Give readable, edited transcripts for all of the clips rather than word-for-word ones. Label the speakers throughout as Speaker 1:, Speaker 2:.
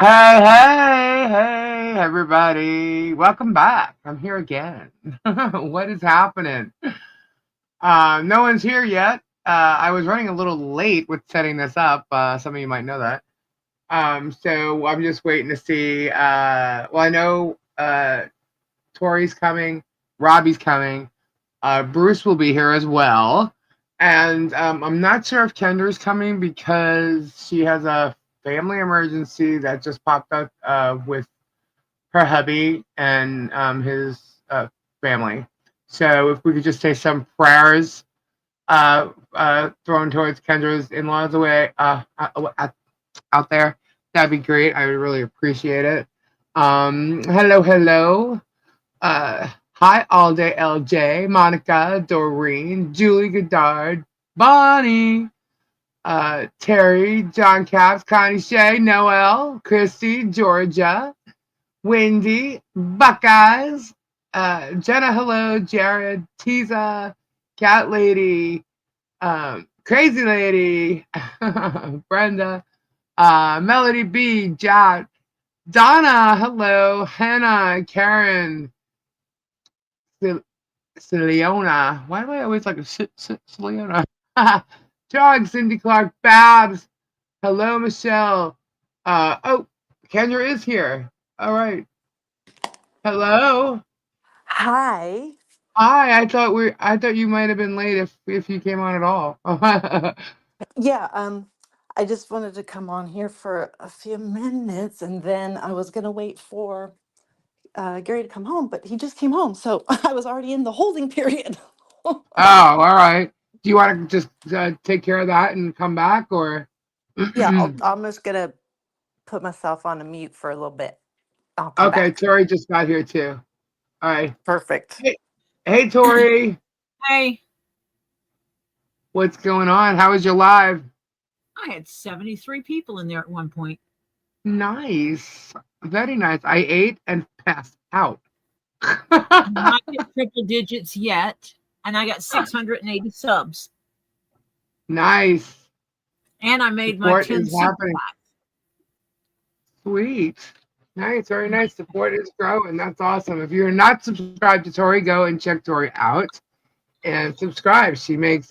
Speaker 1: Hey, hey, hey, everybody. Welcome back. I'm here again. What is happening? No one's here yet. I was running a little late with setting this up. Some of you might know that. So I'm just waiting to see. Well, I know Tori's coming, Robbie's coming, Bruce will be here as well. And I'm not sure if Kendra's coming because she has a family emergency that just popped up with her hubby and his family. So if we could just say some prayers thrown towards Kendra's in-laws away out there, that'd be great. I would really appreciate it. Hello, hello. Hi, all day LJ, Monica, Doreen, Julie Goddard, Bonnie, Terry, John Caps, Connie Shay, Noel, Christy, Georgia, Wendy, Buckeyes, Jenna, hello, Jared, Tiza, Cat Lady, Crazy Lady, Brenda, Melody B, Jack, Donna, hello, Hannah, Karen, Leona. Why do I always like a Leona? John, Cindy Clark, Babs. Hello, Michelle. Oh, Kendra is here. All right. Hello.
Speaker 2: Hi.
Speaker 1: Hi. I thought you might have been late if you came on at all.
Speaker 2: Yeah, I just wanted to come on here for a few minutes and then I was gonna wait for Gary to come home, but he just came home, so I was already in the holding period.
Speaker 1: Oh, all right. Do you want to just take care of that and come back, or?
Speaker 2: Yeah, I'm just gonna put myself on a mute for a little bit. I'll come
Speaker 1: Okay,
Speaker 2: back.
Speaker 1: Tori just got here too. All right.
Speaker 2: Perfect.
Speaker 1: Hey, Tori.
Speaker 3: Hey,
Speaker 1: What's going on? How was your live?
Speaker 3: I had 73 people in there at one point.
Speaker 1: Nice. Very nice. I ate and passed out.
Speaker 3: I'm not at triple digits yet, and I got 680 subs.
Speaker 1: Nice.
Speaker 3: And I made my
Speaker 1: Support
Speaker 3: 10
Speaker 1: is
Speaker 3: super
Speaker 1: happening.
Speaker 3: chats.
Speaker 1: Sweet. Nice. Very nice. Support is growing. That's awesome. If you're not subscribed to Tori, go and check Tori out and subscribe. She makes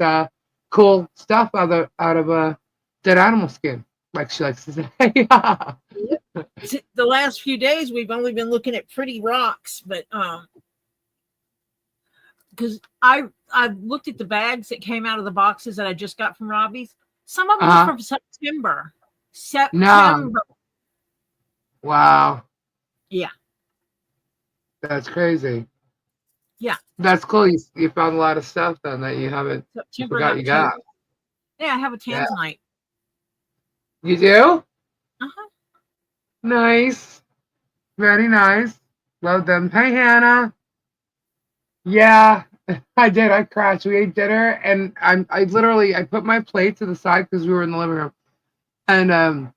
Speaker 1: cool stuff out of a dead animal skin, like she likes to say.
Speaker 3: The last few days, we've only been looking at pretty rocks, but because I looked at the bags that came out of the boxes that I just got from Robbie's. Some of them were from September.
Speaker 1: No. Wow.
Speaker 3: Yeah.
Speaker 1: That's crazy.
Speaker 3: Yeah.
Speaker 1: That's cool. You found a lot of stuff then that you haven't forgot you got.
Speaker 3: Yeah, I have a Tanzanite.
Speaker 1: You do?
Speaker 3: Uh-huh.
Speaker 1: Nice. Very nice. Well done. Hey, Hannah. Yeah, I did. I crashed. We ate dinner, and I literally put my plate to the side because we were in the living room, and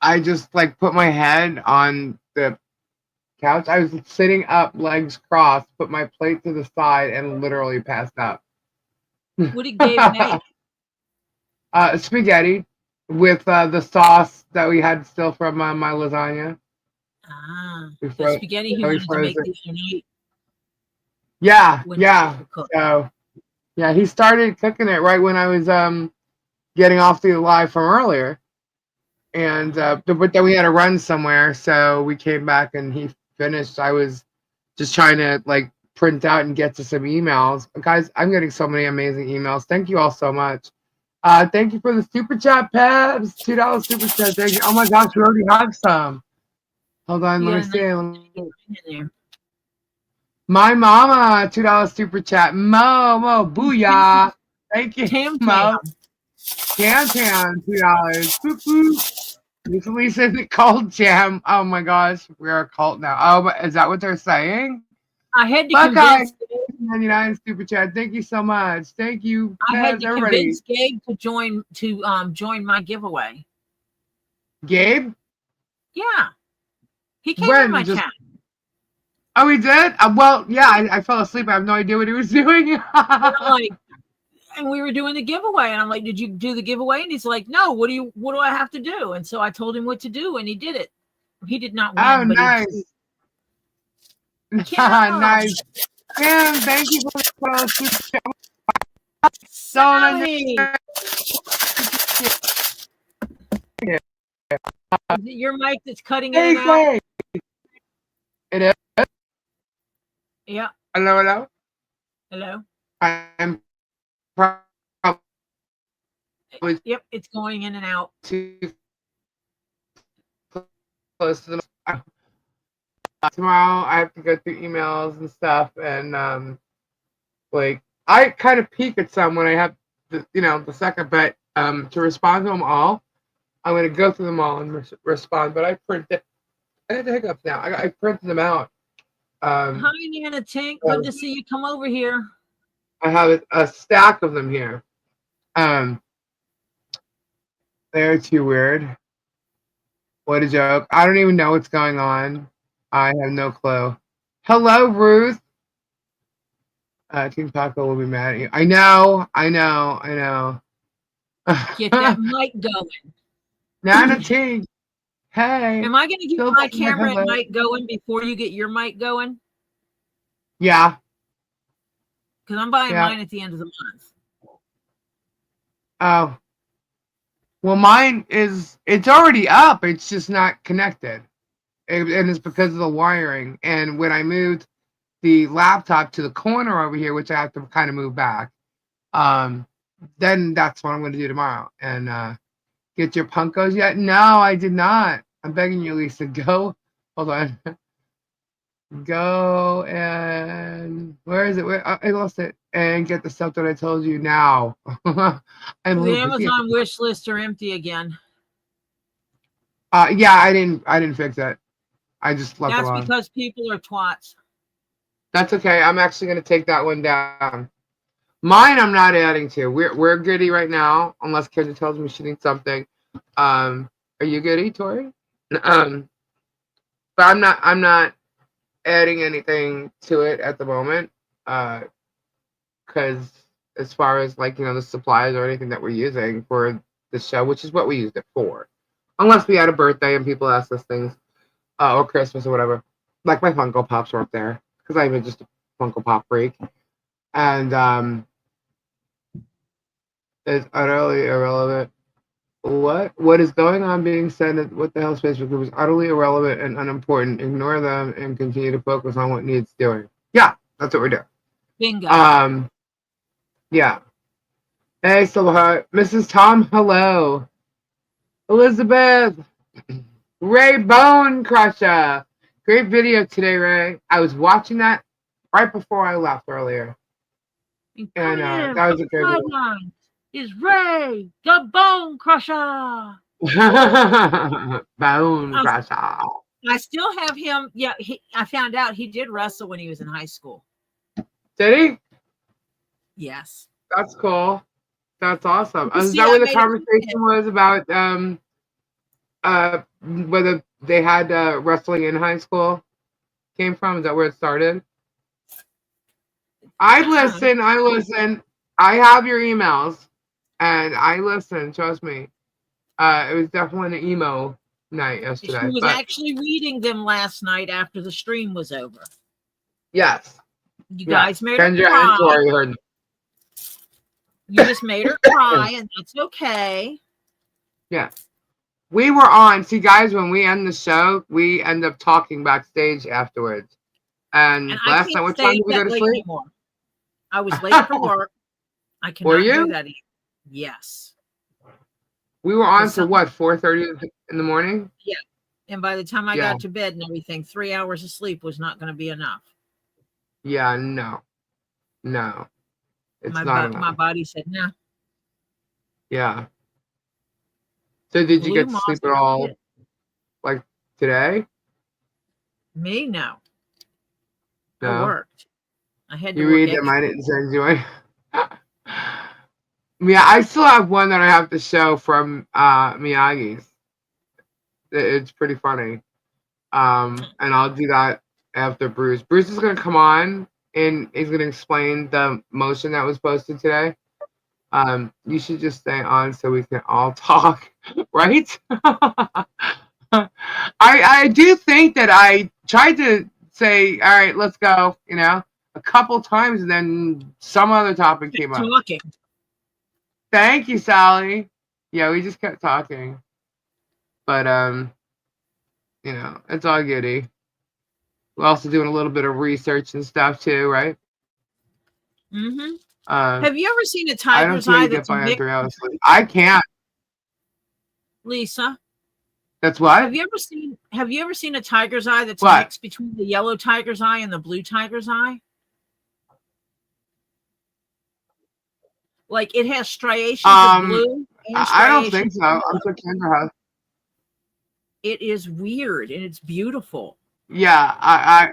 Speaker 1: I just like put my head on the couch. I was sitting up, legs crossed, put my plate to the side, and literally passed out.
Speaker 3: What did Gabe make?
Speaker 1: Spaghetti with the sauce that we had still from my lasagna.
Speaker 3: The spaghetti he wanted to make the other night.
Speaker 1: Yeah. So, yeah, he started cooking it right when I was getting off the live from earlier, and but then we had to run somewhere, so we came back and he finished. I was just trying to like print out and get to some emails. Guys, I'm getting so many amazing emails. Thank you all so much. Thank you for the super chat, Pebs. $2 super chat. Thank you. Oh my gosh, we already have some. Hold on, let me see. My mama, $2 super chat. Mo, booyah. Thank you, Mo. Tam, $2. Boop. Recently said it called Jam. Oh my gosh, we're a cult now. Oh, is that what they're saying?
Speaker 3: I had to convince
Speaker 1: 99 super chat. Thank you so much. Thank you.
Speaker 3: I had to convince Gabe to join my giveaway.
Speaker 1: Gabe?
Speaker 3: Yeah. He came to my chat.
Speaker 1: Oh, he did? Well, yeah, I fell asleep. I have no idea what he was doing.
Speaker 3: and we were doing the giveaway, and I'm like, did you do the giveaway? And he's like, no, what do I have to do? And so I told him what to do, and he did it. He did not win,
Speaker 1: Oh,
Speaker 3: but
Speaker 1: nice. Nice. Kim, thank you for the
Speaker 3: Sally, your mic that's cutting in and out.
Speaker 1: It is.
Speaker 3: Yeah.
Speaker 1: Hello. I'm probably
Speaker 3: Yep, it's going in and out.
Speaker 1: too close to the tomorrow. I have to go through emails and stuff, and like I kind of peek at some when I have the second, but to respond to them all, I'm going to go through them all and respond. But I had the hiccups now. I printed them out.
Speaker 3: Hi, Nana Tink. Good to see you. Come over here.
Speaker 1: I have a stack of them here. They're too weird. What a joke. I don't even know what's going on. I have no clue. Hello, Ruth. Team Paco will be mad at you. I know.
Speaker 3: Get that mic going.
Speaker 1: Nana Tink. Hey.
Speaker 3: Am I going to get my camera and mic going before you get your mic going?
Speaker 1: Yeah.
Speaker 3: Because I'm buying mine at the end of the month.
Speaker 1: Oh. Well, mine it's already up. It's just not connected. And it's because of the wiring. And when I moved the laptop to the corner over here, which I have to kind of move back, then that's what I'm going to do tomorrow. And get your Punkos yet? No, I did not. I'm begging you, Lisa. Go. Hold on. Go and where is it? I lost it. And get the stuff that I told you now.
Speaker 3: The Amazon wish lists are empty again.
Speaker 1: Yeah, I didn't fix it. I just left it alone.
Speaker 3: That's because people are twats.
Speaker 1: That's okay. I'm actually going to take that one down. Mine, I'm not adding to. We're goody right now, unless Kendra tells me she needs something. Are you goody, Tori? But I'm not adding anything to it at the moment. Because as far as the supplies or anything that we're using for the show, which is what we used it for, unless we had a birthday and people asked us things, or Christmas or whatever. Like my Funko Pops were up there because I'm just a Funko Pop freak, and it's utterly irrelevant. What is going on being said at what the hell Facebook group is utterly irrelevant and unimportant. Ignore them and continue to focus on what needs doing. Yeah, that's what we're doing.
Speaker 3: Bingo.
Speaker 1: Yeah. Hey, Silverheart. Mrs. Tom, hello. Elizabeth. Ray Bone Crusher. Great video today, Ray. I was watching that right before I left earlier. And that was a great video.
Speaker 3: Is Ray the Bone Crusher.
Speaker 1: Bone Crusher.
Speaker 3: I still have him. Yeah, I found out he did wrestle when he was in high school.
Speaker 1: Did he?
Speaker 3: Yes.
Speaker 1: That's cool. That's awesome. Is that what the conversation was about? Whether they had wrestling in high school came from? Is that where it started? I listen. I have your emails, and I listen. Trust me. It was definitely an emo night yesterday.
Speaker 3: She was actually reading them last night after the stream was over.
Speaker 1: Yes.
Speaker 3: You guys made her cry. You just made her cry, and that's okay.
Speaker 1: Yeah. We were on. See, guys, when we end the show, we end up talking backstage afterwards. And last night, what time did we go to sleep?
Speaker 3: Anymore. I was late for work. I cannot do that anymore. Yes.
Speaker 1: We were on for what, 4:30 in the morning?
Speaker 3: Yeah. And by the time I got to bed and everything, 3 hours of sleep was not going to be enough.
Speaker 1: Yeah, no. It's not enough.
Speaker 3: My body said no.
Speaker 1: Yeah. So did you get to sleep at all, like today?
Speaker 3: Me, no.
Speaker 1: No.
Speaker 3: I worked. I had to
Speaker 1: You
Speaker 3: work
Speaker 1: read them. I didn't send you one. Yeah, I still have one that I have to show from Miyagi's. It's pretty funny. And I'll do that after Bruce. Bruce is going to come on and he's going to explain the motion that was posted today. You should just stay on so we can all talk, right? I do think that I tried to say, all right, let's go, a couple times, and then some other topic came up.
Speaker 3: Talking.
Speaker 1: Thank you, Sally. Yeah, we just kept talking. But it's all goody. We're also doing a little bit of research and stuff too, right?
Speaker 3: Mm-hmm. Have you ever seen a
Speaker 1: I don't
Speaker 3: tiger's
Speaker 1: care
Speaker 3: eye
Speaker 1: to get
Speaker 3: that's
Speaker 1: by on
Speaker 3: mixed?
Speaker 1: 3 hours sleep. I can't.
Speaker 3: Lisa,
Speaker 1: That's what?
Speaker 3: have you ever seen a tiger's eye that's
Speaker 1: What?
Speaker 3: mixed between the yellow tiger's eye and the blue tiger's eye? Like it has striations of blue and
Speaker 1: I don't think
Speaker 3: striations
Speaker 1: so.
Speaker 3: of
Speaker 1: I'm
Speaker 3: yellow.
Speaker 1: sure Kendra has.
Speaker 3: It is weird and it's beautiful.
Speaker 1: Yeah,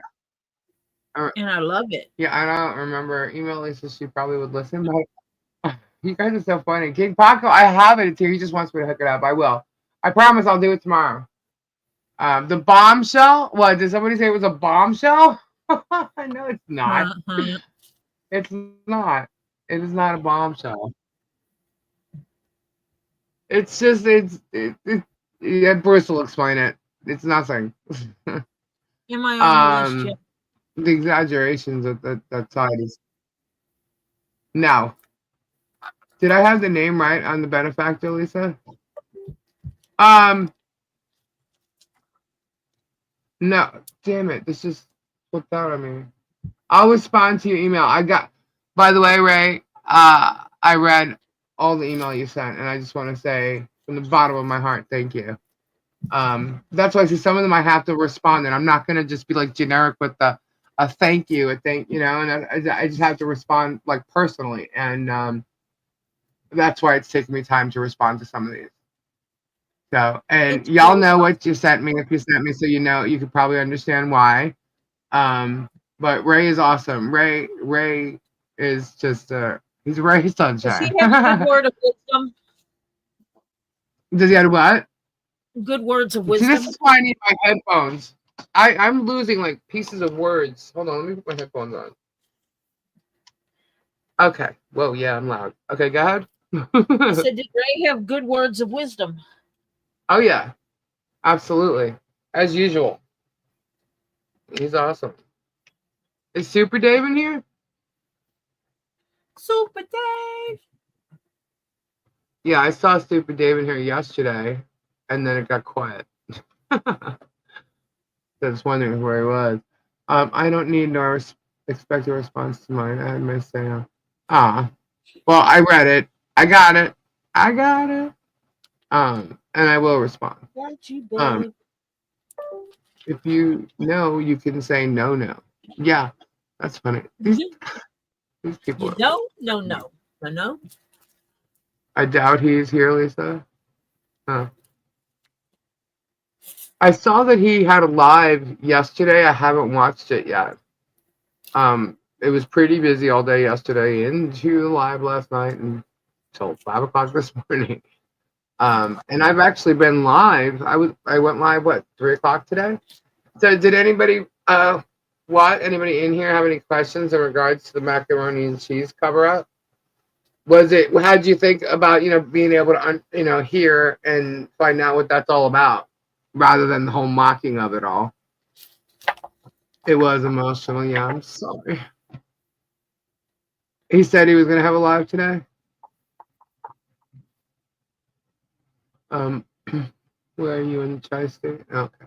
Speaker 3: And I love it.
Speaker 1: yeah, I don't remember. Email Lisa, she probably would listen, but you guys are so funny. King Paco, I have it. It's here. He just wants me to hook it up. I will. I promise I'll do it tomorrow. The bombshell? What? Did somebody say it was a bombshell? No, it's not.
Speaker 3: Uh-huh.
Speaker 1: It's not. It is not a bombshell. It's just, yeah, Bruce will explain it. It's nothing.
Speaker 3: Am I on the list yet?
Speaker 1: The exaggerations at that side is. No. Did I have the name right on the benefactor, Lisa? No. Damn it. This just flipped out on me. I'll respond to your email. By the way, Ray, I read all the email you sent, and I just want to say from the bottom of my heart, thank you. That's why I see some of them I have to respond, and I'm not gonna just be like generic with a thank you, and I just have to respond like personally, and that's why it's taking me time to respond to some of these. So, and y'all know what you sent me if you sent me, so you could probably understand why. But Ray is awesome. Ray is just he's Ray sunshine.
Speaker 3: Does he have a good word of wisdom?
Speaker 1: Does he have what?
Speaker 3: Good words of
Speaker 1: See,
Speaker 3: wisdom.
Speaker 1: this is why I need my headphones. I'm losing like pieces of words. Hold on, let me put my headphones on. Okay. Whoa, yeah, I'm loud. Okay, go ahead.
Speaker 3: I said, did Ray have good words of wisdom?
Speaker 1: Oh yeah, absolutely. As usual. He's awesome. Is Super Dave in here?
Speaker 3: Super Dave.
Speaker 1: Yeah, I saw Super Dave in here yesterday, and then it got quiet. I was wondering where he was. I don't need nor expect a response to mine. I had my say. Well, I read it. I got it. And I will respond. If you know, you can say no. Yeah, that's funny. These people.
Speaker 3: No.
Speaker 1: I doubt he's here, Lisa. I saw that he had a live yesterday. I haven't watched it yet. It was pretty busy all day yesterday, into the live last night until 5 o'clock this morning. And I've actually been live. I went live 3 o'clock today. So did anybody anybody in here have any questions in regards to the macaroni and cheese cover up? How did you think about being able to hear and find out what that's all about, rather than the whole mocking of it all? It was emotional. Yeah, I'm sorry. He said he was going to have a live today. Where are you in the tri-state? Okay.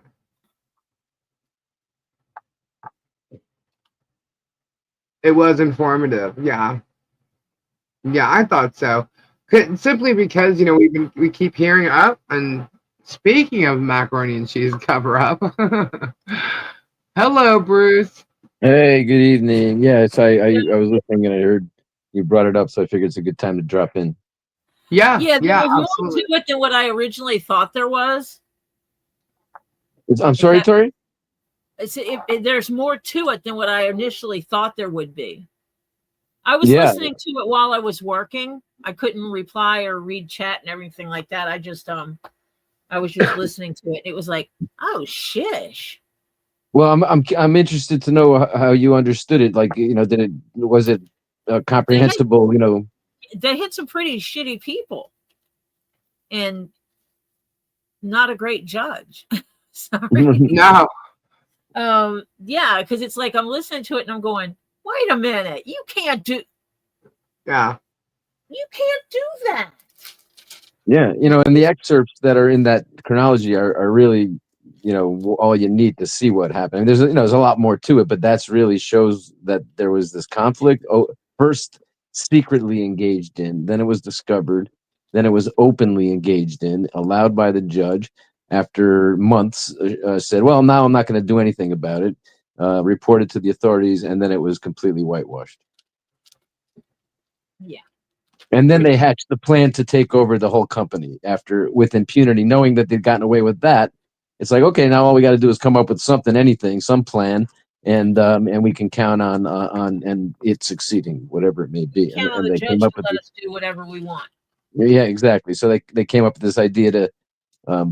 Speaker 1: It was informative. Yeah, I thought so. Simply because we keep hearing up. And speaking of macaroni and cheese cover up, hello, Bruce.
Speaker 4: Hey, good evening. Yes, I was listening and I heard you brought it up, so I figured it's a good time to drop in.
Speaker 3: Yeah, there was
Speaker 1: absolutely.
Speaker 3: more to it than what I originally thought there was.
Speaker 4: I'm sorry, Tori?
Speaker 3: There's more to it than what I initially thought there would be. I was listening to it while I was working. I couldn't reply or read chat and everything like that. I was just listening to it. It was like, oh, shish.
Speaker 4: Well, I'm interested to know how you understood it. Like, was it comprehensible?
Speaker 3: they hit some pretty shitty people, and not a great judge. Sorry.
Speaker 1: No.
Speaker 3: Yeah, because it's like I'm listening to it and I'm going, wait a minute, you can't do
Speaker 1: Yeah.
Speaker 3: that.
Speaker 4: Yeah, and the excerpts that are in that chronology are really, all you need to see what happened. There's a lot more to it, but that's really shows that there was this conflict. Oh, first secretly engaged in, then it was discovered, then it was openly engaged in, allowed by the judge. After months, said, "Well, now I'm not going to do anything about it." Reported to the authorities, and then it was completely whitewashed.
Speaker 3: Yeah.
Speaker 4: And then they hatched the plan to take over the whole company with impunity, knowing that they'd gotten away with that. It's like, okay, now all we got to do is come up with some plan, and we can count on and it succeeding, whatever it may be.
Speaker 3: Count on
Speaker 4: And
Speaker 3: the
Speaker 4: they
Speaker 3: judge
Speaker 4: came up
Speaker 3: to
Speaker 4: with
Speaker 3: let us do whatever we want.
Speaker 4: Yeah, exactly. So they came up with this idea to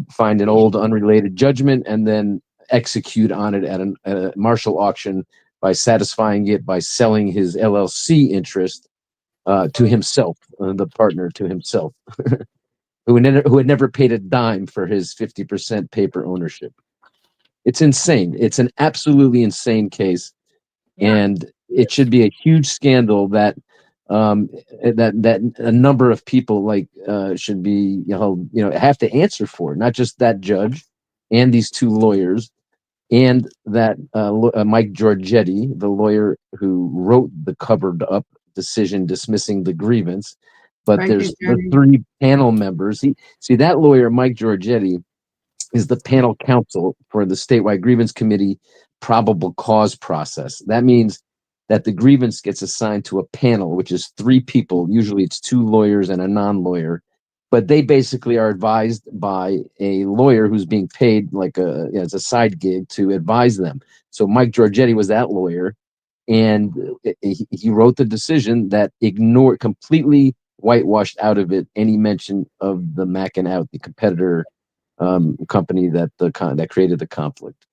Speaker 4: find an old unrelated judgment and then execute on it at a martial auction by satisfying it by selling his LLC interest to himself, the partner to himself, who had never paid a dime for his 50% paper ownership. It's insane. It's an absolutely insane case, and it should be a huge scandal that that a number of people should be have to answer for, not just that judge and these two lawyers and that Mike Giorgetti, the lawyer who wrote the covered up decision dismissing the grievance, but there's the three panel members. See that lawyer, Mike Giorgetti, is the panel counsel for the statewide grievance committee probable cause process. That means that the grievance gets assigned to a panel, which is three people. Usually it's two lawyers and a non-lawyer, but they basically are advised by a lawyer who's being paid as a side gig to advise them. So Mike Giorgetti was that lawyer, and he wrote the decision that completely whitewashed out of it any mention of the Mac and Out, the competitor company that created the conflict.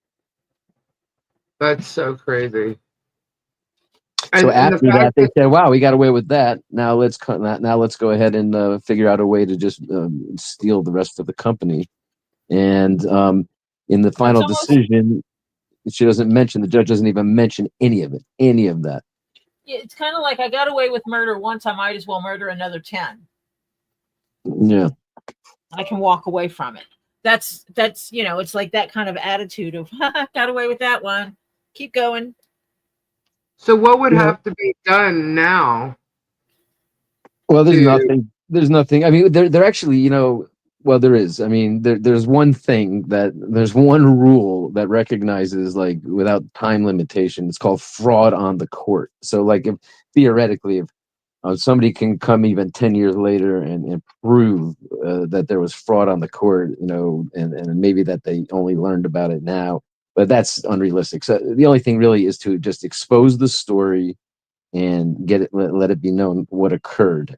Speaker 1: That's so crazy.
Speaker 4: So after that, they said, "Wow, we got away with that. Now let's go ahead and figure out a way to just steal the rest of the company." And in the final decision, the judge doesn't even mention any of that.
Speaker 3: It's kind of like I got away with murder once, I might as well murder another 10.
Speaker 4: Yeah,
Speaker 3: I can walk away from it. That's it's like that kind of attitude of got away with that one. Keep going.
Speaker 1: So what would have to be done now?
Speaker 4: Well, there's nothing. There's nothing. I mean, they're actually, well, there is. I mean, there's one rule that recognizes, without time limitation, it's called fraud on the court. So, if theoretically, if somebody can come even 10 years later and prove that there was fraud on the court, and maybe that they only learned about it now, but that's unrealistic. So the only thing really is to just expose the story and let it be known what occurred,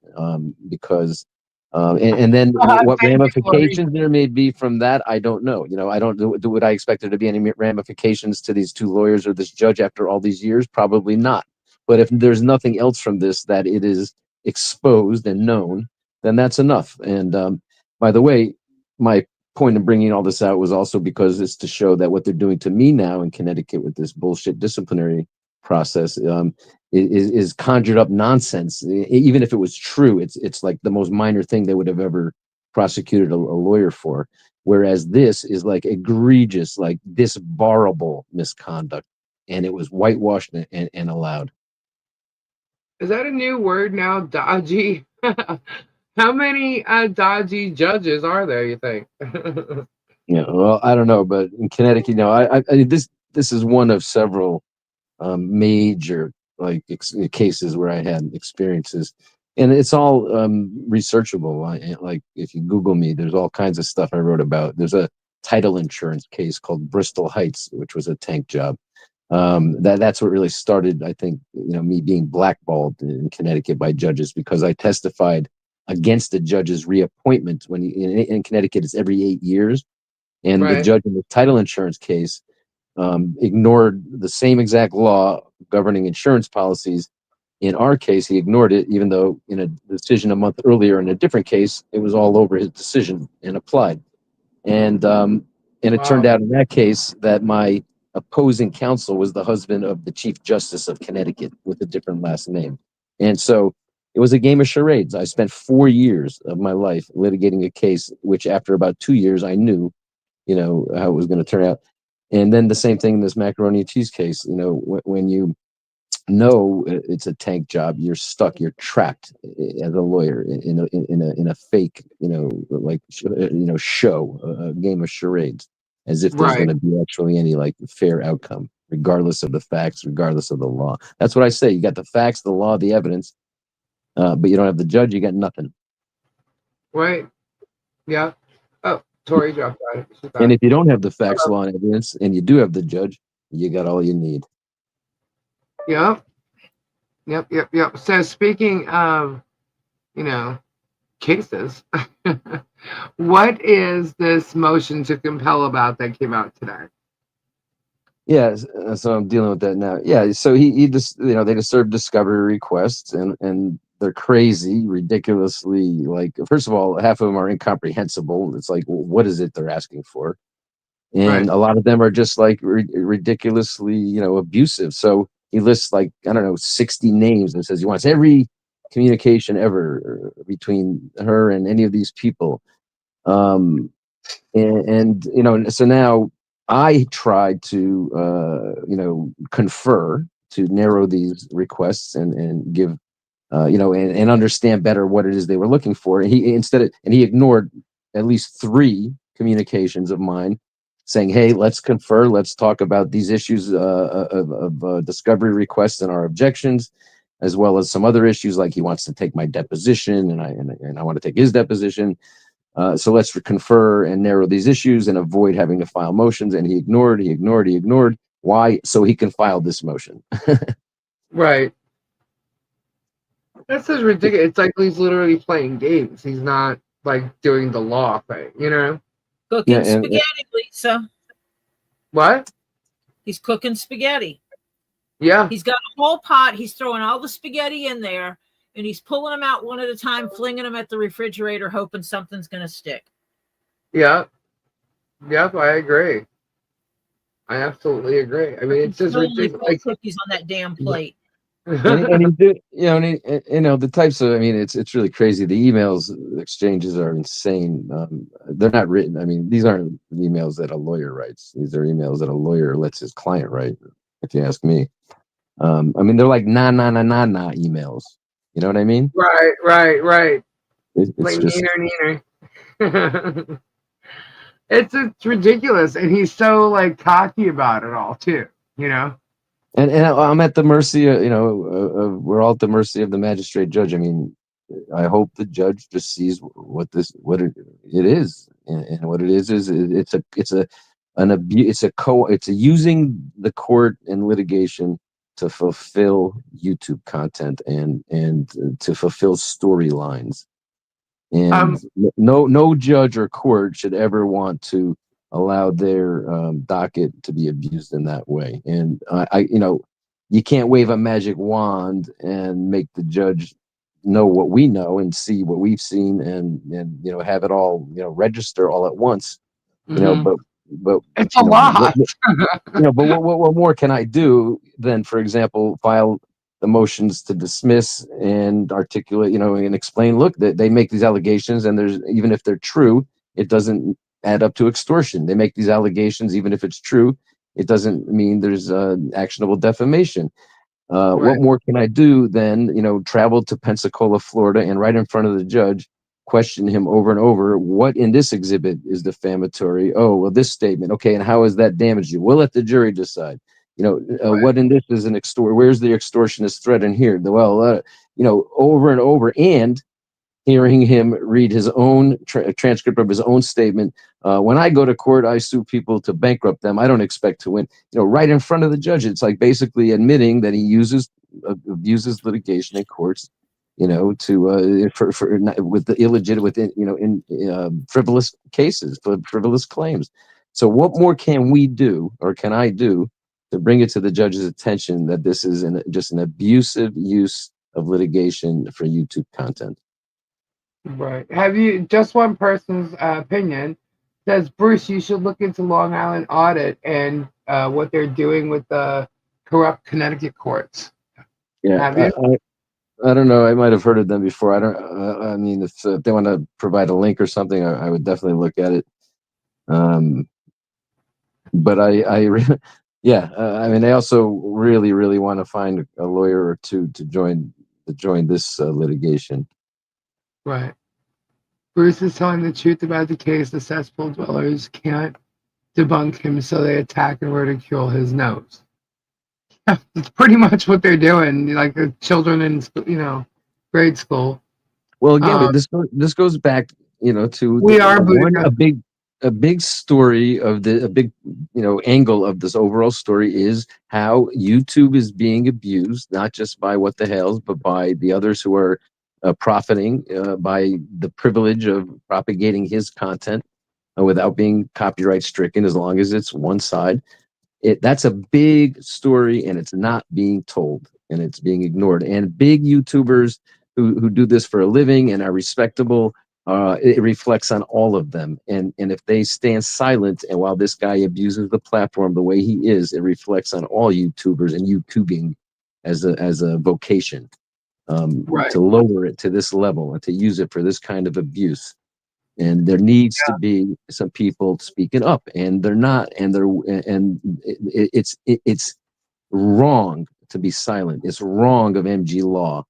Speaker 4: because and then what ramifications there may be from that, I don't know. I don't know. Would I expect there to be any ramifications to these two lawyers or this judge after all these years? Probably not. But if there's nothing else from this that it is exposed and known, then that's enough. And by the way, my point of bringing all this out was also because it's to show that what they're doing to me now in Connecticut with this bullshit disciplinary process is conjured up nonsense. Even if it was true, it's like the most minor thing they would have ever prosecuted a lawyer for. Whereas this is like egregious, like disbarable misconduct, and it was whitewashed and allowed.
Speaker 1: Is that a new word now? Dodgy? How many dodgy judges are there, you think?
Speaker 4: Yeah, well, I don't know, but in Connecticut, I this is one of several major cases where I had experiences, and it's all researchable. Like if you Google me, there's all kinds of stuff I wrote about. There's a title insurance case called Bristol Heights, which was a tank job. That's what really started, I think, me being blackballed in Connecticut by judges, because I testified against the judge's reappointment when in Connecticut it's every 8 years, and the judge in the title insurance case ignored the same exact law governing insurance policies In our case, he ignored it, even though in a decision a month earlier in a different case, it was all over his decision and applied. And it turned out in that case that my opposing counsel was the husband of the Chief Justice of Connecticut with a different last name. And so it was a game of charades. I spent 4 years of my life litigating a case, which after about 2 years, I knew, how it was going to turn out. And then the same thing in this macaroni and cheese case, when you know it's a tank job, you're stuck, you're trapped as a lawyer in a fake, show, a game of charades, as if there's going to be actually any like fair outcome, regardless of the facts, regardless of the law. That's what I say. You got the facts, the law, the evidence, but you don't have the judge. You got nothing.
Speaker 1: Right. Yeah. Oh, Tori dropped out.
Speaker 4: And if you don't have the facts, law, and evidence, and you do have the judge, you got all you need.
Speaker 1: Yep. So speaking of, cases, what is this motion to compel about that came out today?
Speaker 4: Yeah, so I'm dealing with that now. Yeah, so he just, they just served discovery requests, and they're crazy, ridiculously, like, first of all, half of them are incomprehensible. It's like, well, what is it they're asking for? And a lot of them are just like ridiculously, abusive. So he lists like, I don't know, 60 names and says he wants every communication ever between her and any of these people. So now I tried to, confer to narrow these requests and give, and understand better what it is they were looking for. And he ignored at least 3 communications of mine saying, hey, let's confer, let's talk about these issues of discovery requests and our objections, as well as some other issues, like he wants to take my deposition and I want to take his deposition. So let's confer and narrow these issues and avoid having to file motions. And he ignored. Why? So he can file this motion.
Speaker 1: Right. That's just ridiculous. It's like he's literally playing games. He's not like doing the law thing,
Speaker 3: Cooking spaghetti, Lisa.
Speaker 1: What?
Speaker 3: He's cooking spaghetti.
Speaker 1: Yeah.
Speaker 3: He's got a whole pot. He's throwing all the spaghetti in there, and he's pulling them out one at a time, flinging them at the refrigerator, hoping something's going to stick.
Speaker 1: Yeah. Yep, I agree. I absolutely agree. I mean, it's just ridiculous.
Speaker 3: Like cookies on that damn plate.
Speaker 4: and he did, the types of, it's really crazy. The emails exchanges are insane. They're not written. I mean, these aren't emails that a lawyer writes. These are emails that a lawyer lets his client write, if you ask me. They're like nah emails. You know what I mean?
Speaker 1: Right.
Speaker 4: It's
Speaker 1: like
Speaker 4: just
Speaker 1: neener. It's ridiculous, and he's so like cocky about it all too.
Speaker 4: And I'm at the mercy of, we're all at the mercy of the magistrate judge. I mean, I hope the judge just sees what it is, and what it is it's using the court and litigation to fulfill YouTube content and to fulfill storylines. And no judge or court should ever want to allow their docket to be abused in that way. And you can't wave a magic wand and make the judge know what we know and see what we've seen and have it all register all at once. But
Speaker 1: it's a lot.
Speaker 4: But what more can I do than, for example, file the motions to dismiss and articulate, and explain, look, that they make these allegations, and there's, even if they're true, it doesn't add up to extortion. They make these allegations, even if it's true, it doesn't mean there's actionable defamation. What more can I do than, travel to Pensacola, Florida, and right in front of the judge, question him over and over, what in this exhibit is defamatory? Oh, well, this statement. Okay, and how has that damaged you? We'll let the jury decide. What in this is an where's the extortionist threat in here? Well, over and over, and hearing him read his own transcript of his own statement. When I go to court, I sue people to bankrupt them. I don't expect to win. Right in front of the judge. It's like basically admitting that he abuses litigation in courts, to with the illegitimate, in frivolous cases, for frivolous claims. So what more can we do, or can I do, to bring it to the judge's attention that this is just an abusive use of litigation for YouTube content.
Speaker 1: Right. Have you, just one person's opinion says, Bruce, you should look into Long Island audit and what they're doing with the corrupt Connecticut courts.
Speaker 4: Yeah,
Speaker 1: Have you?
Speaker 4: I don't know. I might have heard of them before. I don't. I mean, if they want to provide a link or something, I would definitely look at it. But yeah. I mean, I also really want to find a lawyer or two to join this litigation.
Speaker 1: Right. Bruce is telling the truth about the case. The cesspool dwellers can't debunk him, so they attack and ridicule his nose. It's pretty much what they're doing, like the children in, grade school.
Speaker 4: Well, again, but this goes back, to a big story of a big, angle of this overall story is how YouTube is being abused, not just by What the Hells, but by the others who are profiting by the privilege of propagating his content without being copyright stricken, as long as it's one side. That's a big story, and it's not being told, and it's being ignored. And big YouTubers who do this for a living and are respectable, it reflects on all of them. And if they stand silent, and while this guy abuses the platform the way he is, it reflects on all YouTubers and YouTubing as a vocation,
Speaker 1: Right.
Speaker 4: to lower it to this level and to use it for this kind of abuse. And there needs to be some people speaking up, and they're not, and it's wrong to be silent. It's wrong of MG Law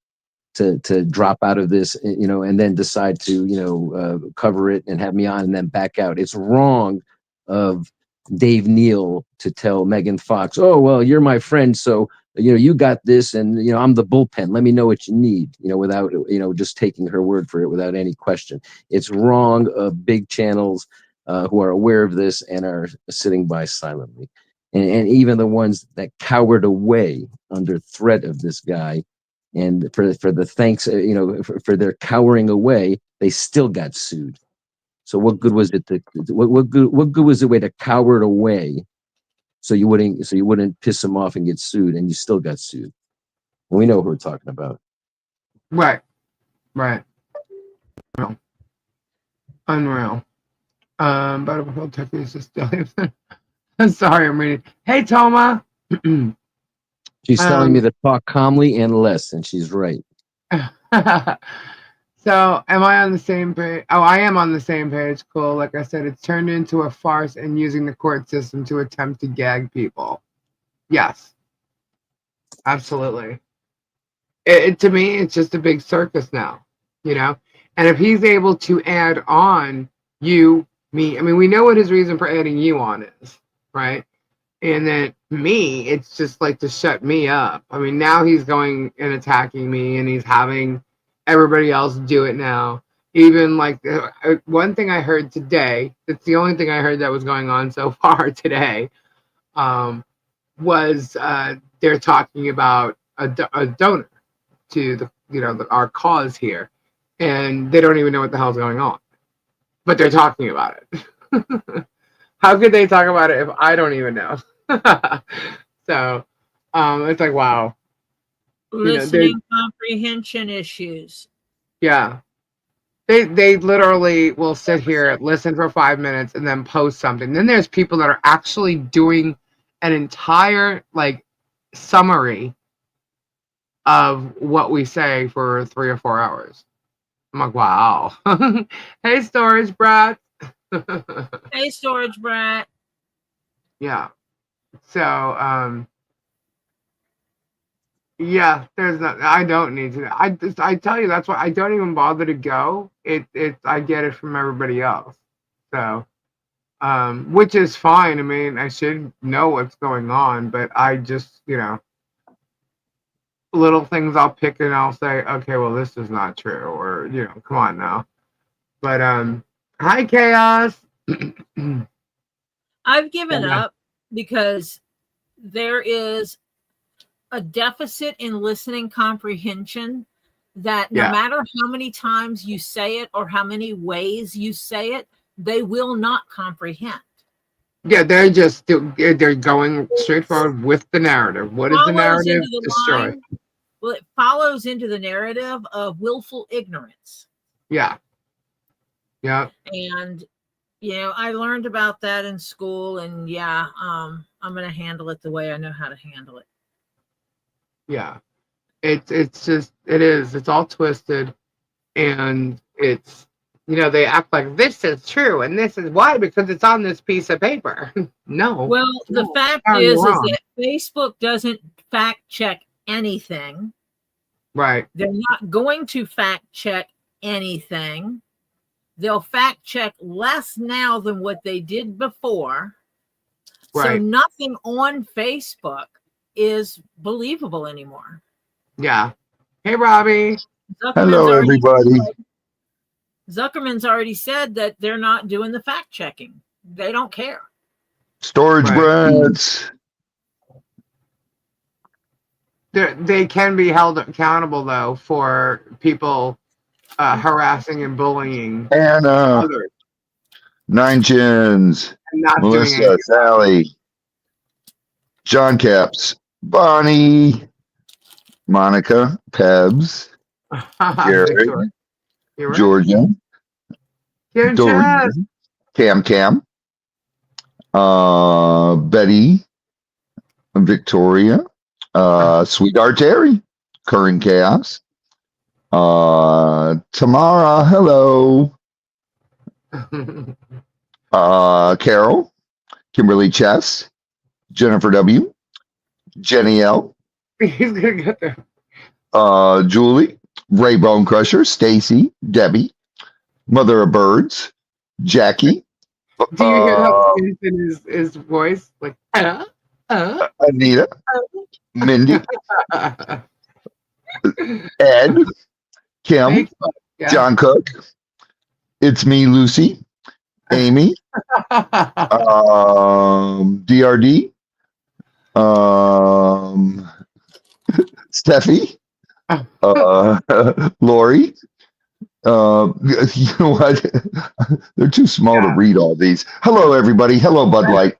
Speaker 4: to drop out of this, and then decide to, cover it and have me on and then back out. It's wrong of Dave Neal to tell Megan Fox, oh, well, you're my friend, so, you got this, and, I'm the bullpen. Let me know what you need, without, just taking her word for it without any question. It's wrong of big channels who are aware of this and are sitting by silently. And even the ones that cowered away under threat of this guy, and for the thanks, for their cowering away, they still got sued. So what good was it what good was the way to cower away so you wouldn't piss them off and get sued, and you still got sued? We know who we're talking about.
Speaker 1: Right. Unreal. But whole turkey is just sorry, I'm reading. Hey, Toma.
Speaker 4: She's telling me to talk calmly and less, and she's right.
Speaker 1: So, am I on the same page? Oh, I am on the same page. Cool. Like I said, it's turned into a farce and using the court system to attempt to gag people. Yes. Absolutely. To me, it's just a big circus now, And if he's able to add on you, me, I mean, we know what his reason for adding you on is, right? And then me, it's just like to shut me up. I mean, now he's going and attacking me, and he's having everybody else do it now. Even like one thing I heard today, that's the only thing I heard that was going on so far today, was they're talking about a donor to our cause here, and they don't even know what the hell's going on, but they're talking about it. How could they talk about it if I don't even know? So it's like, wow.
Speaker 3: Listening comprehension issues.
Speaker 1: Yeah. They literally will sit here, listen for 5 minutes, and then post something. Then there's people that are actually doing an entire summary of what we say for 3 or 4 hours. I'm like, wow. Hey, storage brat.
Speaker 3: Hey, storage brat.
Speaker 1: Yeah. So, yeah, there's not. I don't need to. I tell you, that's why I don't even bother to go. I get it from everybody else. So, which is fine. I mean, I should know what's going on, but I just, little things I'll pick and I'll say, okay, well, this is not true, or come on now. But hi, Chaos.
Speaker 3: I've given up because there is a deficit in listening comprehension that no matter how many times you say it or how many ways you say it, they will not comprehend.
Speaker 1: Yeah, they're going straightforward with the narrative. What is the
Speaker 3: Follows
Speaker 1: narrative?
Speaker 3: into the
Speaker 1: Destroy.
Speaker 3: line. Well, it follows into the narrative of willful ignorance.
Speaker 1: Yeah. Yeah.
Speaker 3: And I learned about that in school, and I'm going to handle it the way I know how to handle it.
Speaker 1: Yeah. It's just it's all twisted, and it's they act like this is true and this is why because it's on this piece of paper. No.
Speaker 3: Well, the fact is that Facebook doesn't fact check anything.
Speaker 1: Right.
Speaker 3: They're not going to fact check anything. They'll fact check less now than what they did before. Right. So nothing on Facebook is believable anymore.
Speaker 1: Yeah. Hey, Robbie.
Speaker 5: Hello, everybody.
Speaker 3: Zuckerman's already said that they're not doing the fact checking. They don't care.
Speaker 5: Storage brats.
Speaker 1: They can be held accountable, though, for people harassing and bullying
Speaker 5: Anna,
Speaker 1: others.
Speaker 5: Nine Chins, Melissa, Sally, John Caps, Bonnie, Monica, Pebs, Gary, Georgia, Doreen, Cam, Betty, Victoria, Sweetheart Terry, Current Chaos, Tamara, hello, Carol, Kimberly Chess, Jennifer W, Jenny L,
Speaker 1: he's gonna get there.
Speaker 5: Julie, Ray Bone Crusher, Stacy, Debbie, Mother of Birds, Jackie.
Speaker 1: Do you hear how in his voice? Like,
Speaker 5: Anita, Mindy, Ed, Kim, John Cook, It's Me, Lucy, Amy, DRD, Steffi, Lori. You know what? They're too small to read all these. Hello, everybody. Hello, Bud Light.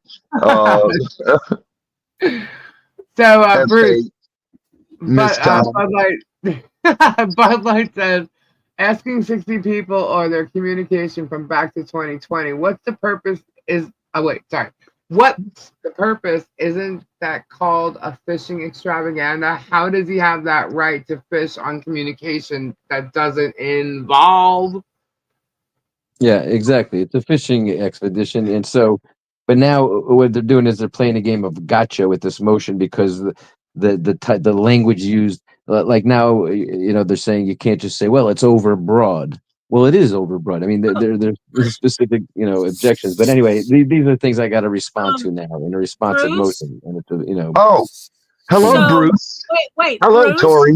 Speaker 1: So, Bruce,
Speaker 5: Miss Tom.
Speaker 1: Bud Light says, asking 60 people or their communication from back to 2020. What's the purpose? What's the purpose? Isn't that called a phishing extravaganza? How does he have that right to fish on communication that doesn't involve?
Speaker 4: Yeah, exactly. It's a fishing expedition. And so, but now what they're doing is they're playing a game of gotcha with this motion because the language used, like now, they're saying you can't just say, well, it's overbroad. Well, it is overbroad. I mean, there's specific, objections. But anyway, these are things I got to respond to now in a responsive motion. And it's,
Speaker 5: Oh, hello, Bruce.
Speaker 3: Wait.
Speaker 5: Hello,
Speaker 3: Bruce?
Speaker 5: Tori.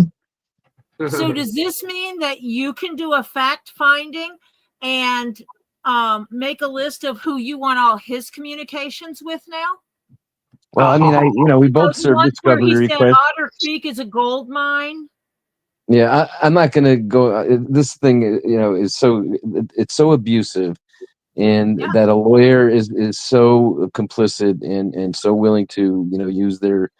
Speaker 3: So does this mean that you can do a fact finding and make a list of who you want all his communications with now?
Speaker 4: Well, I mean, we both serve discovery requests.
Speaker 3: Otter Creek is a gold mine.
Speaker 4: Yeah, I'm not going to go. This thing, is it's so abusive, and that a lawyer is so complicit and so willing to, use their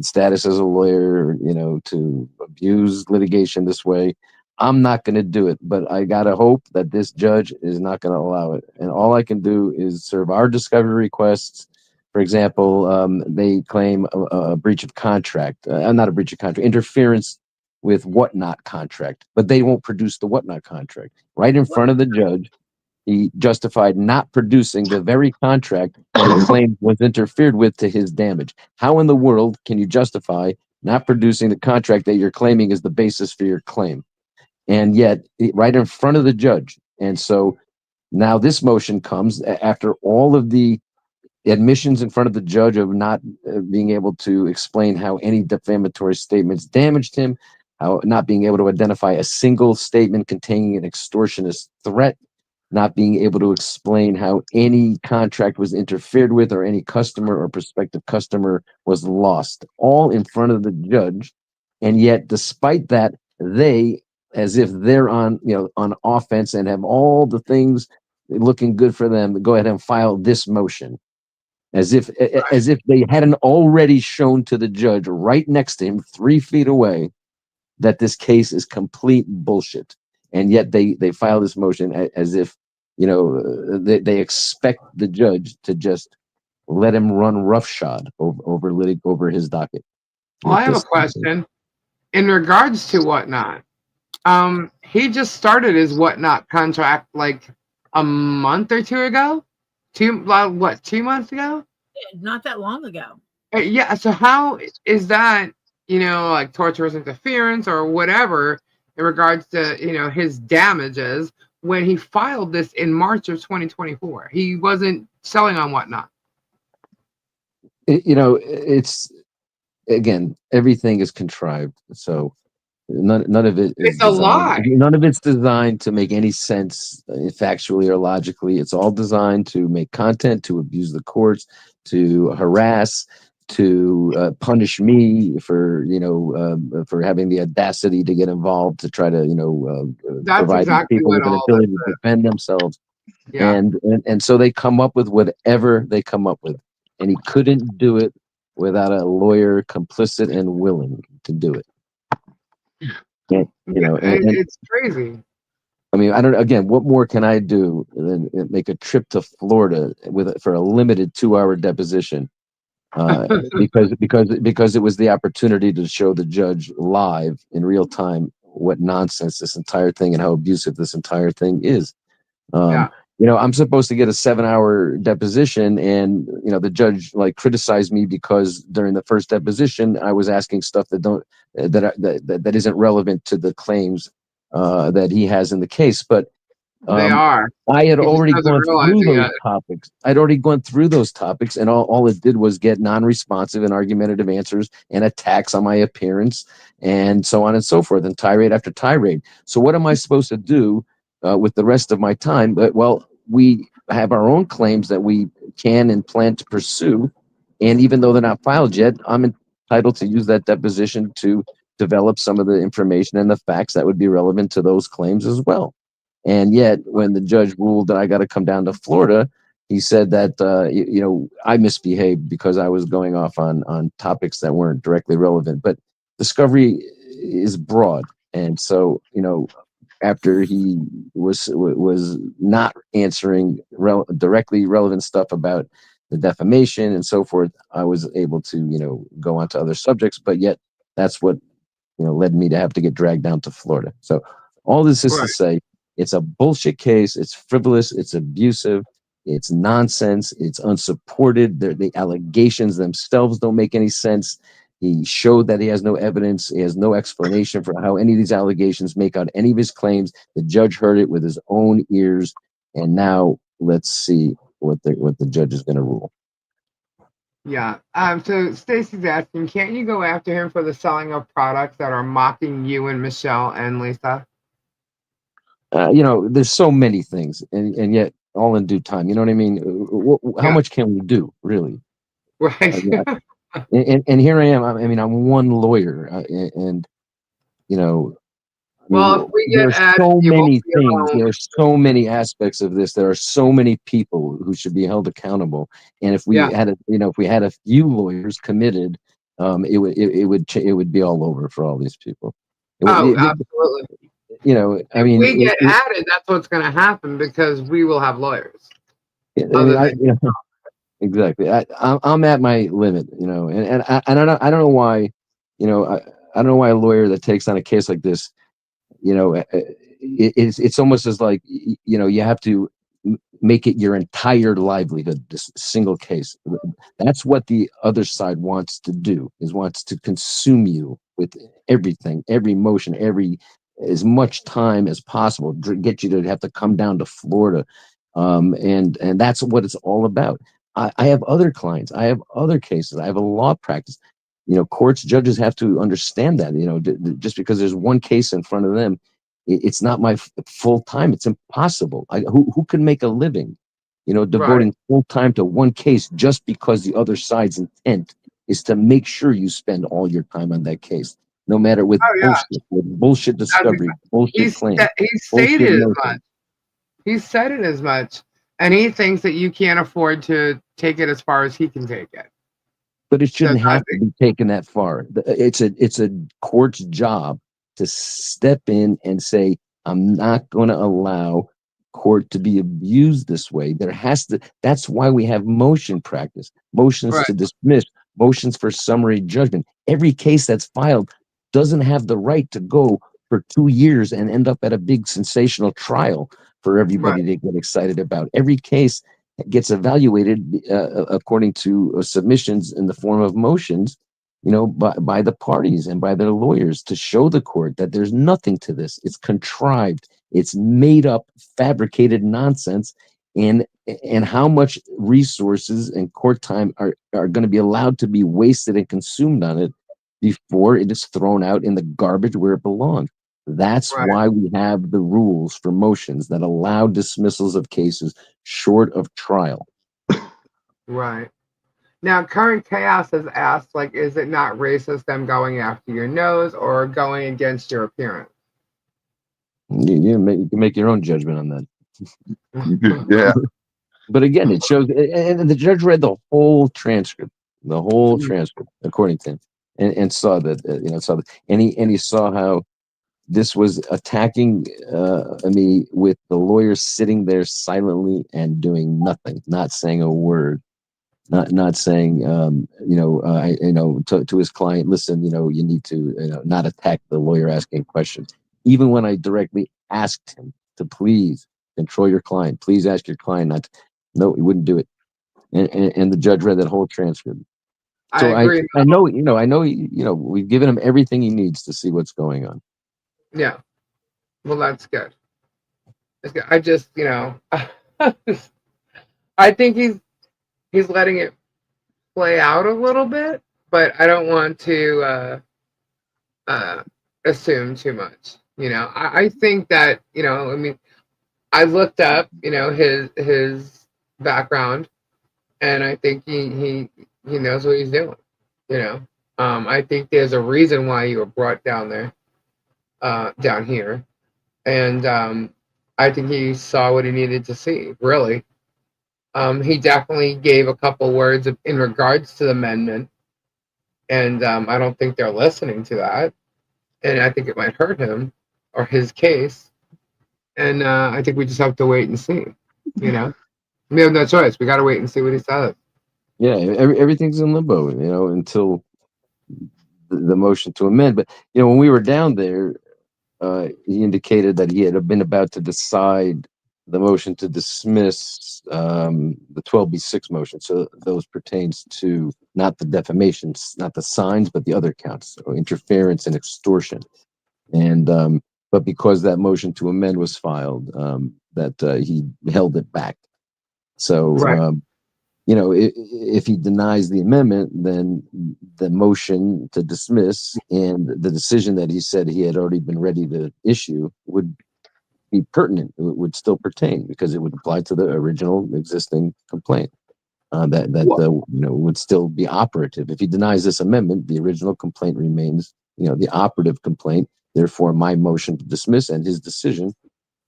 Speaker 4: status as a lawyer, to abuse litigation this way. I'm not going to do it, but I got to hope that this judge is not going to allow it. And all I can do is serve our discovery requests. For example, they claim a breach of contract, not a breach of contract, interference with whatnot contract, but they won't produce the whatnot contract. Right in front of the judge, he justified not producing the very contract that he claimed was interfered with to his damage. How in the world can you justify not producing the contract that you're claiming is the basis for your claim? And yet, right in front of the judge. And so now this motion comes after all of the admissions in front of the judge of not being able to explain how any defamatory statements damaged him, how not being able to identify a single statement containing an extortionist threat, not being able to explain how any contract was interfered with or any customer or prospective customer was lost, all in front of the judge. And yet, despite that, they, as if they're on offense and have all the things looking good for them, go ahead and file this motion. As if they hadn't already shown to the judge right next to him, 3 feet away, that this case is complete bullshit. And yet they file this motion as if, they expect the judge to just let him run roughshod over his docket.
Speaker 1: Well, I have a question in regards to Whatnot. He just started his Whatnot contract like a month or two ago. 2 months ago?
Speaker 3: Not that long ago.
Speaker 1: Yeah. So how is that? Like torturous interference or whatever in regards to his damages when he filed this in March of 2024. He wasn't selling on Whatnot.
Speaker 4: It's, again, everything is contrived. So none of it is
Speaker 1: It's a lie.
Speaker 4: None of it's designed to make any sense factually or logically. It's all designed to make content, to abuse the courts, to harass, to punish me for having the audacity to get involved, to try to provide
Speaker 1: exactly
Speaker 4: people with an ability to defend themselves.
Speaker 1: Yeah.
Speaker 4: And so they come up with whatever they come up with, and he couldn't do it without a lawyer complicit and willing to do it. And,
Speaker 1: it's crazy.
Speaker 4: I mean, I don't. Again, what more can I do than make a trip to Florida for a limited 2-hour deposition? Because it was the opportunity to show the judge live in real time what nonsense this entire thing and how abusive this entire thing is. I'm supposed to get a 7-hour deposition, and the judge criticized me because during the first deposition I was asking stuff that isn't relevant to the claims that he has in the case. But
Speaker 1: they are.
Speaker 4: I had already gone through those topics. I'd already gone through those topics, and all it did was get non-responsive and argumentative answers and attacks on my appearance and so on and so forth, and tirade after tirade. So what am I supposed to do with the rest of my time? Well, we have our own claims that we can and plan to pursue, and even though they're not filed yet, I'm entitled to use that deposition to develop some of the information and the facts that would be relevant to those claims as well. And yet, when the judge ruled that I got to come down to Florida, he said that I misbehaved because I was going off on topics that weren't directly relevant. But discovery is broad, and so after he was not answering directly relevant stuff about the defamation and so forth, I was able to go on to other subjects. But yet, that's what led me to have to get dragged down to Florida. So all this is to say, it's a bullshit case. It's frivolous. It's abusive. It's nonsense. It's unsupported. The allegations themselves don't make any sense. He showed that he has no evidence. He has no explanation for how any of these allegations make out any of his claims. The judge heard it with his own ears. And now let's see what the judge is going to rule.
Speaker 1: Yeah. So Stacy's asking, can't you go after him for the selling of products that are mocking you and Michelle and Lisa?
Speaker 4: There's so many things, and yet all in due time. You know what I mean? How much can we do, really?
Speaker 1: Right.
Speaker 4: And here I am. I mean, I'm one lawyer, and
Speaker 1: well, if we get
Speaker 4: there's so many things. There's so many aspects of this. There are so many people who should be held accountable. And if we had a few lawyers committed, it would be all over for all these people.
Speaker 1: Absolutely.
Speaker 4: I mean,
Speaker 1: if we get added, that's what's going to happen because we will have lawyers.
Speaker 4: Exactly. I'm at my limit, and I don't know why, I don't know why a lawyer that takes on a case like this, it's almost as like, you have to make it your entire livelihood, this single case. That's what the other side wants to do, wants to consume you with everything, every motion, as much time as possible, get you to have to come down to Florida. And that's what it's all about. I have other clients. I have other cases. I have a law practice. Courts, judges have to understand that, just because there's one case in front of them, it's not my full time. It's impossible. Who can make a living, devoting full time to one case just because the other side's intent is to make sure you spend all your time on that case, no matter with bullshit discovery, bullshit claim.
Speaker 1: He stated as much. He's said it as much, and he thinks that you can't afford to take it as far as he can take it.
Speaker 4: But it shouldn't have to be taken that far. It's a court's job to step in and say, I'm not going to allow court to be abused this way. That's why we have motion practice, motions
Speaker 1: Right.
Speaker 4: to dismiss, motions for summary judgment. Every case that's filed doesn't have the right to go for 2 years and end up at a big sensational trial for everybody to get excited about. Every case gets evaluated according to submissions in the form of motions, by the parties and by their lawyers to show the court that there's nothing to this. It's contrived. It's made up, fabricated nonsense. And how much resources and court time are going to be allowed to be wasted and consumed on it before it is thrown out in the garbage where it belongs. That's why we have the rules for motions that allow dismissals of cases short of trial.
Speaker 1: Right. Now, Current Chaos has asked, like, is it not racist them going after your nose or going against your appearance?
Speaker 4: You can make your own judgment on that.
Speaker 5: Yeah.
Speaker 4: But again, it shows, and the judge read the whole transcript, according to him, and saw that, and he saw how this was attacking me with the lawyer sitting there silently and doing nothing, not saying a word, not saying, to his client, listen, you need to, not attack the lawyer asking questions. Even when I directly asked him to please control your client, please ask your client not to, no, he wouldn't do it. And the judge read that whole transcript. So
Speaker 1: I agree.
Speaker 4: I know, we've given him everything he needs to see what's going on.
Speaker 1: Yeah. Well, that's good. That's good. I just, I think he's letting it play out a little bit, but I don't want to assume too much. I think that, I looked up, his background, and I think he knows what he's doing. I think there's a reason why you were brought down there. Down here, and I think he saw what he needed to see. Really, he definitely gave a couple words in regards to the amendment, and I don't think they're listening to that, and I think it might hurt him or his case, and I think we just have to wait and see. We have no choice. We got to wait and see what he says.
Speaker 4: Yeah, everything's in limbo, until the motion to amend. But when we were down there, he indicated that he had been about to decide the motion to dismiss the 12B6 motion. So those pertains to not the defamation, not the signs, but the other counts, so interference and extortion. And but because that motion to amend was filed, that he held it back. So if he denies the amendment, then the motion to dismiss and the decision that he said he had already been ready to issue would be pertinent. It would still pertain because it would apply to the original existing complaint. Would still be operative. If he denies this amendment, the original complaint remains, the operative complaint. Therefore, my motion to dismiss and his decision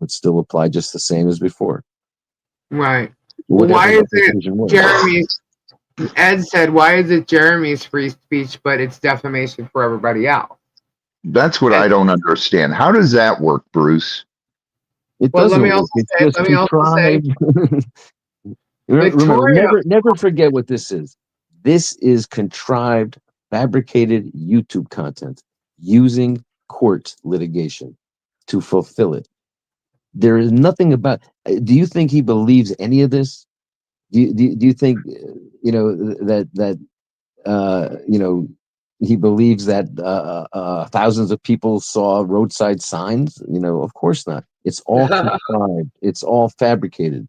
Speaker 4: would still apply just the same as before.
Speaker 1: Right. Why is it Jeremy's? Ed said, "Why is it Jeremy's free speech, but it's defamation for everybody else?"
Speaker 5: That's what I don't understand. How does that work, Bruce?
Speaker 4: It doesn't work. It's just contrived. Remember, never forget what this is. This is contrived, fabricated YouTube content using court litigation to fulfill it. There is nothing about. Do you think he believes any of this? Do you think that he believes that thousands of people saw roadside signs? Of course not. It's all contrived. It's all fabricated.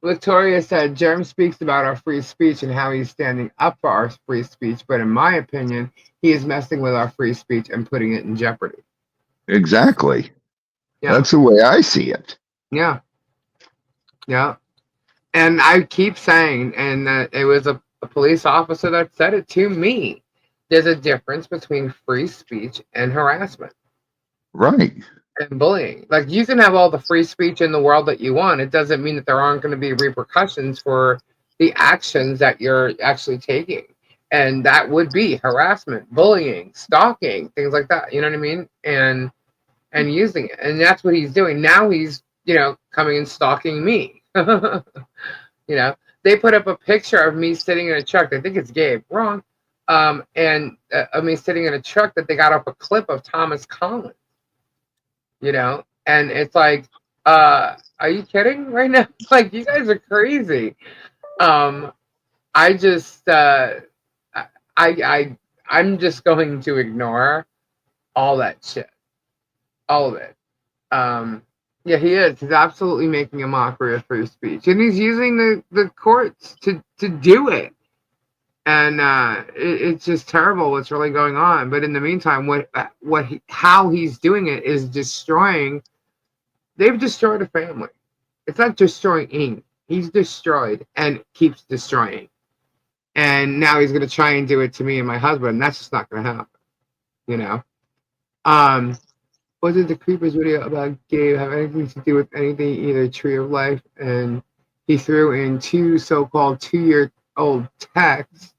Speaker 1: Victoria said, Germ speaks about our free speech and how he's standing up for our free speech, but in my opinion, he is messing with our free speech and putting it in jeopardy.
Speaker 5: Exactly.
Speaker 1: Yeah.
Speaker 5: That's the way I see it.
Speaker 1: Yeah. Yeah. And I keep saying, and it was a police officer that said it to me, there's a difference between free speech and harassment.
Speaker 5: Right.
Speaker 1: and bullying. Like, you can have all the free speech in the world that you want. It doesn't mean that there aren't going to be repercussions for the actions that you're actually taking. And that would be harassment, bullying, stalking, things like that. You know what I mean? And using it. And that's what he's doing. Now he's, coming and stalking me. They put up a picture of me sitting in a truck. I think it's Gabe. Wrong. And of me sitting in a truck that they got up a clip of Thomas Collins. And it's like, are you kidding right now? Like, you guys are crazy. I just, I'm just going to ignore all that shit, all of it. Yeah, he is. He's absolutely making a mockery of free speech, and he's using the courts to do it. And it's just terrible what's really going on. But in the meantime, how he's doing it is destroying. They've destroyed a family. It's not destroying. He's destroyed and keeps destroying. And now he's going to try and do it to me and my husband. That's just not going to happen. What did the Creepers video about Gabe have anything to do with anything, either Tree of Life? And he threw in 2 so-called 2-year-old texts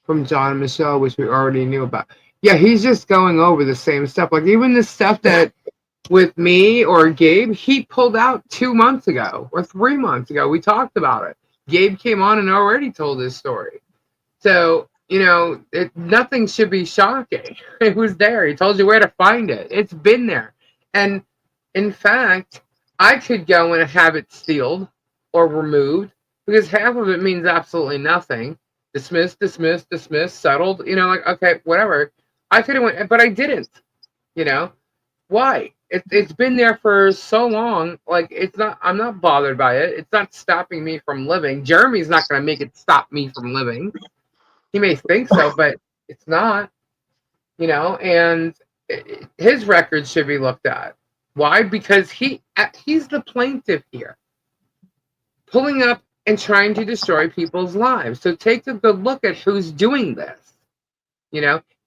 Speaker 1: from John and Michelle, which we already knew about. Yeah, he's just going over the same stuff. Like, even the stuff that with me or Gabe, he pulled out 2 months ago or 3 months ago. We talked about it. Gabe came on and already told his story. So, nothing should be shocking. It was there. He told you where to find it. It's been there. And in fact, I could go and have it sealed or removed, because half of it means absolutely nothing. Dismissed, settled, okay, whatever. I could have went, but I didn't. Why? It's been there for so long. Like, I'm not bothered by it. It's not stopping me from living. Jeremy's not going to make it stop me from living. He may think so, but it's not, and his record should be looked at. Why? Because he's the plaintiff here, pulling up and trying to destroy people's lives. So take a good look at who's doing this.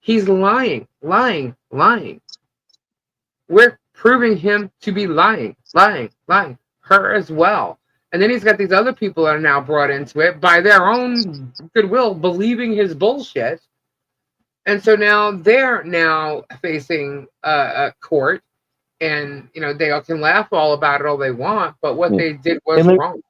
Speaker 1: He's lying. We're proving him to be lying. Her as well. And then he's got these other people that are now brought into it by their own goodwill, believing his bullshit. And so now they're facing a court, and they all can laugh all about it all they want, but what they did was wrong.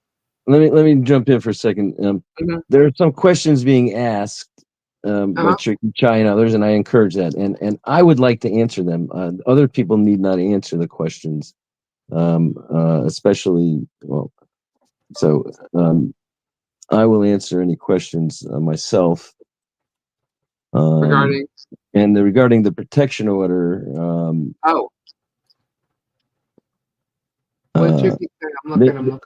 Speaker 4: Let me jump in for a second. There are some questions being asked by Tricky Chai and others, and I encourage that. And I would like to answer them. Other people need not answer the questions, especially So I will answer any questions myself.
Speaker 1: Regarding
Speaker 4: the protection order.
Speaker 1: What Tricky said, I'm looking.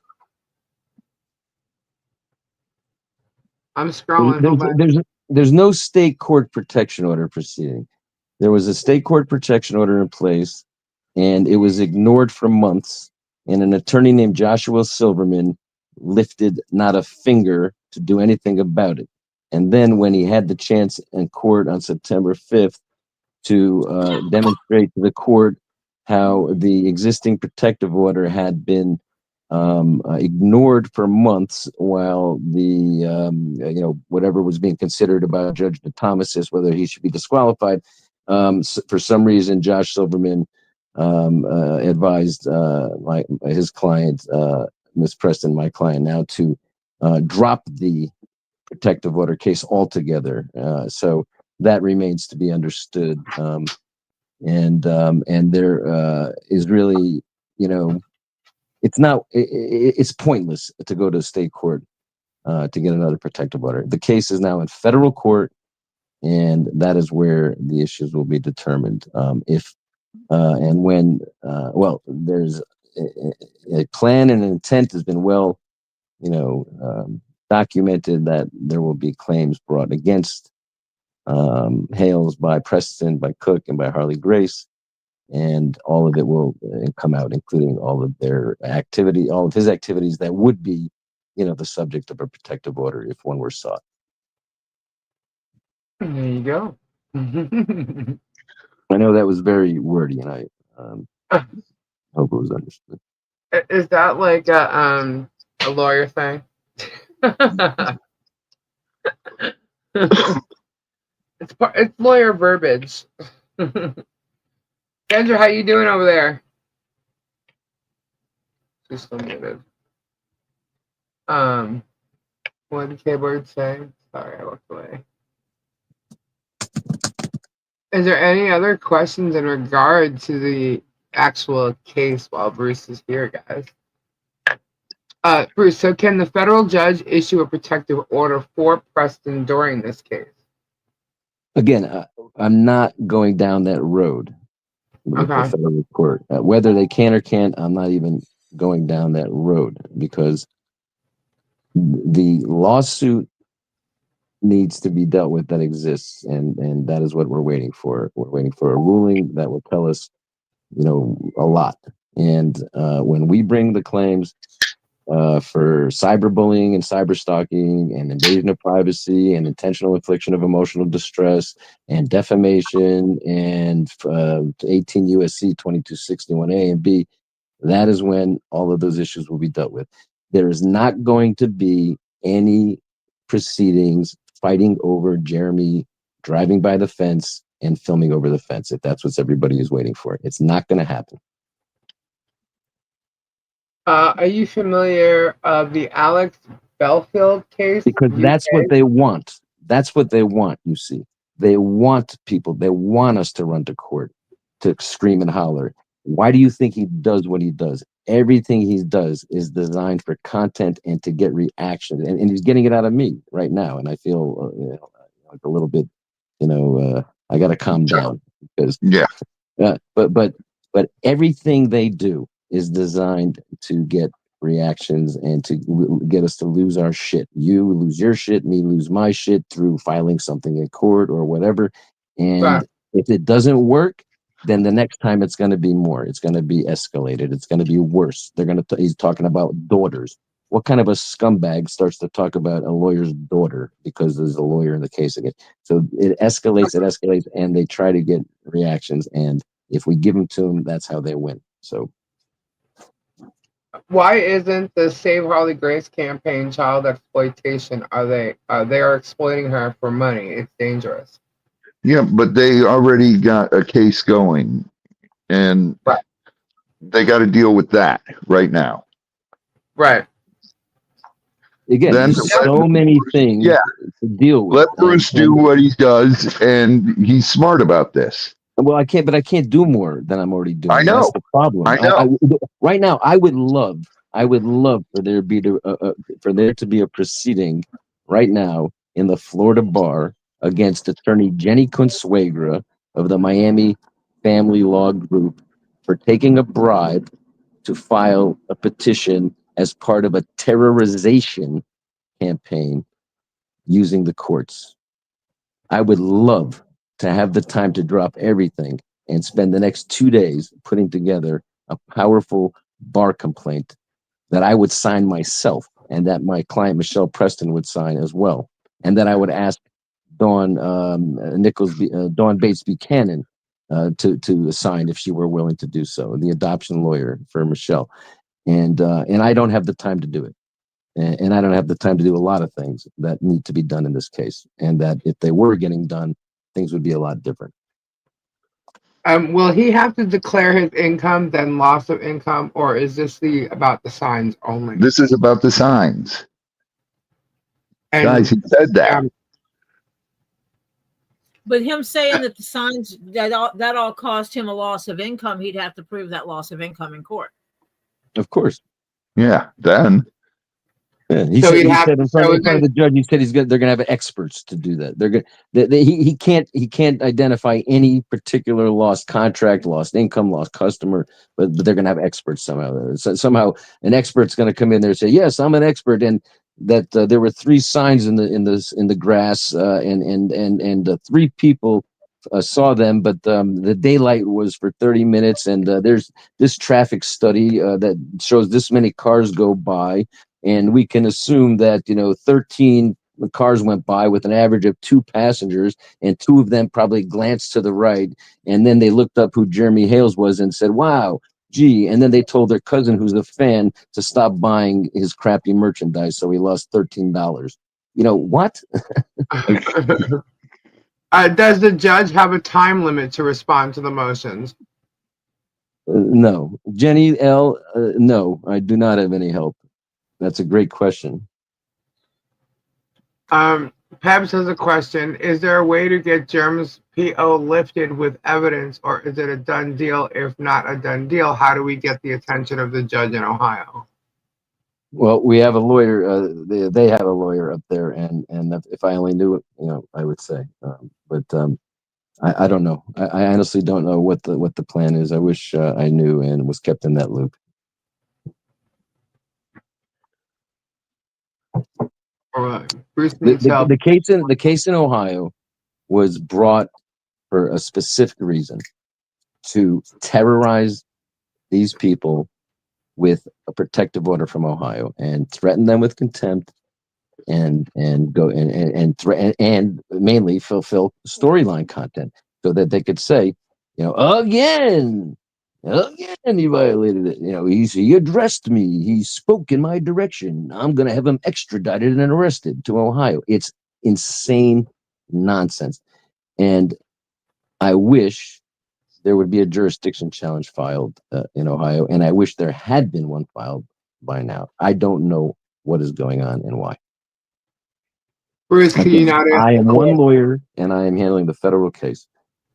Speaker 1: I'm scrolling.
Speaker 4: There's no state court protection order proceeding. There was a state court protection order in place, and it was ignored for months. And an attorney named Joshua Silverman lifted not a finger to do anything about it. And then when he had the chance in court on September 5th to demonstrate to the court how the existing protective order had been ignored for months while the whatever was being considered about Judge Thomas, whether he should be disqualified, for some reason Josh Silverman advised his client, Ms. Preston, my client now, to drop the protective order case altogether. So that remains to be understood. And there is really, it's pointless to go to state court to get another protective order. The case is now in federal court, and that is where the issues will be determined. If and when, there's a plan and an intent has been documented that there will be claims brought against Hales by Preston, by Cook, and by Harley Grace, and all of it will come out, including all of their activity, all of his activities that would be, the subject of a protective order if one were sought.
Speaker 1: There you go.
Speaker 4: I know that was very wordy, and hope it was understood.
Speaker 1: Is that like a lawyer thing? It's lawyer verbiage. Kendra, how you doing over there? She's still muted. What did keyboard say? Sorry, I walked away. Is there any other questions in regard to the actual case while Bruce is here, guys? Bruce, so can the federal judge issue a protective order for Preston during this case?
Speaker 4: Again, I'm not going down that road with the federal court. Whether they can or can't, I'm not even going down that road, because the lawsuit needs to be dealt with that exists, and that is what we're waiting for. We're waiting for a ruling that will tell us, a lot. And when we bring the claims for cyberbullying and cyberstalking and invasion of privacy and intentional infliction of emotional distress and defamation and 18 USC 2261A and B, that is when all of those issues will be dealt with. There is not going to be any proceedings fighting over Jeremy driving by the fence and filming over the fence, if that's what everybody is waiting for. It's not going to happen.
Speaker 1: Are you familiar of the Alex Belfield case?
Speaker 4: Because that's what they want. That's what they want, you see. They want people. They want us to run to court, to scream and holler. Why do you think he does what he does? Everything he does is designed for content and to get reaction. And he's getting it out of me right now. And I feel like a little bit, I got to calm down. Because, but everything they do is designed to get reactions and to get us to lose our shit. You lose your shit, me lose my shit through filing something in court or whatever. And if it doesn't work, then the next time it's going to be more. It's going to be escalated. It's going to be worse. He's talking about daughters. What kind of a scumbag starts to talk about a lawyer's daughter because there's a lawyer in the case again? So it escalates, and they try to get reactions. And if we give them to them, that's how they win. So
Speaker 1: why isn't the Save Harley Grace campaign child exploitation? They are exploiting her for money. It's dangerous.
Speaker 5: Yeah, but they already got a case going, and they got to deal with that right now.
Speaker 1: Right.
Speaker 4: Again, there's so many things to deal with.
Speaker 5: Let Bruce do what he does, and he's smart about this.
Speaker 4: Well, I can't do more than I'm already doing.
Speaker 5: I know.
Speaker 4: That's the problem.
Speaker 5: I know.
Speaker 4: Right now, I would love for there to be a proceeding right now in the Florida bar against attorney Jenny Consuegra of the Miami Family Law Group for taking a bribe to file a petition as part of a terrorization campaign using the courts. I would love to have the time to drop everything and spend the next 2 days putting together a powerful bar complaint that I would sign myself and that my client Michelle Preston would sign as well, and that I would ask Dawn Bates Buchanan to sign if she were willing to do so, the adoption lawyer for Michelle. And I don't have the time to do it. And I don't have the time to do a lot of things that need to be done in this case. And that if they were getting done, things would be a lot different.
Speaker 1: Will he have to declare his income, then loss of income, or is this about the signs only?
Speaker 5: This is about the signs. And, guys, he said that.
Speaker 3: But him saying that the signs, that all cost him a loss of income, he'd have to prove that loss of income in court.
Speaker 4: Of course.
Speaker 5: Yeah, then.
Speaker 4: Yeah, he said in front of the judge, he said they're going to have experts to do that. He can't identify any particular lost contract, lost income, lost customer, but they're going to have experts somehow. So somehow an expert's going to come in there and say, yes, I'm an expert, and that there were 3 signs in the grass, and 3 people saw them, but the daylight was for 30 minutes, and there's this traffic study that shows this many cars go by. And we can assume that, 13 cars went by with an average of 2 passengers, and 2 of them probably glanced to the right. And then they looked up who Jeremy Hales was and said, wow, Gee, and then they told their cousin who's a fan to stop buying his crappy merchandise, so he lost $13. You know what?
Speaker 1: Does the judge have a time limit to respond to the motions?
Speaker 4: No. Jenny L, no, I do not have any help. That's a great question.
Speaker 1: Pebs has a question. Is there a way to get Germ's PO lifted with evidence, or is it a done deal? If not a done deal, how do we get the attention of the judge in Ohio?
Speaker 4: Well, we have a lawyer. They have a lawyer up there, and if I only knew it, I would say. But I don't know. I honestly don't know what the plan is. I wish I knew and was kept in that loop.
Speaker 1: All right. Bruce
Speaker 4: The case in Ohio was brought for a specific reason, to terrorize these people with a protective order from Ohio and threaten them with contempt and go and mainly fulfill storyline content so that they could say, again he violated it. He addressed me. He spoke in my direction. I'm going to have him extradited and arrested to Ohio. It's insane nonsense. And I wish there would be a jurisdiction challenge filed in Ohio, and I wish there had been one filed by now. I don't know what is going on and why.
Speaker 1: Bruce, can you not?
Speaker 4: I am one lawyer, and I am handling the federal case.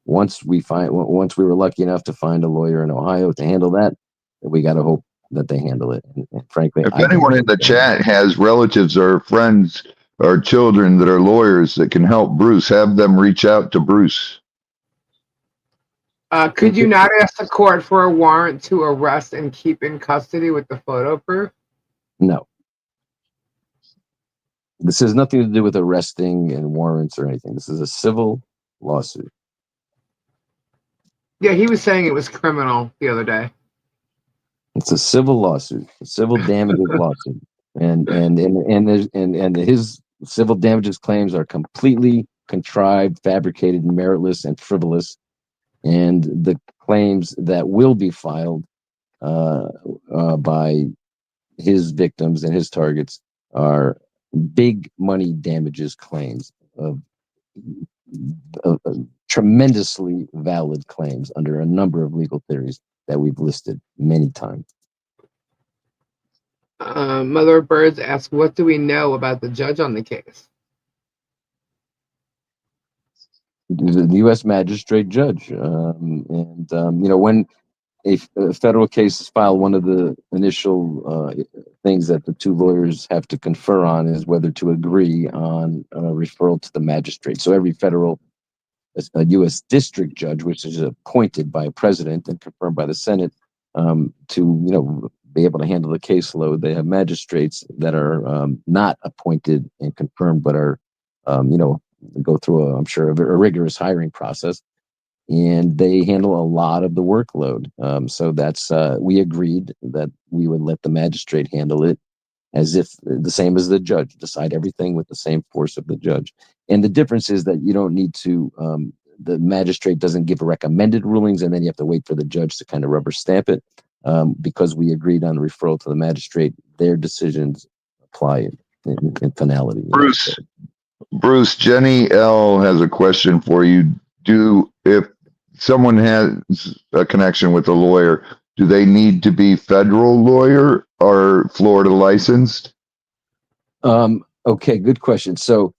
Speaker 4: Once we were lucky enough to find a lawyer in Ohio to handle that, we got to hope that they handle it. And frankly,
Speaker 5: if anyone in the chat has relatives or friends or children that are lawyers that can help Bruce, have them reach out to Bruce.
Speaker 1: Could you not ask the court for a warrant to arrest and keep in custody with the photo proof?
Speaker 4: No. This has nothing to do with arresting and warrants or anything. This is a civil lawsuit.
Speaker 1: Yeah, he was saying it was criminal the other day.
Speaker 4: It's a civil lawsuit, a civil damages lawsuit, and his civil damages claims are completely contrived, fabricated, meritless, and frivolous. And the claims that will be filed by his victims and his targets are big money damages claims of tremendously valid claims under a number of legal theories that we've listed many times.
Speaker 1: Mother of Birds asks, what do we know about the judge on the case?
Speaker 4: The U.S. magistrate judge. When a federal case is filed, one of the initial things that the two lawyers have to confer on is whether to agree on a referral to the magistrate. So every federal U.S. district judge, which is appointed by a president and confirmed by the Senate, to be able to handle the caseload, they have magistrates that are not appointed and confirmed, but are go through I'm sure a rigorous hiring process, and they handle a lot of the workload. So that's we agreed that we would let the magistrate handle it as if the same as the judge, decide everything with the same force of the judge. And the difference is that you don't need to, the magistrate doesn't give recommended rulings, and then you have to wait for the judge to kind of rubber stamp it. Because we agreed on referral to the magistrate, their decisions apply in finality.
Speaker 5: Bruce, Jenny L has a question for you. If someone has a connection with a lawyer, do they need to be federal lawyer or Florida licensed?
Speaker 4: Okay, good question. So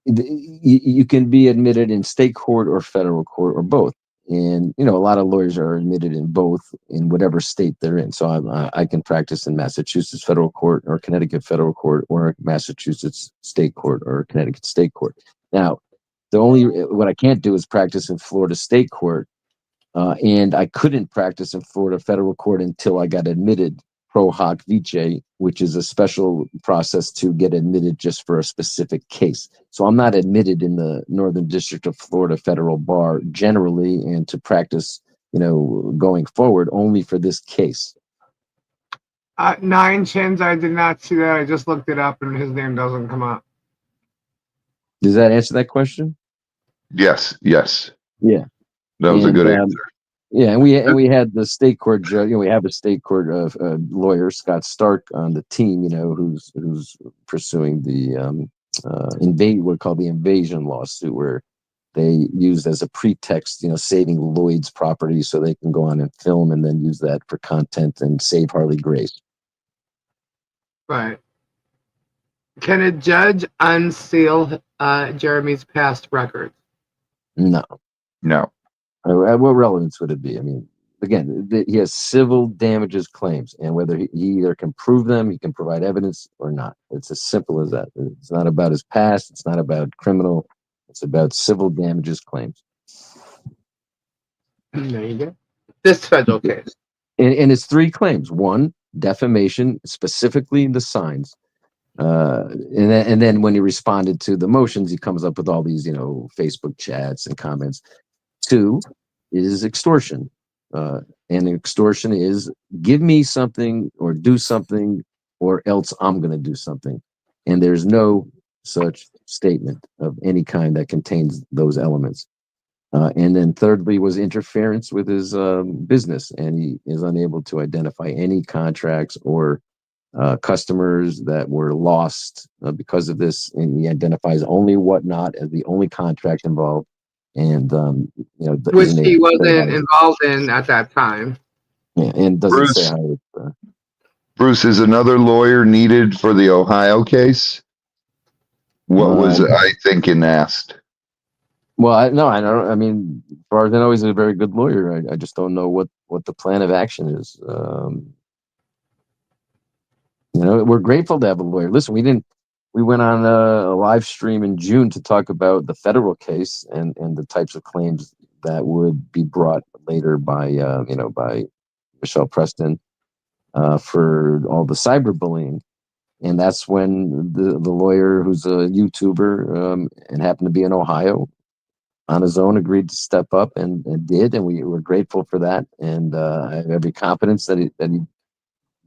Speaker 4: you can be admitted in state court or federal court or both. And, a lot of lawyers are admitted in both in whatever state they're in. So I can practice in Massachusetts federal court or Connecticut federal court or Massachusetts state court or Connecticut state court. Now, what I can't do is practice in Florida state court. And I couldn't practice in Florida federal court until I got admitted pro hoc vice, which is a special process to get admitted just for a specific case. So I'm not admitted in the Northern District of Florida federal bar generally, and to practice, going forward only for this case.
Speaker 1: Nine Chins, I did not see that. I just looked it up and his name doesn't come up.
Speaker 4: Does that answer that question?
Speaker 5: Yes.
Speaker 4: Yeah.
Speaker 5: That was a good answer.
Speaker 4: Yeah, and we had the state court judge. We have a state court lawyer, Scott Stark, on the team. Who's pursuing the what called the invasion lawsuit, where they used as a pretext, saving Lloyd's property so they can go on and film and then use that for content and save Harley Grace.
Speaker 1: Right. Can a judge unseal Jeremy's past records?
Speaker 4: No. What relevance would it be? I mean, again, he has civil damages claims, and whether he either can prove them, he can provide evidence or not. It's as simple as that. It's not about his past. It's not about criminal. It's about civil damages claims.
Speaker 1: There you go. This federal case.
Speaker 4: And it's 3 claims. 1, defamation, specifically the signs. And then when he responded to the motions, he comes up with all these, Facebook chats and comments. 2 is extortion. And extortion is give me something or do something or else I'm going to do something. And there's no such statement of any kind that contains those elements. And then thirdly was interference with his business. And he is unable to identify any contracts or customers that were lost because of this. And he identifies only whatnot as the only contract involved. And
Speaker 1: which he wasn't involved in at that time.
Speaker 4: Yeah, and doesn't say how it,
Speaker 5: Bruce, is another lawyer needed for the Ohio case? What was I thinking asked?
Speaker 4: Well, I don't. I mean, as far as I know, he's a very good lawyer. I just don't know what the plan of action is. We're grateful to have a lawyer. Listen, we went on a live stream in June to talk about the federal case and the types of claims that would be brought later by by Michelle Preston for all the cyberbullying. And that's when the lawyer, who's a YouTuber and happened to be in Ohio, on his own agreed to step up and did, and we were grateful for that. And I have every confidence that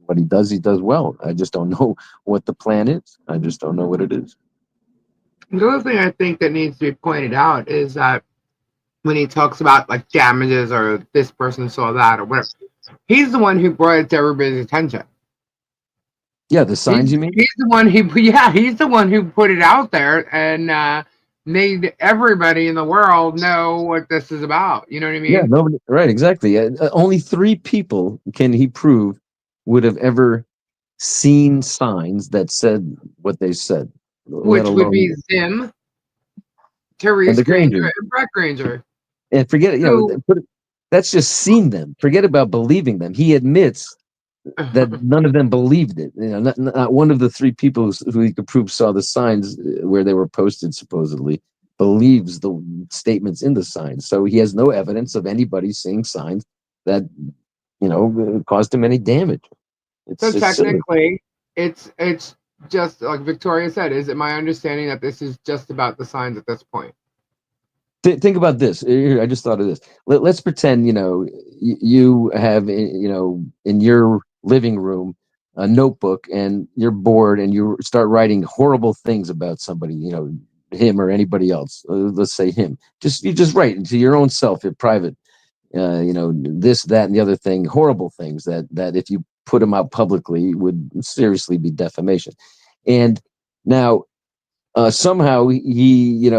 Speaker 4: what he does well. I just don't know what the plan is. I just don't know what it is.
Speaker 1: The other thing I think that needs to be pointed out is that when he talks about like damages or this person saw that or whatever, he's the one who brought it to everybody's attention.
Speaker 4: Yeah, the signs you mean?
Speaker 1: He's the one he's the one who put it out there and made everybody in the world know what this is about. You know what I mean?
Speaker 4: Yeah, nobody, right, exactly. Only 3 people can he prove would have ever seen signs that said what they said.
Speaker 1: Which would be Zim, Therese Granger, and Brett Granger.
Speaker 4: And forget it, that's just seen them. Forget about believing them. He admits that none of them believed it. Not one of the 3 people who he could prove saw the signs where they were posted supposedly believes the statements in the signs. So he has no evidence of anybody seeing signs that caused him any damage.
Speaker 1: So technically, it's just like Victoria said. Is it my understanding that this is just about the signs at this point?
Speaker 4: Think about this. I just thought of this. Let's pretend you have in your living room a notebook and you're bored and you start writing horrible things about somebody, him or anybody else. Let's say him. You just write into your own self, in private. This, that, and the other thing, horrible things that if you put them out publicly would seriously be defamation. And now somehow he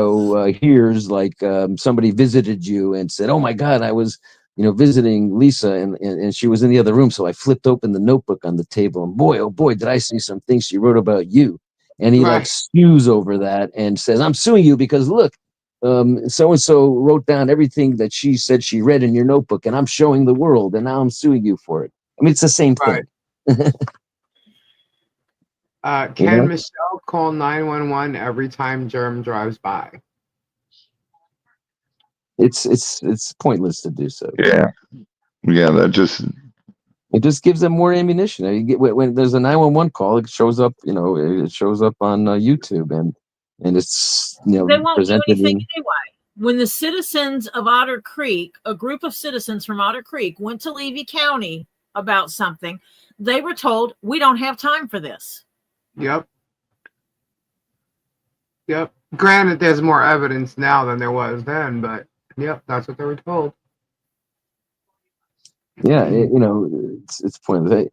Speaker 4: hears like somebody visited you and said, oh my God, I was visiting Lisa and she was in the other room, so I flipped open the notebook on the table and boy, oh boy, did I see some things she wrote about you. And he like stews over that and says, I'm suing you because look, so-and-so wrote down everything that she said she read in your notebook and I'm showing the world and now I'm suing you for it. I mean, it's the same thing.
Speaker 1: Can Michelle call 911 every time Germ drives by?
Speaker 4: It's pointless to do so.
Speaker 5: Yeah, that
Speaker 4: just gives them more ammunition. When there's a 911 call, it shows up. It shows up on YouTube and it's
Speaker 3: they won't
Speaker 4: presented
Speaker 3: do anything anyway. When the citizens of Otter Creek, a group of citizens from Otter Creek, went to Levy County about something, they were told, we don't have time for this.
Speaker 1: Yep. Granted, there's more evidence now than there was then, but yep, that's what they were told.
Speaker 4: Yeah, it's pointless.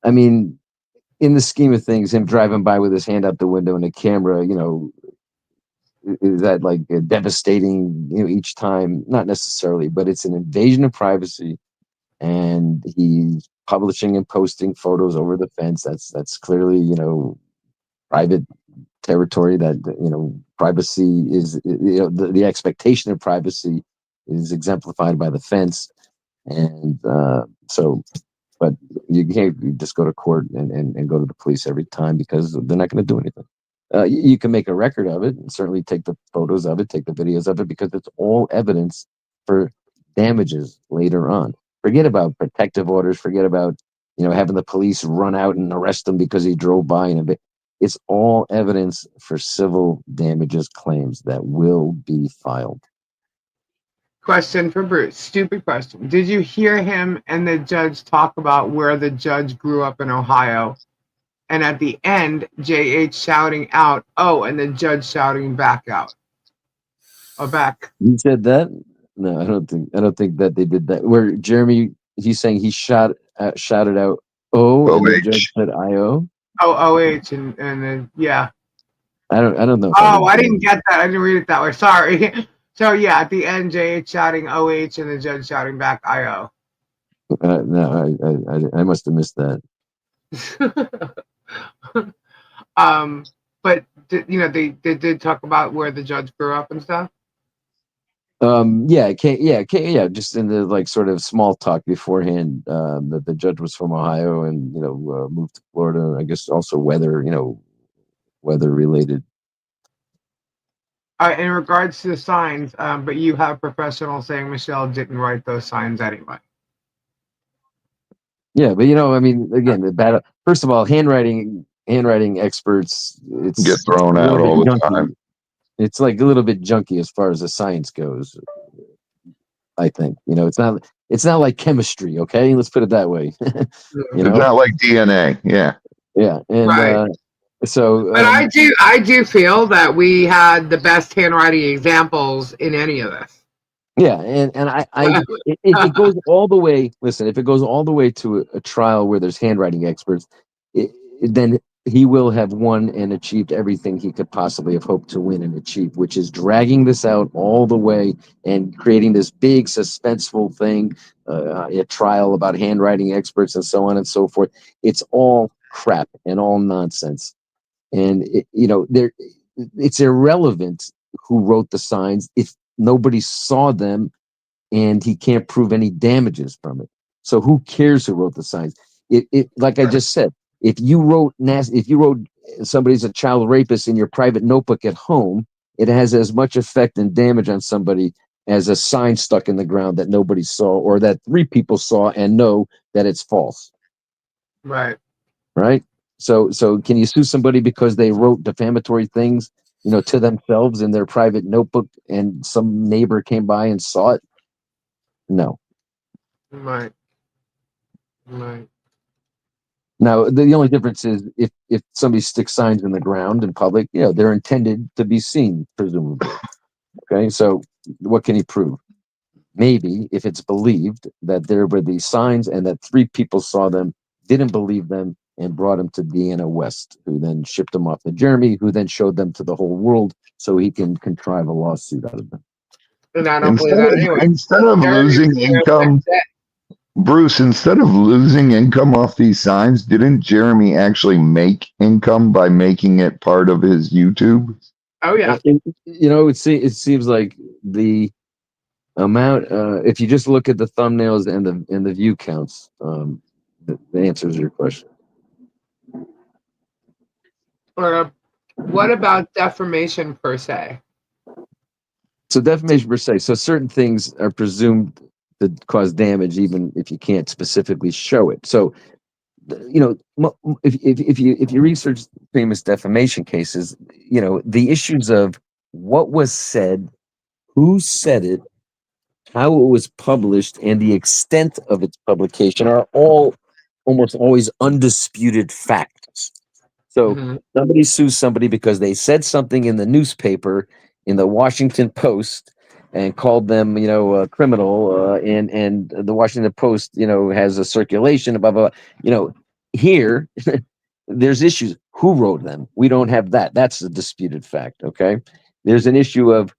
Speaker 4: I mean, in the scheme of things, him driving by with his hand out the window and a camera, is that like devastating, each time? Not necessarily, but it's an invasion of privacy, and he's publishing and posting photos over the fence. That's clearly, private territory. That privacy is, the expectation of privacy is exemplified by the fence, and so. But you can't just go to court and go to the police every time, because they're not going to do anything. You can make a record of it and certainly take the photos of it, take the videos of it, because it's all evidence for damages later on. Forget about protective orders. Forget about, having the police run out and arrest him because he drove by. It's all evidence for civil damages claims that will be filed.
Speaker 1: Question for Bruce. Stupid question. Did you hear him and the judge talk about where the judge grew up in Ohio? And at the end, JH shouting out, "Oh," and the judge shouting back out. Or back.
Speaker 4: You said that? No, I don't think that they did that. Where Jeremy, he's saying he shouted out, "Oh," and the judge said, "I-O."
Speaker 1: OH and then yeah.
Speaker 4: I don't know.
Speaker 1: I didn't get that. I didn't read it that way. Sorry. So yeah, at the end, JH shouting OH and the judge shouting back IO.
Speaker 4: No, I must have missed that.
Speaker 1: But they did talk about where the judge grew up and stuff.
Speaker 4: Just in the sort of small talk beforehand, that the judge was from Ohio and moved to Florida. I guess also weather related.
Speaker 1: In regards to the signs, but you have professionals saying Michelle didn't write those signs anyway.
Speaker 4: Yeah, but again, the battle. First of all, handwriting experts, it's
Speaker 5: get thrown out all the time.
Speaker 4: It's like a little bit junky as far as the science goes. I think it's not like chemistry. Okay, let's put it that way.
Speaker 5: It's not like DNA. Yeah.
Speaker 4: Yeah, and
Speaker 1: right.
Speaker 4: But
Speaker 1: I do feel that we had the best handwriting examples in any of this.
Speaker 4: Yeah, and if it goes all the way, listen, if it goes all the way to a trial where there's handwriting experts, then he will have won and achieved everything he could possibly have hoped to win and achieve, which is dragging this out all the way and creating this big suspenseful thing, a trial about handwriting experts and so on and so forth. It's all crap and all nonsense. And it's irrelevant who wrote the signs if nobody saw them and he can't prove any damages from it. So who cares who wrote the signs? It like I just said, if you wrote somebody's a child rapist in your private notebook at home, it has as much effect and damage on somebody as a sign stuck in the ground that nobody saw or that 3 people saw and know that it's false.
Speaker 1: Right.
Speaker 4: So can you sue somebody because they wrote defamatory things, to themselves in their private notebook and some neighbor came by and saw it? No.
Speaker 1: Right.
Speaker 4: Now, the only difference is if somebody sticks signs in the ground in public, they're intended to be seen, presumably. Okay, so what can he prove? Maybe if it's believed that there were these signs and that 3 people saw them, didn't believe them, and brought him to Deanna West, who then shipped him off to Jeremy, who then showed them to the whole world so he can contrive a lawsuit out of them.
Speaker 1: And I don't believe that anyway.
Speaker 5: Instead of losing income, Bruce, instead of losing income off these signs, didn't Jeremy actually make income by making it part of his YouTube?
Speaker 1: Oh yeah.
Speaker 4: It seems like the amount. If you just look at the thumbnails and the view counts, the answers your question.
Speaker 1: What about defamation per se?
Speaker 4: So defamation per se. So certain things are presumed to cause damage, even if you can't specifically show it. So, if you research famous defamation cases, the issues of what was said, who said it, how it was published, and the extent of its publication are all almost always undisputed facts. So somebody sues somebody because they said something in the newspaper, in the Washington Post, and called them, criminal, and the Washington Post, has a circulation, blah, blah, blah. Here, there's issues. Who wrote them? We don't have that. That's a disputed fact, okay? There's an issue of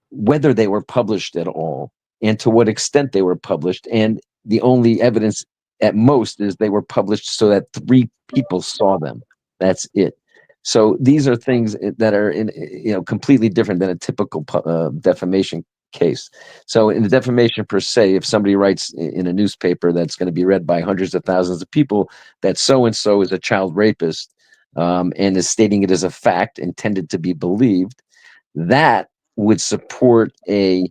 Speaker 4: whether they were published at all and to what extent they were published. And the only evidence at most is they were published so that 3 people saw them. That's it. So these are things that are completely different than a typical defamation case. So in the defamation per se, if somebody writes in a newspaper that's going to be read by hundreds of thousands of people that so-and-so is a child rapist, and is stating it as a fact intended to be believed, that would support a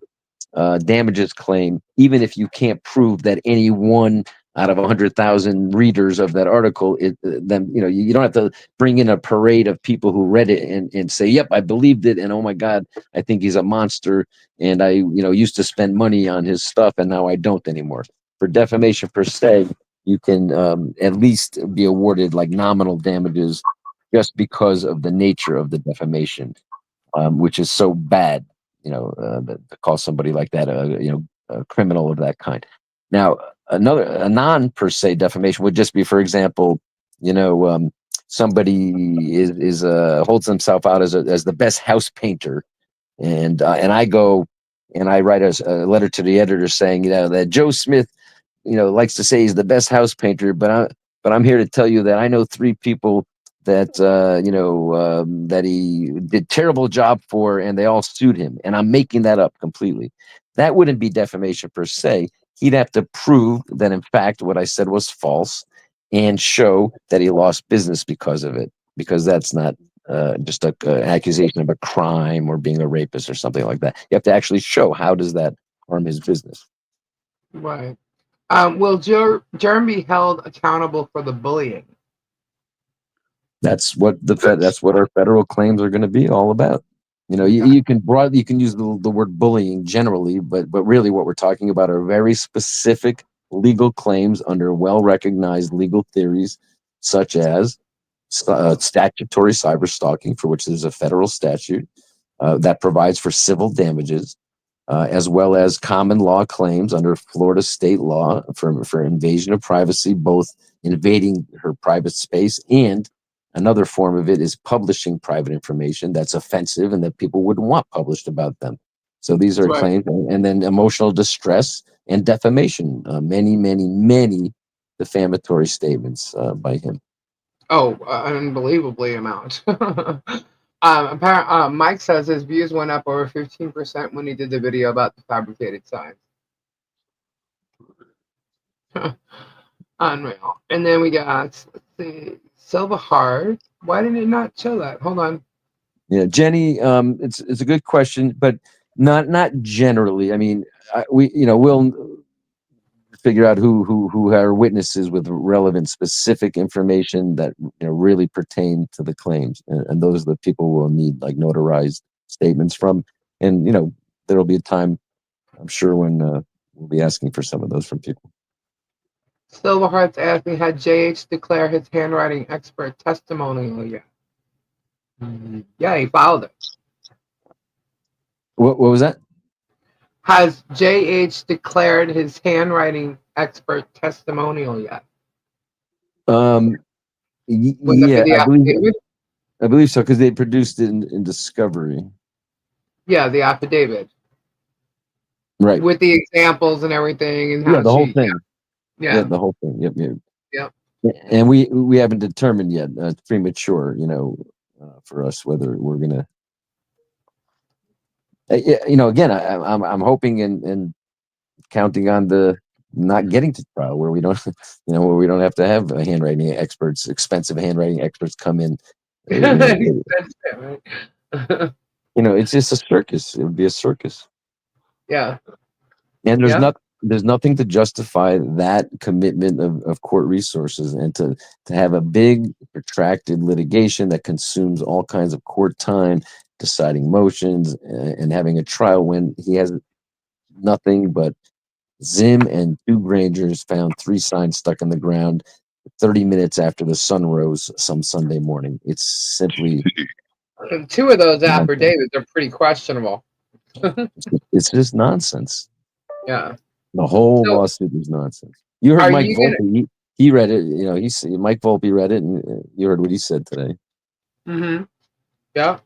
Speaker 4: damages claim, even if you can't prove that any one out of 100,000 readers of that article, you don't have to bring in a parade of people who read it and say, yep, I believed it, and oh my God, I think he's a monster, and I used to spend money on his stuff, and now I don't anymore. For defamation per se, you can at least be awarded like nominal damages just because of the nature of the defamation, which is so bad, to call somebody like that a criminal of that kind. Now, a non per se defamation would just be, for example, somebody is holds himself out as the best house painter, and I go and I write a letter to the editor saying that Joe Smith likes to say he's the best house painter, but I'm here to tell you that I know 3 people that that he did terrible job for, and they all sued him, and I'm making that up completely. That wouldn't be defamation per se. He'd have to prove that in fact what I said was false, and show that he lost business because of it, because that's not just an accusation of a crime or being a rapist or something like that. You have to actually show how does that harm his business.
Speaker 1: Right. Will Germ be held accountable for the bullying?
Speaker 4: That's what that's what our federal claims are going to be all about. You can use the word bullying generally, but really what we're talking about are very specific legal claims under well-recognized legal theories, such as statutory cyber stalking, for which there's a federal statute that provides for civil damages, as well as common law claims under Florida state law for invasion of privacy, both invading her private space, and another form of it is publishing private information that's offensive and that people wouldn't want published about them. So these are claims, and then emotional distress and defamation, many, many, many defamatory statements by him.
Speaker 1: Oh, unbelievably amount. Mike says his views went up over 15% when he did the video about the fabricated signs. Unreal. And then we got, let's see, Silva Hard. Why did it not show that? Hold on.
Speaker 4: Yeah, Jenny, it's a good question, but not generally. I mean, we'll figure out who are witnesses with relevant specific information that really pertain to the claims, and those are the people we'll need like notarized statements from. And there'll be a time, I'm sure, when we'll be asking for some of those from people.
Speaker 1: Silverheart's asking, had JH declared his handwriting expert testimonial yet? Yeah, he filed it.
Speaker 4: What was that?
Speaker 1: Has JH declared his handwriting expert testimonial yet?
Speaker 4: Yeah, I believe so, because they produced it in discovery.
Speaker 1: Yeah, the affidavit.
Speaker 4: Right.
Speaker 1: With the examples and everything, and how
Speaker 4: the whole thing.
Speaker 1: Yeah,
Speaker 4: the whole thing.
Speaker 1: Yep.
Speaker 4: And we haven't determined yet. It's premature, for us whether we're gonna. Again, I'm hoping and counting on the not getting to trial where we don't, where we don't have to have handwriting experts, expensive handwriting experts come in. It's just a circus. It would be a circus.
Speaker 1: Yeah.
Speaker 4: And there's nothing to justify that commitment of court resources, and to have a big protracted litigation that consumes all kinds of court time, deciding motions, and having a trial when he has nothing but Zim and 2 Grangers found 3 signs stuck in the ground 30 minutes after the sun rose some Sunday morning. It's simply...
Speaker 1: And 2 of those affidavits are pretty questionable.
Speaker 4: It's just nonsense.
Speaker 1: Yeah.
Speaker 4: The whole
Speaker 1: So
Speaker 4: lawsuit is nonsense. You heard
Speaker 1: are
Speaker 4: Mike
Speaker 1: you gonna?
Speaker 4: Volpe. He read it. You know, Mike Volpe read it, and you heard what he said today.
Speaker 1: Mm-hmm. Yeah.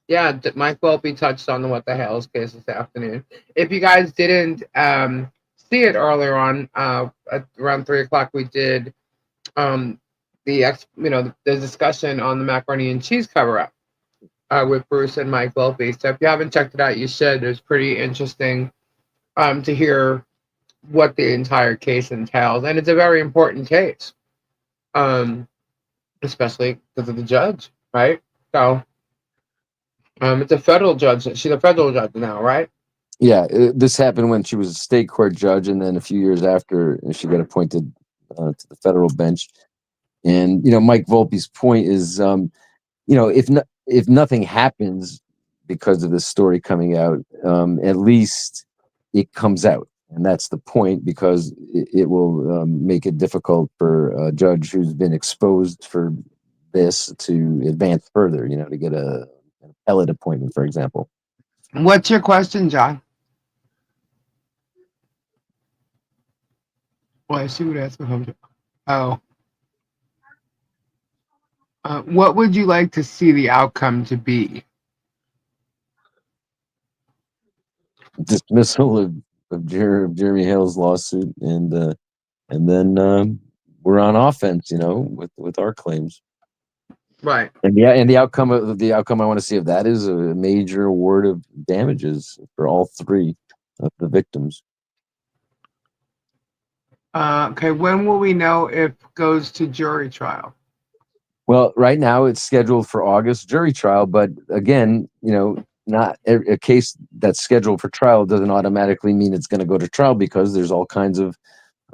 Speaker 1: Yeah. Mike Welby touched on the What the Hell's case this afternoon. If you guys didn't see it earlier on, at around 3 o'clock, we did the discussion on the macaroni and cheese cover up with Bruce and Mike Welby. So if you haven't checked it out, you should. It's pretty interesting to hear what the entire case entails, and it's a very important case, especially because of the judge, right? So it's a federal judge. She's a federal judge now, right?
Speaker 4: Yeah, this happened when she was a state court judge, and then a few years after, she got appointed to the federal bench. And Mike Volpe's point is, if nothing happens because of this story coming out, at least it comes out, and that's the point, because it will make it difficult for a judge who's been exposed for this to advance further. To get an appellate appointment, for example.
Speaker 1: What's your question, John? Well, she would ask me. Oh. What would you like to see the outcome to be?
Speaker 4: Dismissal of Jeremy Hale's lawsuit, and then we're on offense, with our claims.
Speaker 1: Right.
Speaker 4: And the outcome I want to see of that is a major award of damages for all three of the victims.
Speaker 1: Okay. When will we know if it goes to jury trial?
Speaker 4: Well, right now it's scheduled for August jury trial, but again, not a case that's scheduled for trial doesn't automatically mean it's going to go to trial, because there's all kinds of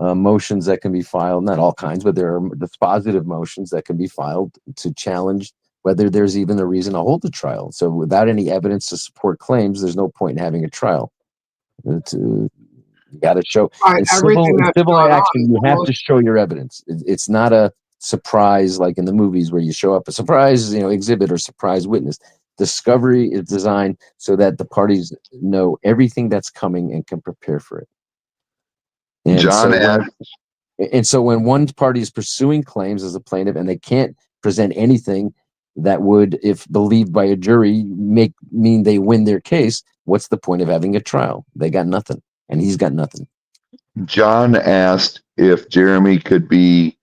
Speaker 4: motions that can be filed. Not all kinds, but there are dispositive motions that can be filed to challenge whether there's even a reason to hold the trial. So without any evidence to support claims, there's no point in having a trial. You got to show. In civil action, you have to show your evidence. It's not a surprise like in the movies where you show up a surprise, exhibit or surprise witness. Discovery is designed so that the parties know everything that's coming and can prepare for it. And so when one party is pursuing claims as a plaintiff and they can't present anything that would, if believed by a jury, mean they win their case, what's the point of having a trial? They got nothing, and he's got nothing.
Speaker 5: John asked if Jeremy could be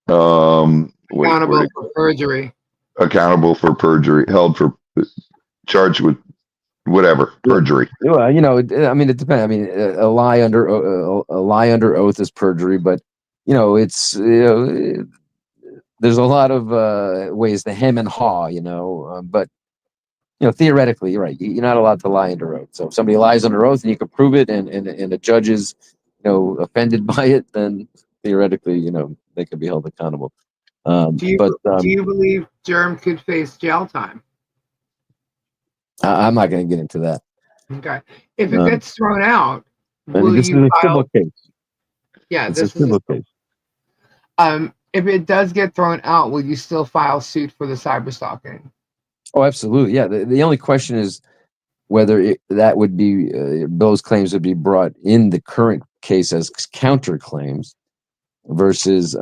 Speaker 1: accountable for perjury.
Speaker 5: Accountable for perjury, held for charged with whatever perjury.
Speaker 4: Well, it depends. I mean, a lie under oath is perjury, but it's there's a lot of ways to hem and haw, but theoretically, you're right. You're not allowed to lie under oath. So if somebody lies under oath and you can prove it, and the judge is offended by it, then theoretically, they could be held accountable.
Speaker 1: Do you believe Germ could face jail time?
Speaker 4: I'm not going to get into that.
Speaker 1: Okay. If it gets thrown out,
Speaker 4: this is a civil case.
Speaker 1: Yeah,
Speaker 4: this is a civil case.
Speaker 1: If it does get thrown out, will you still file suit for the cyber stalking?
Speaker 4: Oh, absolutely. Yeah. The only question is whether that would be those claims would be brought in the current case as counterclaims versus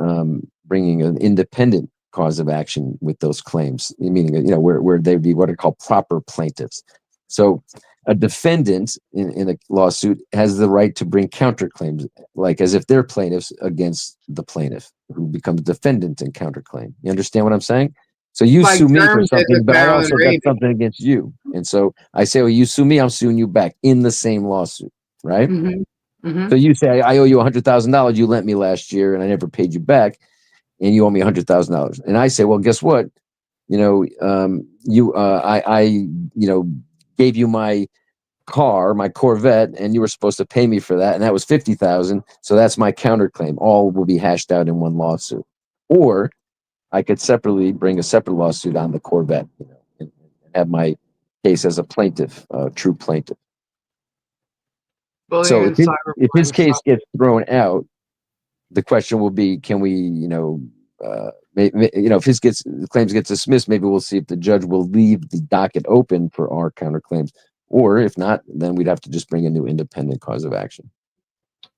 Speaker 4: bringing an independent cause of action with those claims, meaning where they'd be what are called proper plaintiffs. So a defendant in a lawsuit has the right to bring counterclaims, like as if they're plaintiffs against the plaintiff who becomes defendant in counterclaim. You understand what I'm saying? So you sue me for something, but I also got something against you. And so I say, well, you sue me, I'm suing you back in the same lawsuit, right?
Speaker 1: Mm-hmm. Mm-hmm.
Speaker 4: So you say, I owe you $100,000. You lent me last year and I never paid you back, and you owe me $100,000. And I say, well, guess what? I gave you my car, my Corvette, and you were supposed to pay me for that, and that was $50,000. So that's my counterclaim. All will be hashed out in one lawsuit. Or I could separately bring a separate lawsuit on the Corvette, and have my case as a plaintiff, a true plaintiff. So if his case gets thrown out, the question will be, can we, if his claims get dismissed, maybe we'll see if the judge will leave the docket open for our counterclaims, Or if not, then we'd have to just bring a new independent cause of action.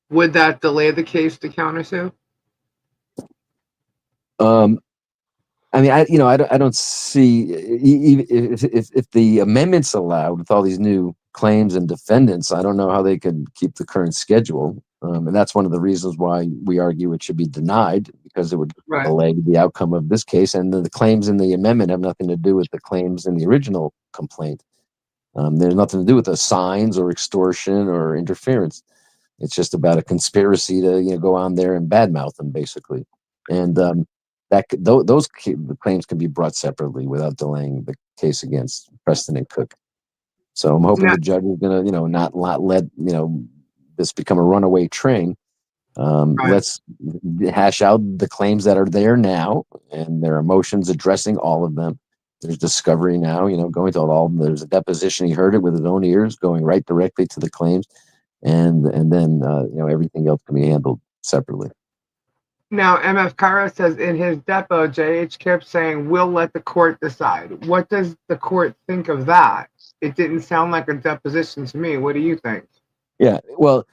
Speaker 1: Would that delay the case to countersue?
Speaker 4: I mean, I don't see if the amendments allowed with all these new claims and defendants, I don't know how they could keep the current schedule. And that's one of the reasons why we argue it should be denied, because it would delay the outcome of this case. And the claims in the amendment have nothing to do with the claims in the original complaint. There's nothing to do with the signs or extortion or interference. It's just about a conspiracy to go on there and badmouth them, basically. And those claims can be brought separately without delaying the case against Preston and Cook. So I'm hoping the judge is going to not let this become a runaway train. Let's hash out the claims that are there now, and there are motions addressing all of them. There's discovery now, going to all of them. There's a deposition. He heard it with his own ears, going right directly to the claims, and then everything else can be handled separately.
Speaker 1: Now, MF Cairo says in his depo, JH kept saying, "We'll let the court decide." What does the court think of that? It didn't sound like a deposition to me. What do you think?
Speaker 4: Yeah, well,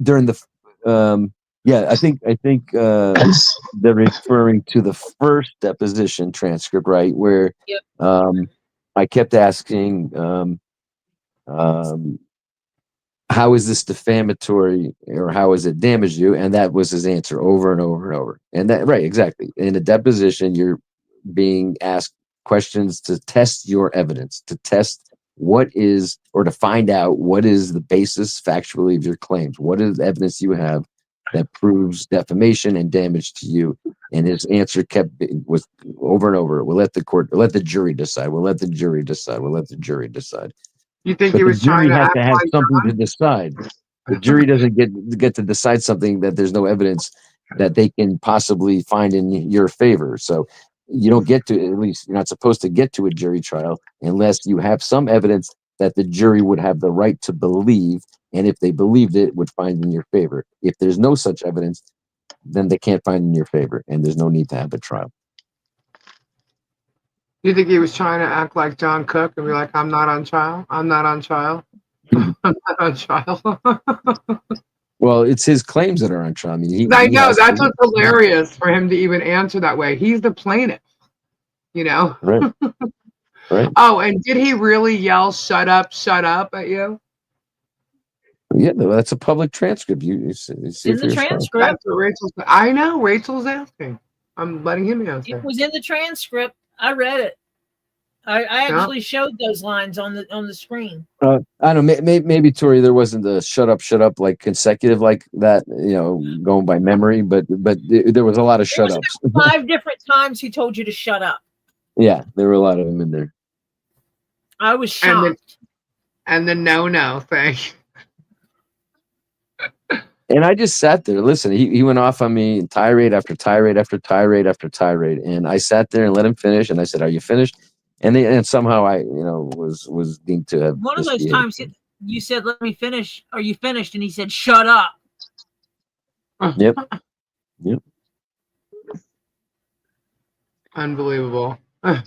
Speaker 4: during the I think they're referring to the first deposition transcript, right? Where I kept asking, how is this defamatory, or how has it damaged you? And that was his answer over and over and over. And that, right, exactly. In a deposition, you're being asked questions to test your evidence, to test what is, or to find out what is the basis factually of your claims. What is the evidence you have that proves defamation and damage to you? And his answer was over and over. We'll let the jury decide. We'll let the jury decide. We'll let the jury decide.
Speaker 1: You think he was trying to act
Speaker 4: have
Speaker 1: like
Speaker 4: something
Speaker 1: John?
Speaker 4: to decide? The jury doesn't get to decide something that there's no evidence that they can possibly find in your favor. So you don't get to, at least you're not supposed to get to a jury trial unless you have some evidence that the jury would have the right to believe, and if they believed it, would find in your favor. If there's no such evidence, then they can't find in your favor, and there's no need to have a trial.
Speaker 1: You think he was trying to act like John Cook and be like, "I'm not on trial. I'm not on trial. I'm not on trial."
Speaker 4: Well, it's his claims that are on trial. I mean,
Speaker 1: I know that's what's hilarious for him to even answer that way. He's the plaintiff,
Speaker 4: Right. Right.
Speaker 1: Oh, and did he really yell shut up" at you?
Speaker 4: Yeah, that's a public transcript. You see
Speaker 3: in the transcript.
Speaker 1: That's what Rachel's. I know Rachel's asking. I'm letting him answer.
Speaker 3: It was in the transcript. I read it. I actually showed those lines on the screen.
Speaker 4: I don't know. Maybe Tori, there wasn't the shut up like consecutive like that. Going by memory, but there was a lot of shut ups.
Speaker 3: 5 different times he told you to shut up.
Speaker 4: Yeah, there were a lot of them in there.
Speaker 3: I was shocked.
Speaker 1: And the no thing.
Speaker 4: And I just sat there. Listen, he went off on me, tirade after tirade after tirade after tirade, and I sat there and let him finish. And I said, "Are you finished?" And somehow I, was deemed to have.
Speaker 3: One of those times you said, "Let me finish." Are you finished? And he said, "Shut up."
Speaker 4: Yep.
Speaker 1: Unbelievable. I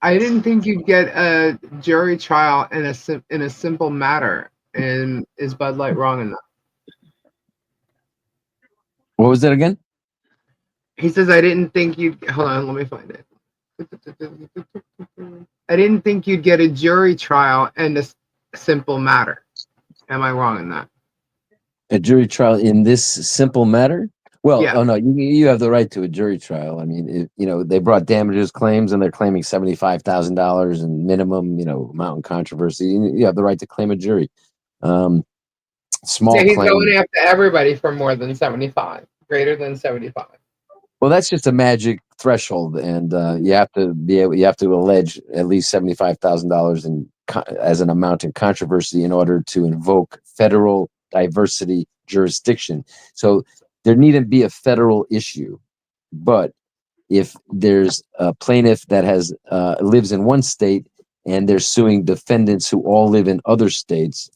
Speaker 1: didn't think you'd get a jury trial in a simple matter. And is Bud Light wrong in that?
Speaker 4: What was that again?
Speaker 1: He says, "I didn't think you'd." Hold on, let me find it. "I didn't think you'd get a jury trial in a simple matter." Am I wrong in that?
Speaker 4: A jury trial in this simple matter? Well,
Speaker 1: Yeah.
Speaker 4: Oh no, you have the right to a jury trial. I mean, they brought damages claims and they're claiming $75,000 in minimum, amount in controversy. You have the right to claim a jury. Small
Speaker 1: he's
Speaker 4: claim.
Speaker 1: going after everybody for more than 75, greater than 75.
Speaker 4: Well, that's just a magic threshold, and you have to allege at least $75,000 as an amount in controversy in order to invoke federal diversity jurisdiction. So there needn't be a federal issue, but if there's a plaintiff that has lives in one state and they're suing defendants who all live in other states,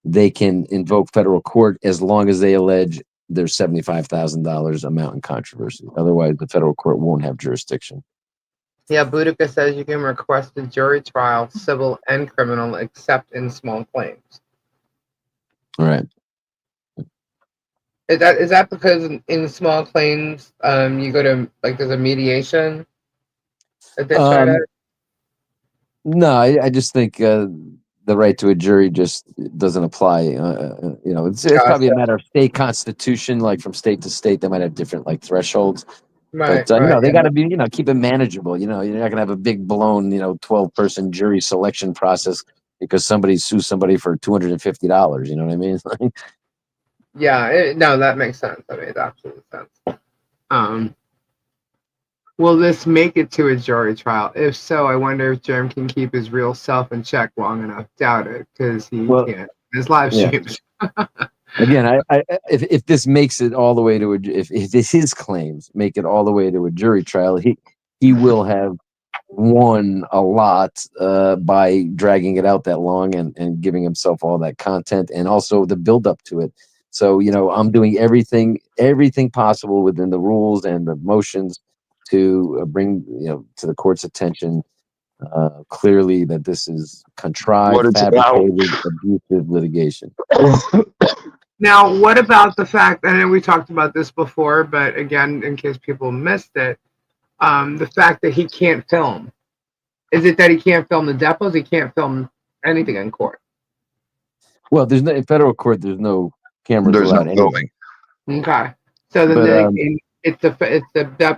Speaker 4: they can invoke federal court as long as they allege there's $75,000 amount in controversy. Otherwise, the federal court won't have jurisdiction.
Speaker 1: Yeah, Boudica says you can request a jury trial, civil and criminal, except in small claims.
Speaker 4: Right.
Speaker 1: Is that because in small claims, you go to like there's a mediation that they try to?
Speaker 4: No, I just think the right to a jury just doesn't apply. It's probably a
Speaker 1: Gotcha.
Speaker 4: matter of state constitution, like from state to state, they might have different like thresholds.
Speaker 1: Right,
Speaker 4: But
Speaker 1: right.
Speaker 4: they got to be, keep it manageable. You're not gonna have a big blown, 12-person jury selection process because somebody sues somebody for $250. You know what I mean?
Speaker 1: Yeah, no, that makes sense. That makes absolute sense. Will this make it to a jury trial? If so, I wonder if Germ can keep his real self in check long enough. Doubt it, because he can't. His live
Speaker 4: Yeah.
Speaker 1: streams.
Speaker 4: Again, if this makes it all the way to if his claims make it all the way to a jury trial, he will have won a lot by dragging it out that long and giving himself all that content and also the build up to it. So I'm doing everything possible within the rules and the motions to bring to the court's attention clearly that this is contrived,
Speaker 5: What it's
Speaker 4: fabricated, abusive litigation.
Speaker 1: Now, what about the fact, I know we talked about this before, but again, in case people missed it, the fact that he can't film. Is it that he can't film the depots? He can't film anything in court?
Speaker 4: Well, there's no in federal court. There's no cameras
Speaker 5: There's
Speaker 4: allowed.
Speaker 5: no filming.
Speaker 1: Okay. So then it's the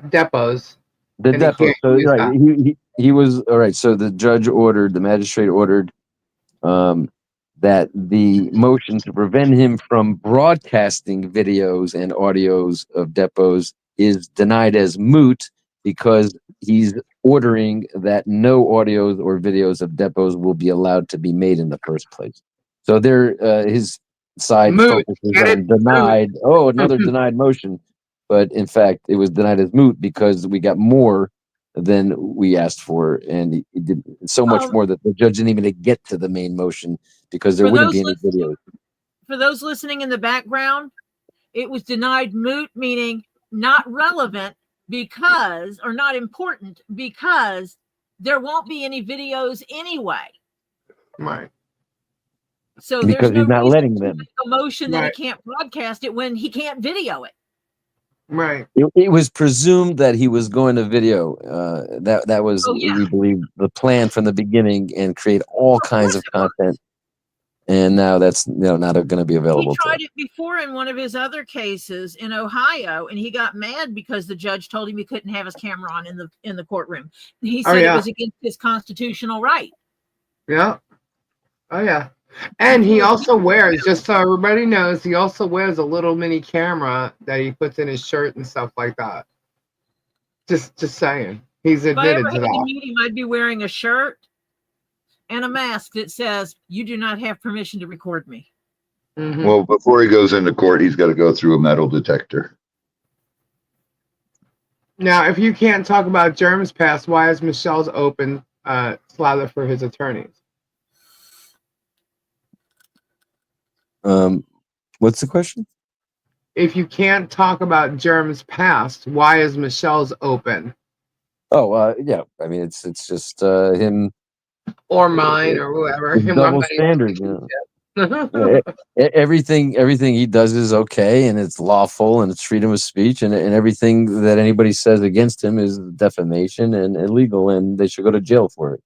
Speaker 1: depots.
Speaker 4: The
Speaker 1: and he
Speaker 4: depot.
Speaker 1: can't
Speaker 4: So
Speaker 1: use
Speaker 4: right,
Speaker 1: that.
Speaker 4: he was all right. So the magistrate ordered that the motion to prevent him from broadcasting videos and audios of depots is denied as moot because he's ordering that no audios or videos of depots will be allowed to be made in the first place. So his side
Speaker 1: Moot.
Speaker 4: focuses
Speaker 1: Get it?
Speaker 4: on denied. Oh, another denied motion. But in fact, it was denied as moot because we got more than we asked for, and he did so much more that the judge didn't even get to the main motion because there wouldn't be any videos.
Speaker 3: For those listening in the background, it was denied moot, meaning not relevant because, or not important because there won't be any videos anyway.
Speaker 1: Right.
Speaker 3: So
Speaker 4: because
Speaker 3: there's no
Speaker 4: he's not
Speaker 3: reason
Speaker 4: letting
Speaker 3: to
Speaker 4: them.
Speaker 3: make a motion that he can't broadcast it when he can't video it.
Speaker 1: Right.
Speaker 4: It was presumed that he was going to video. That was, we believe, the plan from the beginning, and create all kinds of content. And now that's not going to be available.
Speaker 3: He tried it before in one of his other cases in Ohio, and he got mad because the judge told him he couldn't have his camera on in the courtroom. And he said it was against his constitutional right.
Speaker 1: Yeah. Oh yeah. And he also wears, just so everybody knows, he also wears a little mini camera that he puts in his shirt and stuff like that. Just saying. He's admitted to that.
Speaker 3: Meet him, I'd be wearing a shirt and a mask that says, "You do not have permission to record me."
Speaker 1: Mm-hmm.
Speaker 5: Well, before he goes into court, he's got to go through a metal detector.
Speaker 1: Now, if you can't talk about Germ's past, why is Michelle's open slather for his attorneys?
Speaker 4: What's the question?
Speaker 1: If you can't talk about Germ's past, why is Michelle's open?
Speaker 4: Oh, yeah. I mean, it's just him
Speaker 1: or mine or whoever.
Speaker 4: Double standard, Yeah, everything he does is okay, and it's lawful, and it's freedom of speech, and everything that anybody says against him is defamation and illegal, and they should go to jail for it.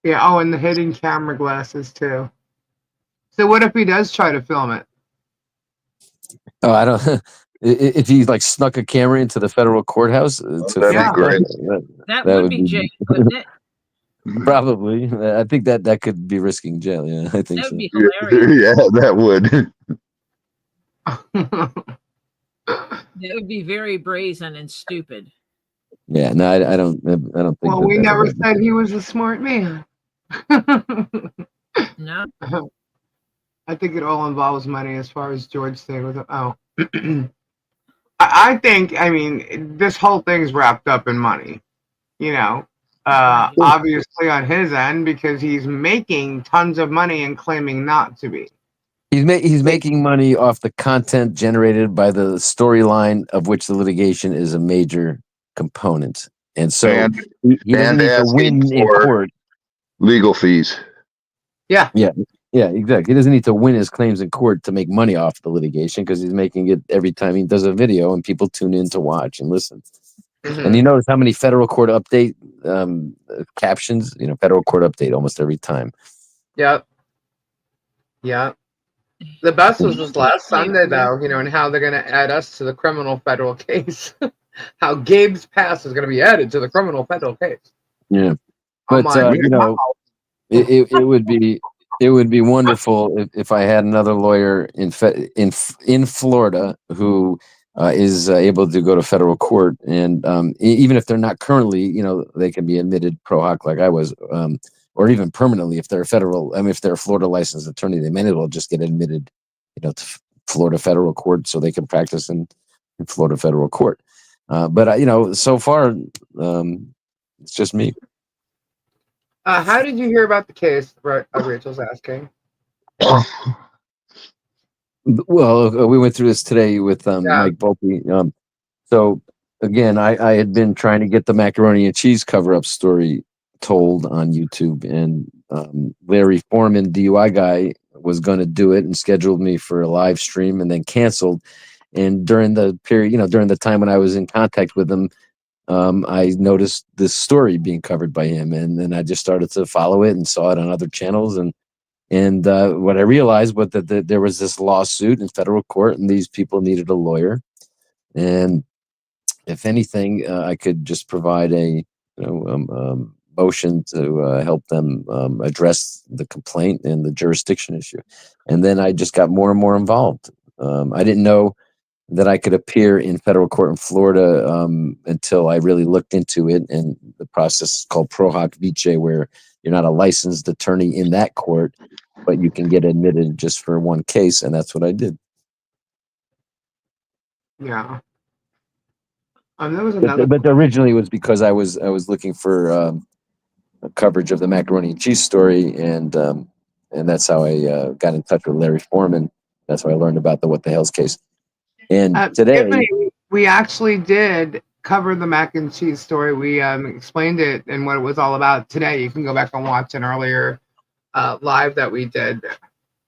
Speaker 1: Yeah. Oh, and the hidden camera glasses too. So what if he does try to film it?
Speaker 4: Oh, I don't. If he like snuck a camera into the federal courthouse,
Speaker 5: that'd be great.
Speaker 3: That would be jail, wouldn't it?
Speaker 4: Probably. I think that could be risking jail. Yeah, I think
Speaker 3: that would
Speaker 4: so.
Speaker 3: be hilarious.
Speaker 5: Yeah, that would.
Speaker 3: That would be very brazen and stupid.
Speaker 4: Yeah, no, I don't think.
Speaker 1: Well, we never said he was a smart man.
Speaker 3: No.
Speaker 1: I think it all involves money as far as George saying with I think, I mean, this whole thing's wrapped up in money, obviously on his end, because he's making tons of money and claiming not to be.
Speaker 4: He's making money off the content generated by the storyline of which the litigation is a major component. And so
Speaker 5: And
Speaker 4: he doesn't need to
Speaker 5: asking
Speaker 4: win in
Speaker 5: for
Speaker 4: court.
Speaker 5: legal fees.
Speaker 1: Yeah.
Speaker 4: Yeah, exactly. He doesn't need to win his claims in court to make money off the litigation because he's making it every time he does a video and people tune in to watch and listen. And you notice how many federal court update captions, federal court update almost every time.
Speaker 1: Yep. Yeah. The best was this last Sunday, though, and how they're going to add us to the criminal federal case. How Gabe's past is going to be added to the criminal federal case.
Speaker 4: Yeah.
Speaker 1: I'm
Speaker 4: But,
Speaker 1: like, wow.
Speaker 4: it would be wonderful if I had another lawyer in Florida who is able to go to federal court, and even if they're not currently, they can be admitted pro hoc like I was, or even permanently if they're federal. I mean, if they're a Florida licensed attorney, they may as well just get admitted, to Florida federal court so they can practice in Florida federal court. But so far, it's just me.
Speaker 1: How did you hear about the case? Rachel's asking.
Speaker 4: Well, we went through this today with Mike Volpe. So again, I had been trying to get the macaroni and cheese cover-up story told on YouTube, and Larry Foreman, DUI guy, was going to do it and scheduled me for a live stream and then canceled. And during the period, during the time when I was in contact with him, I noticed this story being covered by him, and then I just started to follow it and saw it on other channels. And what I realized was that there was this lawsuit in federal court, and these people needed a lawyer. And if anything, I could just provide a motion to help them address the complaint and the jurisdiction issue. And then I just got more and more involved. I didn't know that I could appear in federal court in Florida until I really looked into it. And the process is called pro hoc vice, where you're not a licensed attorney in that court, but you can get admitted just for one case. And that's what I did.
Speaker 1: Yeah. There was another.
Speaker 4: But originally it was because I was looking for coverage of the macaroni and cheese story, and that's how I got in touch with Larry Foreman. That's how I learned about the What the Hell's case. And today
Speaker 1: we actually did cover the mac and cheese story. We explained it and what it was all about today. You can go back and watch an earlier live that we did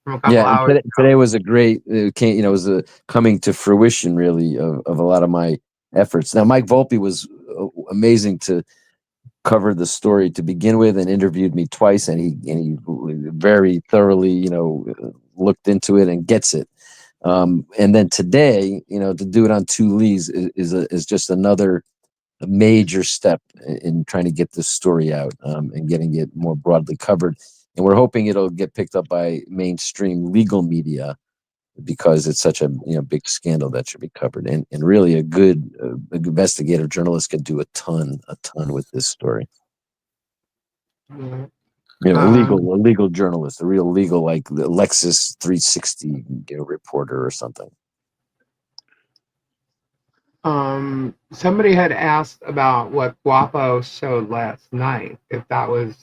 Speaker 1: from a couple hours.
Speaker 4: Today was a great. It was a coming to fruition, really, of a lot of my efforts. Now, Mike Volpe was amazing to cover the story to begin with, and interviewed me twice, and he very thoroughly, looked into it and gets it. And then today, to do it on two leads is just another major step in trying to get this story out and getting it more broadly covered. And we're hoping it'll get picked up by mainstream legal media, because it's such a big scandal that should be covered. And really a good investigative journalist could do a ton with this story.
Speaker 1: Yeah.
Speaker 4: A legal journalist, a real legal, like the Lexus 360 reporter or something.
Speaker 1: Somebody had asked about what Guapo showed last night, if that would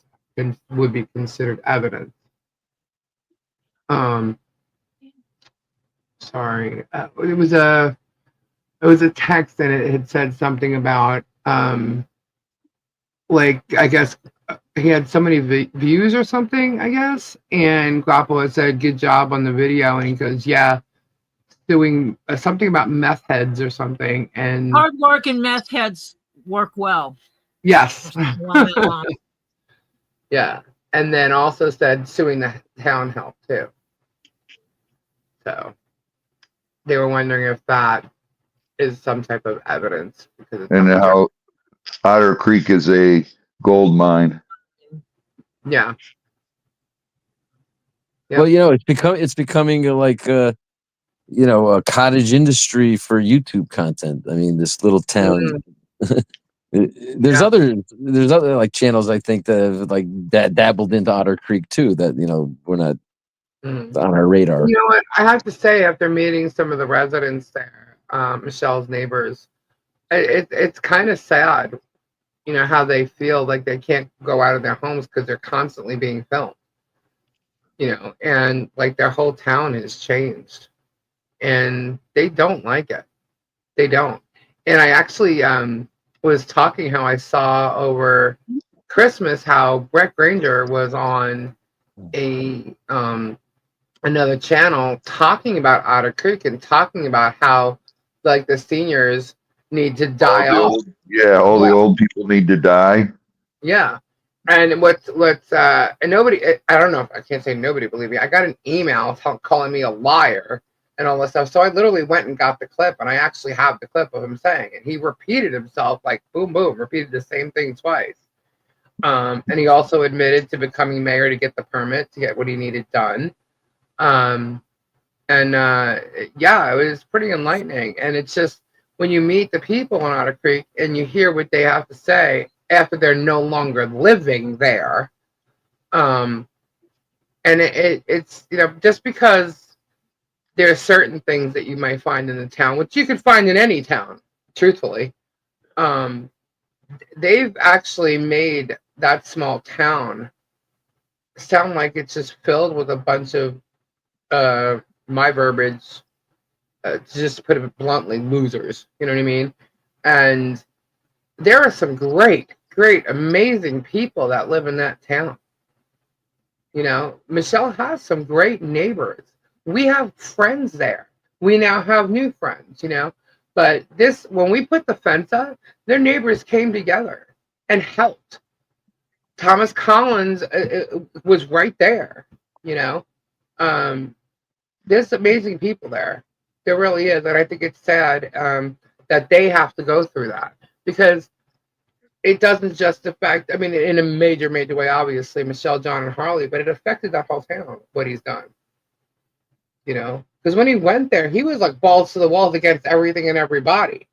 Speaker 1: be considered evidence. Sorry, it was a text, and it had said something about like, I guess he had so many views or something, I guess, and Guapo had said good job on the video, and he goes, yeah, doing something about meth heads or something, and
Speaker 3: hard work and meth heads work well.
Speaker 1: Yes. Yeah, and then also said suing the town help too. So they were wondering if that is some type of evidence, because
Speaker 5: and how Otter Creek is a gold mine.
Speaker 1: Yeah.
Speaker 4: Well, it's becoming like a cottage industry for YouTube content. I mean, this little town. There's other like channels, I think, that have like dabbled into Otter Creek too, that we're not on our radar.
Speaker 1: You know what? I have to say, after meeting some of the residents there, Michelle's neighbors, it's kind of sad, how they feel like they can't go out of their homes because they're constantly being filmed, and like their whole town has changed, and they don't like it. They don't. And I actually, was talking how I saw over Christmas how Brett Granger was on a another channel talking about Otter Creek and talking about how like the seniors need to die off.
Speaker 5: All the old people need to die.
Speaker 1: Yeah. And what's and nobody, I don't know if I can't say nobody believed me. I got an email calling me a liar and all this stuff. So I literally went and got the clip, and I actually have the clip of him saying it. He repeated himself like boom, boom, repeated the same thing twice. And he also admitted to becoming mayor to get the permit to get what he needed done. Yeah, it was pretty enlightening. And it's just when you meet the people in Otter Creek and you hear what they have to say after they're no longer living there. And it's, you know, just because there are certain things that you might find in the town, which you could find in any town, truthfully, they've actually made that small town sound like it's just filled with a bunch of, my verbiage, just to put it bluntly, losers. You know what I mean? And there are some great, amazing people that live in that town. You know, Michelle has some great neighbors. We have friends there. We now have new friends, you know. But when we put the fence up, their neighbors came together and helped. Thomas Collins was right there, you know. There's amazing people there. There really is. And I think it's sad that they have to go through that, because it doesn't just affect, I mean, in a major way, obviously, Michelle, John, and Harley, but it affected that whole town, what he's done. You know, because when he went there, he was like balls to the walls against everything and everybody.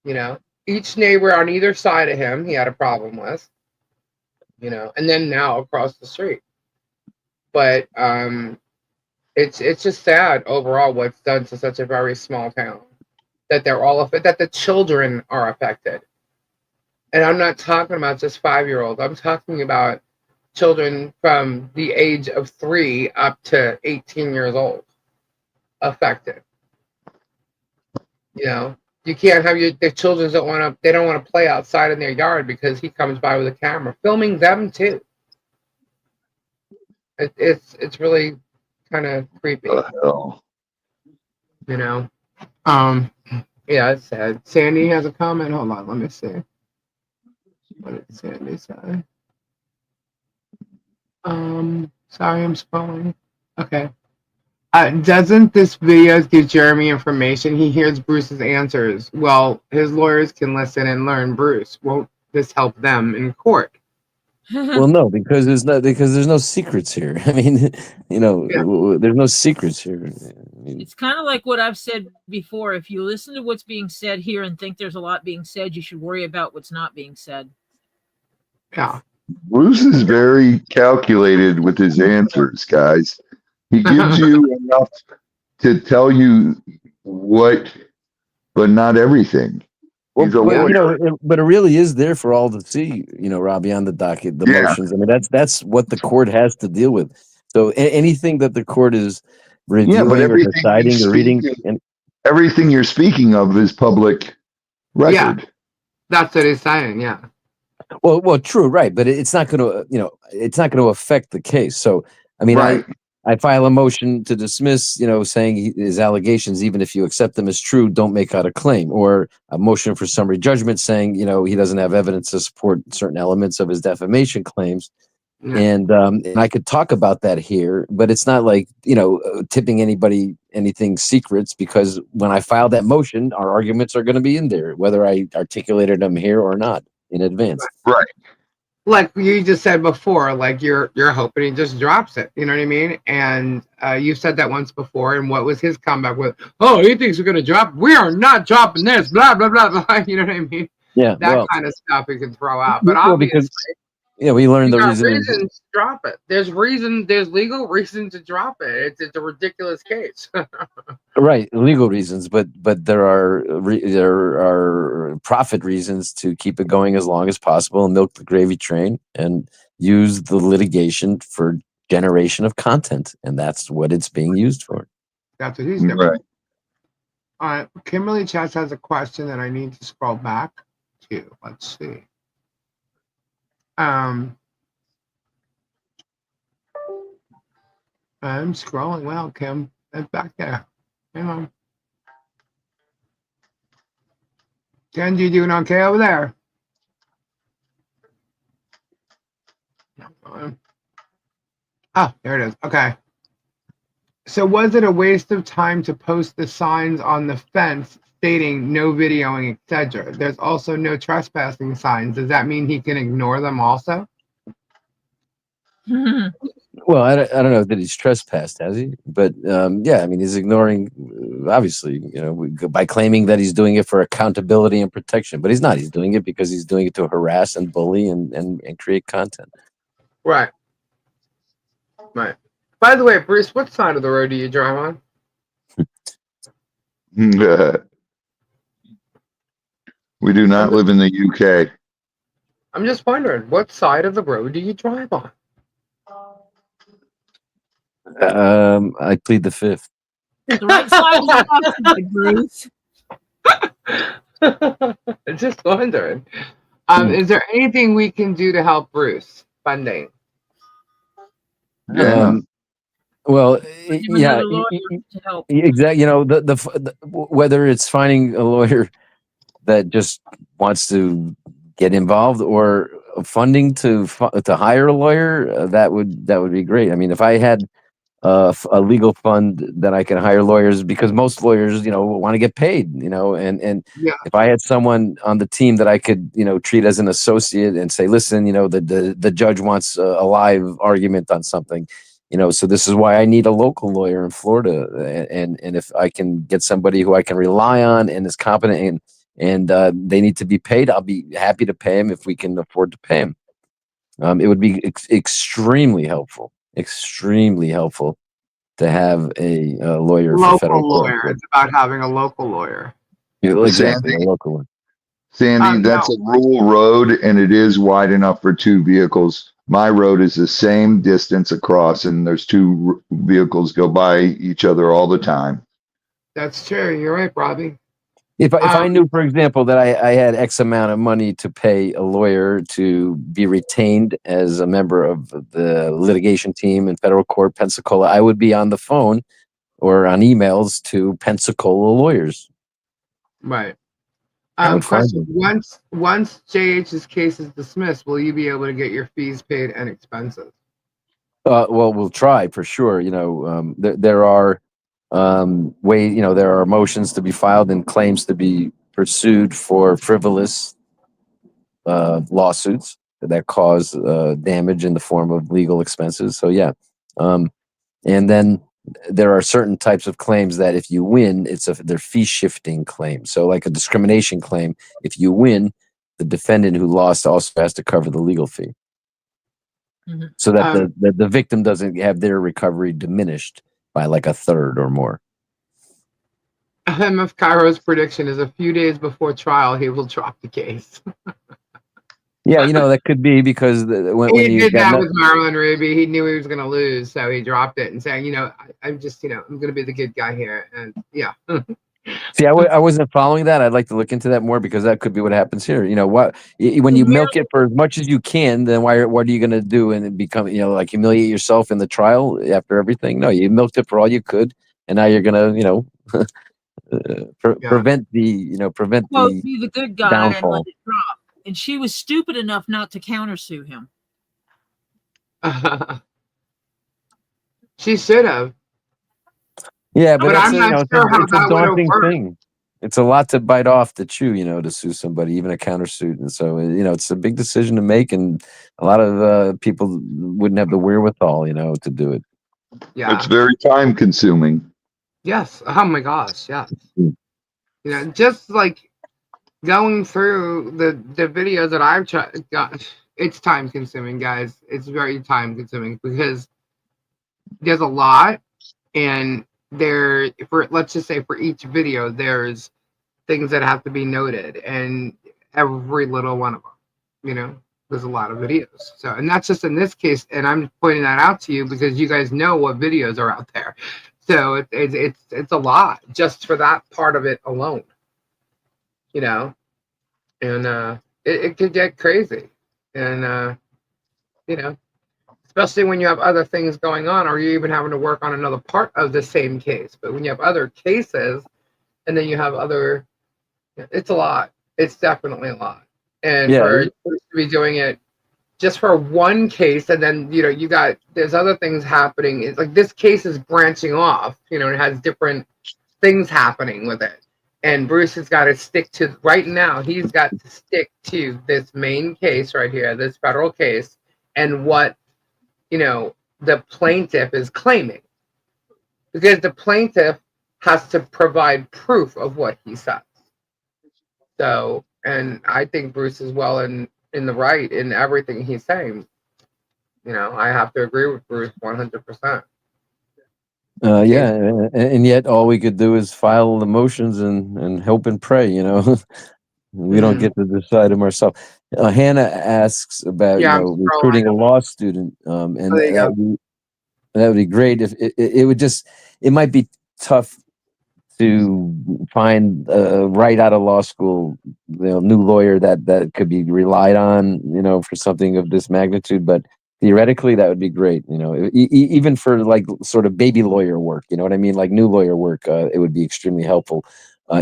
Speaker 1: You know, each neighbor on either side of him, he had a problem with, you know, and then now across the street. But it's just sad overall what's done to such a very small town, that they're all that the children are affected. And I'm not talking about just 5-year-olds. I'm talking about children from the age of 3 up to 18 years old affected. You know, you can't have the children they don't want to play outside in their yard because he comes by with a camera filming them too. It's really kind of creepy.
Speaker 5: What the hell?
Speaker 1: You know, yeah, it's sad. Sandy has a comment. Hold on, let me see. What did Sandy say? Sorry, I'm scrolling. Okay. Doesn't this video give Jeremy information? He hears Bruce's answers. Well, his lawyers can listen and learn Bruce. Won't this help them in court?
Speaker 4: Well, no, because there's no secrets here. I mean, you know, there's no secrets here. I mean,
Speaker 3: it's kind of like what I've said before. If you listen to what's being said here and think there's a lot being said, you should worry about what's not being said.
Speaker 1: Yeah.
Speaker 5: Bruce is very calculated with his answers, guys. He gives you enough to tell you what, but not everything. He's a lawyer.
Speaker 4: You know, but it really is there for all to see, you know, Robbie, on the docket, the motions. I mean, that's what the court has to deal with. So anything that the court is reviewing or deciding or reading, and
Speaker 5: everything you're speaking of is public record.
Speaker 1: Yeah, that's what he's saying. Yeah.
Speaker 4: Well, true, right, but it's not going to, you know, it's not going to affect the case. So, I mean,
Speaker 5: right.
Speaker 4: I file a motion to dismiss, you know, saying his allegations, even if you accept them as true, don't make out a claim, or a motion for summary judgment saying, you know, he doesn't have evidence to support certain elements of his defamation claims. Yeah. And I could talk about that here, but it's not like, you know, tipping anything secrets, because when I file that motion, our arguments are going to be in there, whether I articulated them here or not in advance.
Speaker 5: Right.
Speaker 1: Like you just said before, like you're hoping he just drops it. You know what I mean? And you said that once before. And what was his comeback with? Oh, he thinks we're going to drop. We are not dropping this. Blah blah blah blah. You know what I mean?
Speaker 4: Yeah.
Speaker 1: That kind of stuff we can throw out. But obviously,
Speaker 4: we learned the reason.
Speaker 1: Reasons to drop it. There's legal reason to drop it. It's a ridiculous case.
Speaker 4: Right, legal reasons, but there are profit reasons to keep it going as long as possible and milk the gravy train and use the litigation for generation of content, and that's what it's being used for.
Speaker 1: That's what he's doing. Right. Kimberly Chess has a question that I need to scroll back. to? Let's see. I'm scrolling. Wow, Kim, that's back there. Hang on. Kenji, you doing okay over there? Oh, there it is. Okay. So was it a waste of time to post the signs on the fence stating no videoing, etc.? There's also no trespassing signs. Does that mean he can ignore them also?
Speaker 4: Well, I don't know that he's trespassed, has he? But yeah, I mean, he's ignoring, obviously, by claiming that he's doing it for accountability and protection. But he's not. He's doing it because he's doing it to harass and bully and create content.
Speaker 1: Right. Right. By the way, Bruce, what side of the road do you drive on?
Speaker 5: We do not live in the UK.
Speaker 1: I'm just wondering, what side of the road do you drive on?
Speaker 4: I plead the fifth.
Speaker 3: The right side of the Bruce.
Speaker 1: Just wondering. Is there anything we can do to help Bruce? Funding.
Speaker 5: Yeah.
Speaker 4: Well, yeah,
Speaker 3: to help.
Speaker 4: exactly. The whether it's finding a lawyer that just wants to get involved or funding to hire a lawyer, that would be great. I mean, if I had a legal fund that I can hire lawyers, because most lawyers, want to get paid, and
Speaker 1: Yeah.
Speaker 4: if I had someone on the team that I could, treat as an associate and say, listen, the judge wants a live argument on something, so this is why I need a local lawyer in Florida, and if I can get somebody who I can rely on and is competent and they need to be paid, I'll be happy to pay him if we can afford to pay him. It would be extremely helpful to have a lawyer for federal
Speaker 1: lawyer.
Speaker 4: court.
Speaker 1: It's about having a local lawyer.
Speaker 4: Exactly, a local one.
Speaker 5: Sandy, that's a rural road, and it is wide enough for two vehicles. My road is the same distance across, and there's two vehicles go by each other all the time.
Speaker 1: That's true. You're right, Robbie.
Speaker 4: If I knew, for example, that I had X amount of money to pay a lawyer to be retained as a member of the litigation team in federal court, Pensacola, I would be on the phone or on emails to Pensacola lawyers.
Speaker 1: Right.
Speaker 4: would find
Speaker 1: Question: Once JH's case is dismissed, will you be able to get your fees paid and expenses?
Speaker 4: Well, we'll try for sure. There are ways. There are motions to be filed and claims to be pursued for frivolous lawsuits that cause damage in the form of legal expenses. So yeah, and then there are certain types of claims that if you win, they're fee shifting claims. So like a discrimination claim, if you win, the defendant who lost also has to cover the legal fee. Mm-hmm. So that the victim doesn't have their recovery diminished by like a third or more.
Speaker 1: MF Cairo's prediction is a few days before trial, he will drop the case.
Speaker 4: Yeah, that could be because when
Speaker 1: he
Speaker 4: you
Speaker 1: did that with Marlon Ruby, he knew he was going to lose, so he dropped it and saying, I'm just, I'm going to be the good guy here, and yeah.
Speaker 4: See, I wasn't following that. I'd like to look into that more because that could be what happens here. When you milk it for as much as you can, then what are you going to do and become, like humiliate yourself in the trial after everything? No, you milked it for all you could, and now you're going to, prevent the
Speaker 3: be the good guy
Speaker 4: downfall.
Speaker 3: and let it drop. And she was stupid enough not to countersue him.
Speaker 1: She should have.
Speaker 4: Yeah, but
Speaker 1: I'm not sure how
Speaker 4: it's a
Speaker 1: that would have
Speaker 4: daunting
Speaker 1: worked.
Speaker 4: thing. It's a lot to bite off to chew, to sue somebody, even a countersuit. And so, it's a big decision to make, and a lot of people wouldn't have the wherewithal, to do it.
Speaker 1: Yeah,
Speaker 5: it's very time consuming.
Speaker 1: Yes. Oh my gosh. Yes. Just like going through the videos that I've got, it's time consuming, guys. It's very time consuming because there's a lot, and let's just say for each video, there's things that have to be noted, and every little one of them, there's a lot of videos. So, and that's just in this case, and I'm pointing that out to you because you guys know what videos are out there. So it's a lot just for that part of it alone. and it could get crazy, and you know, especially when you have other things going on, or you even having to work on another part of the same case. But when you have other cases, and then you have other, it's a lot. It's definitely a lot. And
Speaker 4: Yeah,
Speaker 1: for to be doing it just for one case, and then there's other things happening. It's like this case is branching off. It has different things happening with it. And Bruce has got to stick to right now. He's got to stick to this main case right here, this federal case, and what the plaintiff is claiming, because the plaintiff has to provide proof of what he says. So, and I think Bruce is well in the right in everything he's saying. I have to agree with Bruce 100%.
Speaker 4: Yeah, and yet all we could do is file the motions and hope and pray. We don't get to decide them ourselves. Hannah asks about
Speaker 1: Yeah,
Speaker 4: recruiting a law student, and that would be great if it would just. It might be tough to find right out of law school, new lawyer that could be relied on, for something of this magnitude. But theoretically, that would be great. Even for like sort of baby lawyer work, you know what I mean? Like new lawyer work, it would be extremely helpful.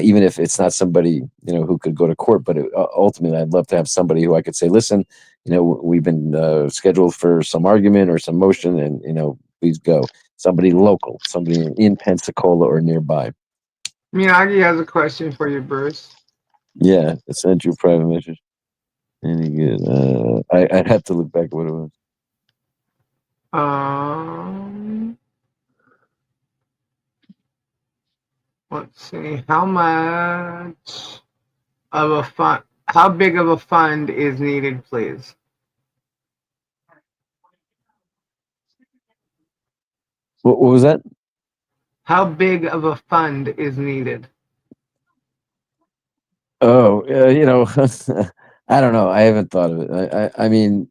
Speaker 4: Even if it's not somebody who could go to court, but ultimately, I'd love to have somebody who I could say, listen, we've been scheduled for some argument or some motion, and please go. Somebody local, somebody in Pensacola or nearby.
Speaker 1: Miyagi has a question for you, Bruce.
Speaker 4: Yeah, I sent you a private message. Any good? I'd have to look back at what it was.
Speaker 1: Let's see. How big of a fund is needed, please?
Speaker 4: What was that?
Speaker 1: How big of a fund is needed?
Speaker 4: Oh, I don't know. I haven't thought of it. I mean,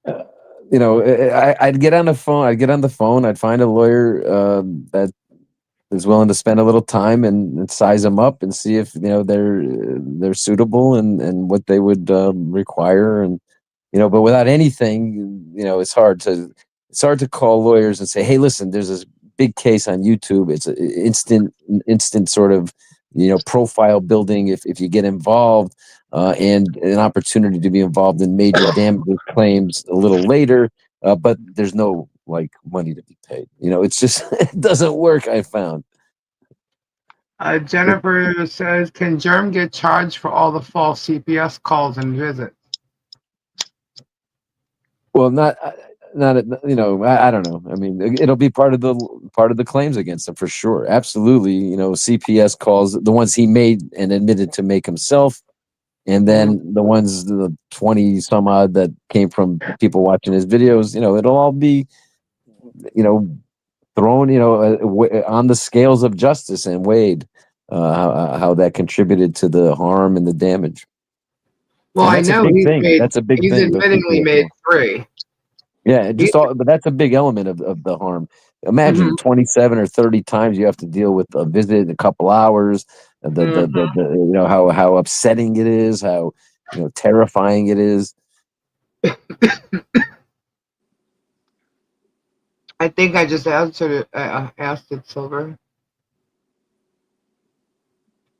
Speaker 4: I'd get on the phone. I'd find a lawyer that is willing to spend a little time and size them up and see if they're suitable and what they would require, and but without anything, it's hard to call lawyers and say, hey, listen, there's this big case on YouTube. It's an instant sort of profile building if you get involved, and an opportunity to be involved in major damages claims a little later, but there's no like money to be paid. It's just it doesn't work, I found.
Speaker 1: Jennifer says, can Germ get charged for all the false CPS calls and visits?
Speaker 4: Well, not I don't know. I mean, it'll be part of the claims against him for sure. Absolutely. CPS calls, the ones he made and admitted to make himself, and then the ones, the 20 some odd that came from people watching his videos, it'll all be thrown on the scales of justice and weighed, how that contributed to the harm and the damage.
Speaker 1: Well,
Speaker 4: and that's
Speaker 1: I know
Speaker 4: a big thing. That's a big
Speaker 1: he's
Speaker 4: thing.
Speaker 1: admittingly made 3.
Speaker 4: Yeah, but that's a big element of the harm. Imagine 27 or 30 times you have to deal with a visit in a couple hours. The how upsetting it is, how terrifying it is.
Speaker 1: I think I just answered it. Asked it, Silver.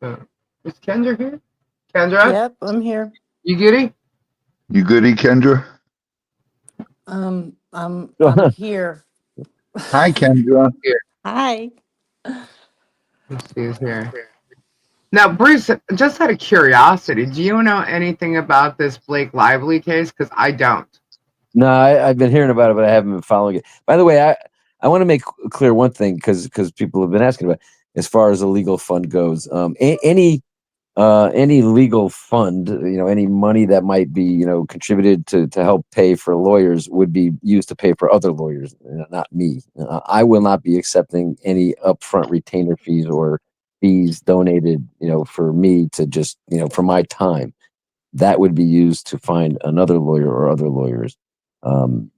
Speaker 1: Is Kendra here? Kendra?
Speaker 2: Yep, I'm here.
Speaker 1: You goody?
Speaker 5: You goody, Kendra?
Speaker 2: I'm here.
Speaker 5: Hi, Kendra.
Speaker 2: Hi.
Speaker 1: Let's see, here. Now, Bruce, just out of curiosity, do you know anything about this Blake Lively case? Because I don't.
Speaker 4: No, I've been hearing about it, but I haven't been following it. By the way, I want to make clear one thing, because people have been asking about it, as far as the legal fund goes. Any legal fund, any money that might be contributed to help pay for lawyers would be used to pay for other lawyers, not me. I will not be accepting any upfront retainer fees or fees donated for me to just for my time. That would be used to find another lawyer or other lawyers, to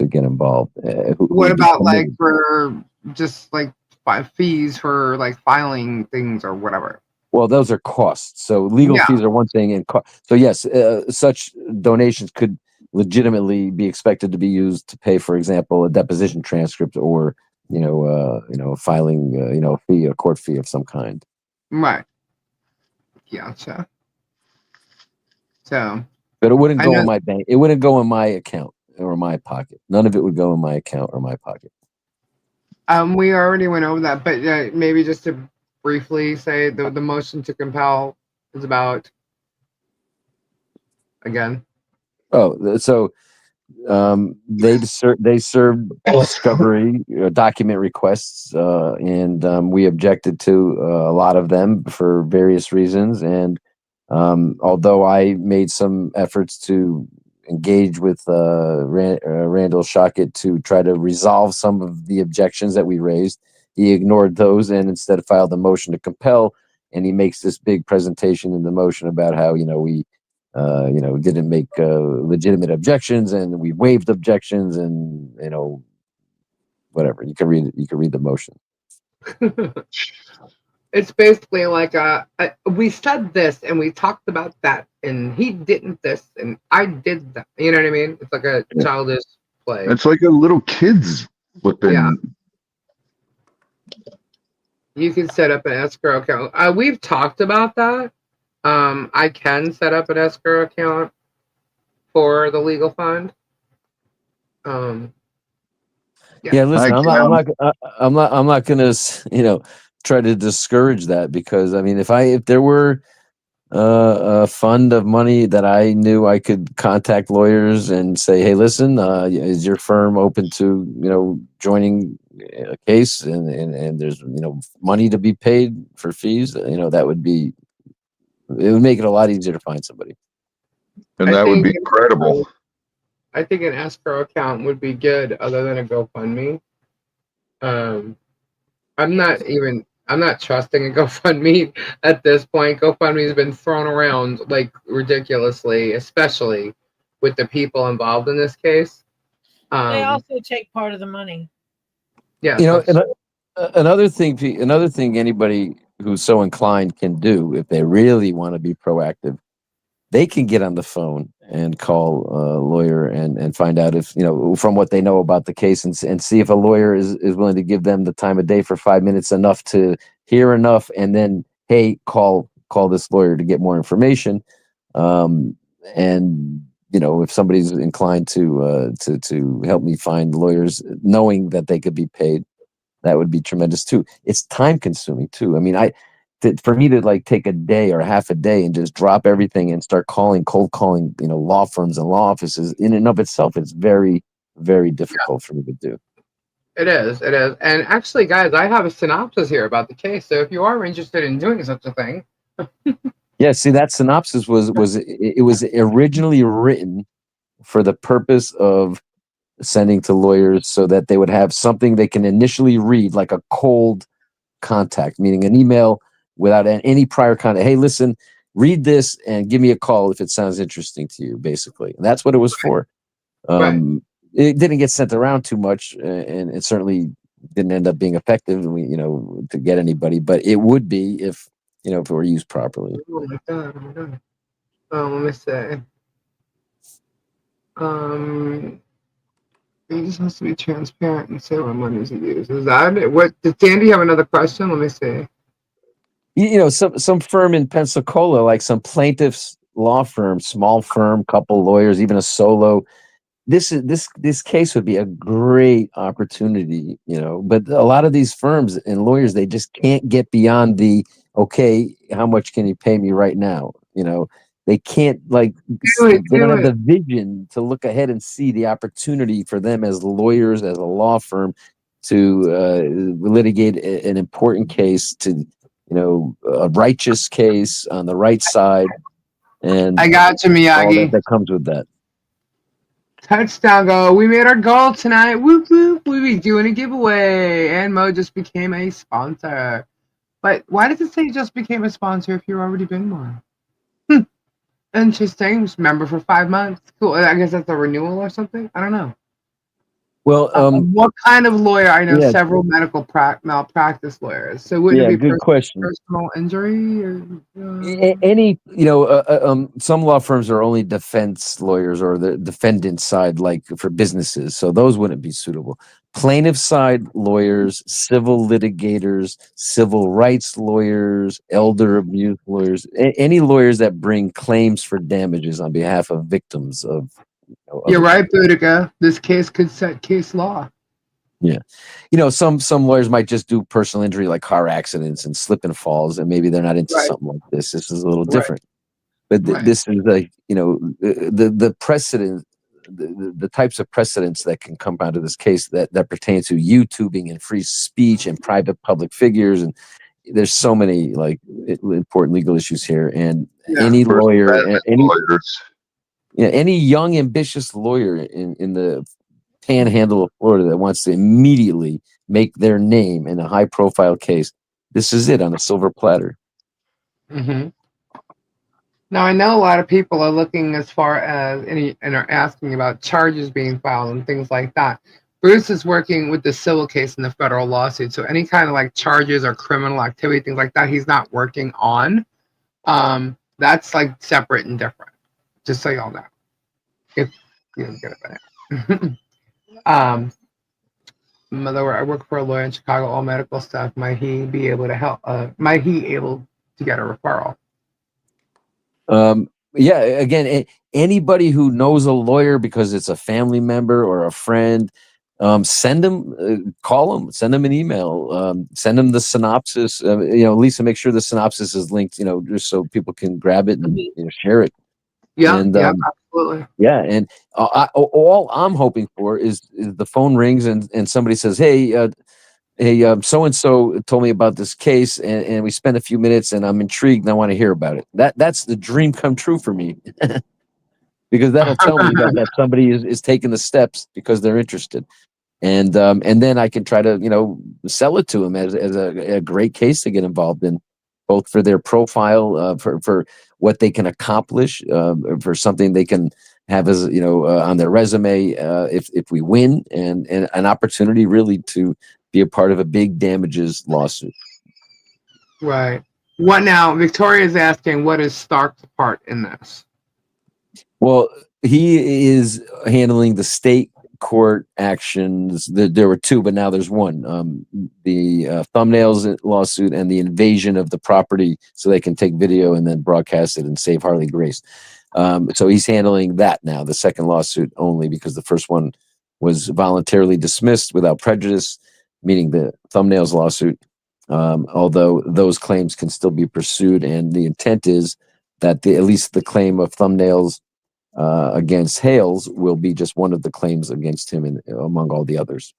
Speaker 4: get involved.
Speaker 1: What about like for just like fees for like filing things or whatever?
Speaker 4: Well, those are costs. So legal fees are one thing, and so yes, such donations could legitimately be expected to be used to pay, for example, a deposition transcript or filing, fee, a court fee of some kind.
Speaker 1: Right. Gotcha. So,
Speaker 4: but it wouldn't go in my bank. It wouldn't go in my account or my pocket. None of it would go in my account or my pocket.
Speaker 1: We already went over that, but maybe just to briefly say the motion to compel is about again.
Speaker 4: Oh, so they served discovery document requests, and we objected to a lot of them for various reasons. And although I made some efforts to engage with Randall Shockett to try to resolve some of the objections that we raised, he ignored those and instead filed a motion to compel. And he makes this big presentation in the motion about how we didn't make legitimate objections and we waived objections and whatever. You can read the motion.
Speaker 1: It's basically like we said this and we talked about that and he didn't this and I did that. You know what I mean? It's like a childish play.
Speaker 5: It's like a little kid's flipping.
Speaker 1: Yeah. You can set up an escrow account. We've talked about that. I can set up an escrow account for the legal fund.
Speaker 4: Yeah, listen, I'm not gonna try to discourage that, because I mean, if there were a fund of money that I knew I could contact lawyers and say, hey, listen, is your firm open to joining a case and there's money to be paid for fees, that would make it a lot easier to find somebody.
Speaker 5: And that would be incredible.
Speaker 1: I think an escrow account would be good other than a GoFundMe. I'm not trusting a GoFundMe at this point. GoFundMe has been thrown around like ridiculously, especially with the people involved in this case.
Speaker 3: They also take part of the money.
Speaker 1: Yeah.
Speaker 4: Another thing anybody who's so inclined can do, if they really want to be proactive, they can get on the phone and call a lawyer and find out if, from what they know about the case and see if a lawyer is willing to give them the time of day for 5 minutes, enough to hear enough. And then, hey, call this lawyer to get more information. And, if somebody's inclined to help me find lawyers knowing that they could be paid, that would be tremendous too. It's time consuming too. I mean, for me to take a day or half a day and just drop everything and start cold calling, law firms and law offices, in and of itself, it's very, very difficult for me to do.
Speaker 1: It is. And actually, guys, I have a synopsis here about the case. So if you are interested in doing such a thing.
Speaker 4: Yeah, see, that synopsis was originally written for the purpose of sending to lawyers so that they would have something they can initially read, like a cold contact, meaning an email without any prior contact. Hey, listen, read this and give me a call if it sounds interesting to you, basically. And that's what it was for. It didn't get sent around too much, and it certainly didn't end up being effective, to get anybody, but it would be if it were used properly.
Speaker 1: Oh my God. Let me say. He just has to be transparent and say what money is used. Is that it? What, did Sandy have another question? Let me see.
Speaker 4: Some firm in Pensacola, like some plaintiff's law firm, small firm, couple lawyers, even a solo. This case would be a great opportunity, but a lot of these firms and lawyers, they just can't get beyond the, okay, how much can you pay me right now? They can't they don't have the vision to look ahead and see the opportunity for them as lawyers, as a law firm, to litigate an important case, to a righteous case on the right side. And
Speaker 1: I got you, Miyagi.
Speaker 4: All that comes with that.
Speaker 1: Touchdown goal. We made our goal tonight. Whoop, whoop. We be doing a giveaway. And Mo just became a sponsor. But why does it say just became a sponsor if you've already been one? Interesting. Just member for 5 months. Cool. I guess that's a renewal or something. I don't know.
Speaker 4: Well,
Speaker 1: What kind of lawyer? I know
Speaker 4: yeah,
Speaker 1: several medical malpractice lawyers. So wouldn't it
Speaker 4: yeah,
Speaker 1: be
Speaker 4: good question.
Speaker 1: personal injury? Or,
Speaker 4: Any, some law firms are only defense lawyers or the defendant side, like for businesses. So those wouldn't be suitable. Plaintiff side lawyers, civil litigators, civil rights lawyers, elder abuse lawyers, any lawyers that bring claims for damages on behalf of victims of
Speaker 1: You're
Speaker 4: other
Speaker 1: right,
Speaker 4: people.
Speaker 1: Boudica. This case could set case law.
Speaker 4: Yeah. Some lawyers might just do personal injury like car accidents and slip and falls, and maybe they're not into
Speaker 1: Right,
Speaker 4: something like this. This is a little
Speaker 1: right,
Speaker 4: different. But
Speaker 1: right.
Speaker 4: this is like, the precedent, the types of precedents that can come out of this case that pertain to YouTubing and free speech and private public figures. And there's so many like important legal issues here. And
Speaker 1: Yeah.
Speaker 4: any
Speaker 5: First
Speaker 4: lawyer,
Speaker 5: Amendment
Speaker 4: any,
Speaker 5: lawyers.
Speaker 4: yeah, any young, ambitious lawyer in the panhandle of Florida that wants to immediately make their name in a high profile case, this is it on a silver platter.
Speaker 1: Mm-hmm. Now I know a lot of people are looking as far as and are asking about charges being filed and things like that. Bruce is working with the civil case in the federal lawsuit, so any kind of like charges or criminal activity, things like that, he's not working on. That's like separate and different. Just so y'all know, if you don't get it. Mother, I work for a lawyer in Chicago, all medical stuff. Might he be able to help? Might he able to get a referral?
Speaker 4: Yeah, again, anybody who knows a lawyer because it's a family member or a friend, send them, call them, send them an email, send them the synopsis. Lisa, make sure the synopsis is linked, just so people can grab it and share it.
Speaker 1: Yeah,
Speaker 4: And
Speaker 1: yeah, absolutely.
Speaker 4: yeah, and all I'm hoping for is the phone rings and somebody says, "Hey, so and so told me about this case, and we spent a few minutes, and I'm intrigued, and I want to hear about it." That's the dream come true for me, because that'll tell me that somebody is taking the steps because they're interested, and then I can try to sell it to them as a great case to get involved in, both for their profile, for what they can accomplish, for something they can have as on their resume, if we win, and an opportunity really to be a part of a big damages lawsuit.
Speaker 1: Right. What now? Victoria's asking, what is Stark's part in this?
Speaker 4: Well, he is handling the state court actions. There were two, but now there's one. The thumbnails lawsuit and the invasion of the property so they can take video and then broadcast it and save Harley Grace. So he's handling that now, the second lawsuit only, because the first one was voluntarily dismissed without prejudice, meaning the thumbnails lawsuit. Although those claims can still be pursued, and the intent is that at least the claim of thumbnails against Hales will be just one of the claims against him among all the others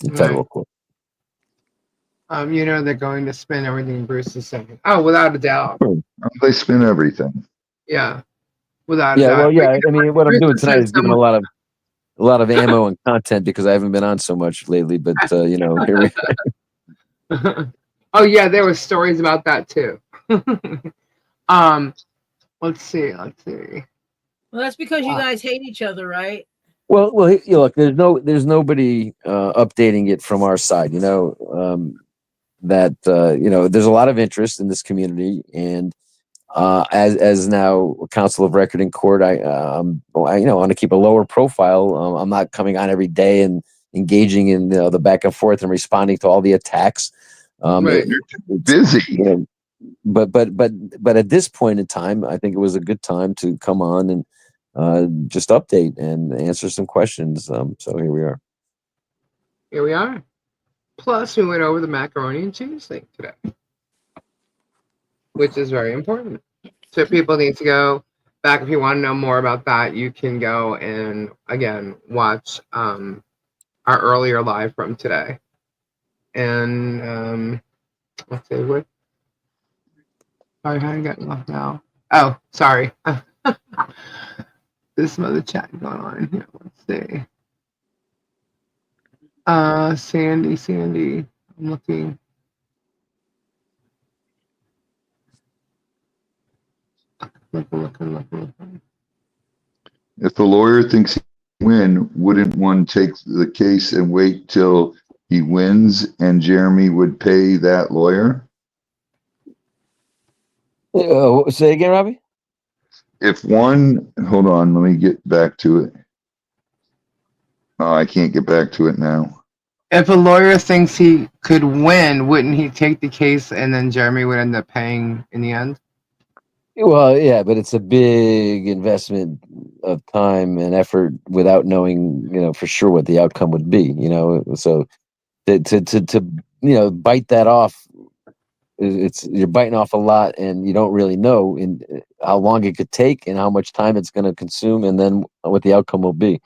Speaker 4: in federal court.
Speaker 1: They're going to spin everything Bruce is saying. Oh, without a doubt.
Speaker 5: They spin everything.
Speaker 1: Yeah, without a doubt.
Speaker 4: Well, yeah. I mean, what I'm doing
Speaker 1: Bruce
Speaker 4: tonight is giving a lot of ammo and content because I haven't been on so much lately. But here we are.
Speaker 1: Oh yeah, there were stories about that too. Let's see.
Speaker 3: Well, that's because you guys hate each other, right?
Speaker 4: Well, look, there's nobody updating it from our side. That there's a lot of interest in this community, and as now counsel of record in court, I want to keep a lower profile. I'm not coming on every day and engaging in the back and forth and responding to all the attacks.
Speaker 1: Right.
Speaker 5: You're busy.
Speaker 4: But at this point in time, I think it was a good time to come on and just update and answer some questions. So here we are.
Speaker 1: Here we are. Plus, we went over the macaroni and cheese thing today, which is very important. So people need to go back. If you want to know more about that, you can go and, again, watch our earlier live from today. And let's see, what? Sorry, how you got off now? Oh, sorry. There's some other chat going on here. Let's see. Sandy. I'm looking. Looking.
Speaker 5: If the lawyer thinks win, wouldn't one take the case and wait till he wins and Jeremy would pay that lawyer?
Speaker 4: Say again, Robbie?
Speaker 5: If one, hold on, let me get back to it. Oh, I can't get back to it now.
Speaker 1: If a lawyer thinks he could win, wouldn't he take the case and then Jeremy would end up paying in the end?
Speaker 4: Well, yeah, but it's a big investment of time and effort without knowing, for sure what the outcome would be. So to bite that off, you're biting off a lot, and you don't really know how long it could take and how much time it's going to consume, and then what the outcome will be.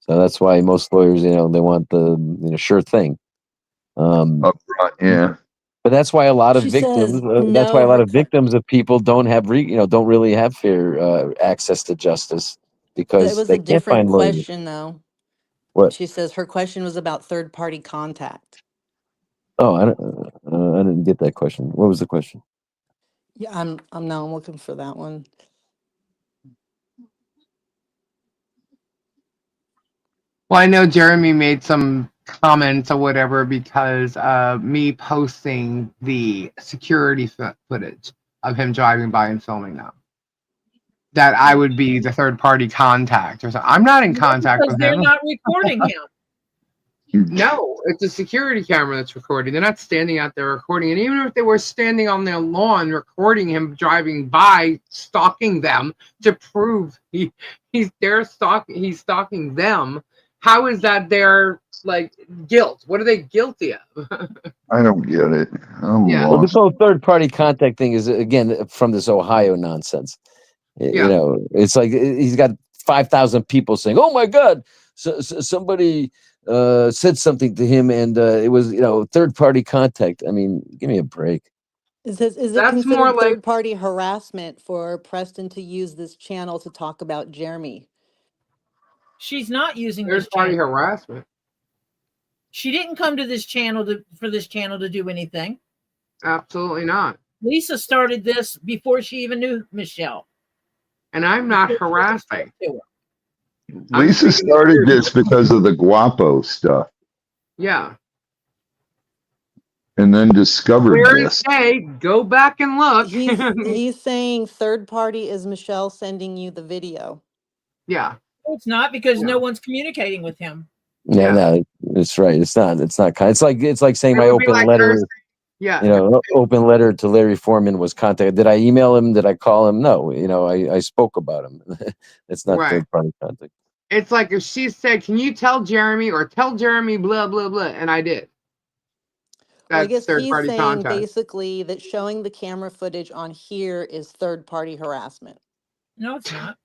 Speaker 4: So that's why most lawyers, they want the sure thing.
Speaker 5: Up front, yeah.
Speaker 4: But that's why a lot of
Speaker 2: She
Speaker 4: victims.
Speaker 2: says
Speaker 4: That's why a
Speaker 2: no.
Speaker 4: lot of victims of people don't have don't really have fair access to justice
Speaker 2: It
Speaker 4: because
Speaker 2: was
Speaker 4: they
Speaker 2: a
Speaker 4: can't
Speaker 2: different
Speaker 4: find lawyers.
Speaker 2: question, though.
Speaker 4: What?
Speaker 2: She says her question was about third-party contact.
Speaker 4: Oh, I didn't get that question. What was the question?
Speaker 2: Yeah, I'm looking for that one.
Speaker 1: Well, I know Jeremy made some comments or whatever because of me posting the security footage of him driving by and filming them. That I would be the third party contact or something. I'm not in contact
Speaker 3: Because
Speaker 1: with
Speaker 3: they're
Speaker 1: him.
Speaker 3: not recording him.
Speaker 1: No, it's a security camera that's recording. They're not standing out there recording. And even if they were standing on their lawn recording him driving by, stalking them to prove he's stalking them, how is that their guilt? What are they guilty of?
Speaker 5: I don't get it. I'm
Speaker 1: Yeah.
Speaker 4: Well, this
Speaker 5: lost.
Speaker 4: whole third party contact thing is again from this Ohio nonsense.
Speaker 1: Yeah.
Speaker 4: It's like he's got 5,000 people saying, "Oh my God, somebody said something to him, and it was third party contact." I mean, give me a break.
Speaker 2: It says, is it
Speaker 1: That's more
Speaker 2: considered
Speaker 1: like
Speaker 2: third-party harassment for Preston to use this channel to talk about Jeremy?
Speaker 3: She's not using
Speaker 1: third
Speaker 3: this
Speaker 1: party
Speaker 3: channel.
Speaker 1: harassment.
Speaker 3: She didn't come to this channel for this channel to do anything.
Speaker 1: Absolutely not.
Speaker 3: Lisa started this before she even knew Michelle.
Speaker 1: And I'm not harassing.
Speaker 5: Lisa started this because of the Guapo stuff
Speaker 1: Yeah.
Speaker 5: and then discovered
Speaker 1: Where
Speaker 5: this.
Speaker 1: is Jay? Go back and look.
Speaker 2: He's saying third party is Michelle sending you the video.
Speaker 1: Yeah.
Speaker 3: It's not because
Speaker 1: Yeah.
Speaker 3: no one's communicating with him.
Speaker 4: Yeah, no, it's right. It's not kind. It's like saying my open letter.
Speaker 1: Yeah.
Speaker 4: Open letter to Larry Foreman was contacted. Did I email him? Did I call him? No. I spoke about him. It's not
Speaker 1: Right.
Speaker 4: third party contact.
Speaker 1: It's like if she said, "Can you tell Jeremy or tell Jeremy blah blah blah," and I did.
Speaker 2: Well, I
Speaker 1: That's
Speaker 2: guess
Speaker 1: third
Speaker 2: he's
Speaker 1: party
Speaker 2: saying
Speaker 1: contact.
Speaker 2: basically that showing the camera footage on here is third party harassment.
Speaker 3: No, it's not.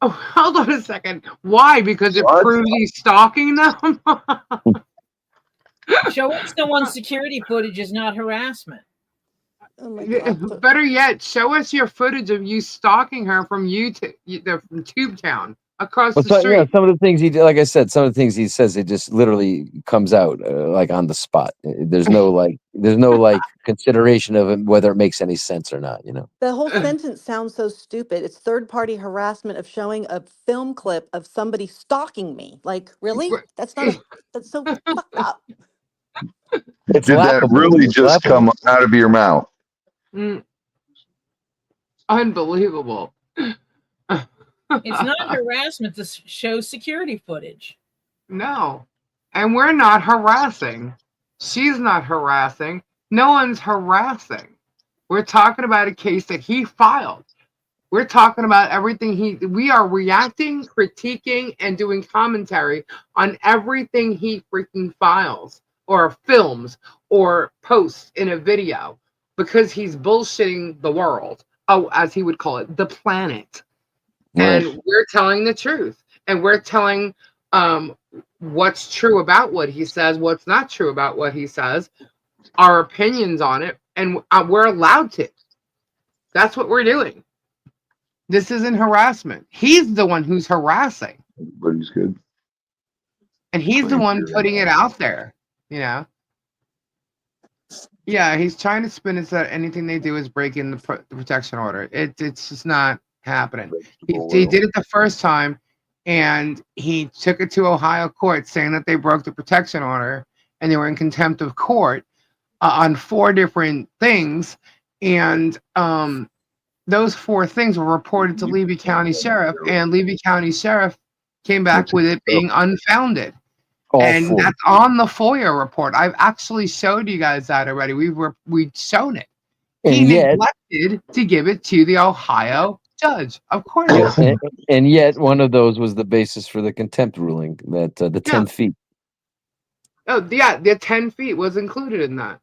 Speaker 1: Oh, hold on a second. Why? Because it
Speaker 5: What?
Speaker 1: proves he's stalking them.
Speaker 3: Showing someone's security footage is not harassment.
Speaker 2: Oh my God.
Speaker 1: Better yet, show us your footage of you stalking her from from Tubetown across the street.
Speaker 4: Some of the things he did, like I said, some of the things he says, it just literally comes out like on the spot. There's no consideration of it, whether it makes any sense or not.
Speaker 2: The whole sentence sounds so stupid. It's third party harassment of showing a film clip of somebody stalking me. Like, really? That's so fucked up.
Speaker 4: It's
Speaker 5: Did that
Speaker 4: laughable.
Speaker 5: really
Speaker 4: It's
Speaker 5: just
Speaker 4: laughable.
Speaker 5: come out of your mouth?
Speaker 1: Unbelievable.
Speaker 3: It's not harassment to show security footage.
Speaker 1: No. And we're not harassing. She's not harassing. No one's harassing. We're talking about a case that he filed. We're talking about everything we are reacting, critiquing, and doing commentary on everything he freaking files or films or posts in a video because he's bullshitting the world. Oh, as he would call it, the planet.
Speaker 4: Right.
Speaker 1: And we're telling the truth. And we're telling what's true about what he says, what's not true about what he says, our opinions on it, and we're allowed to. That's what we're doing. This isn't harassment. He's the one who's harassing.
Speaker 5: Everybody's good.
Speaker 1: And he's the one putting it out there, Yeah, he's trying to spin it that anything they do is breaking the protection order. It's just not happening. He did it the first time. and he took it to Ohio court saying that they broke the protection order and they were in contempt of court on 4 different things. And those 4 things were reported to Levy County Sheriff, and Levy County Sheriff came back with it being unfounded. And that's on the FOIA report. I've actually showed you guys that already. We've shown it. He neglected to give it to the Ohio judge. Of course.
Speaker 4: Yeah, and yet one of those was the basis for the contempt ruling, that the 10 feet.
Speaker 1: Oh, yeah, the 10 feet was included in that.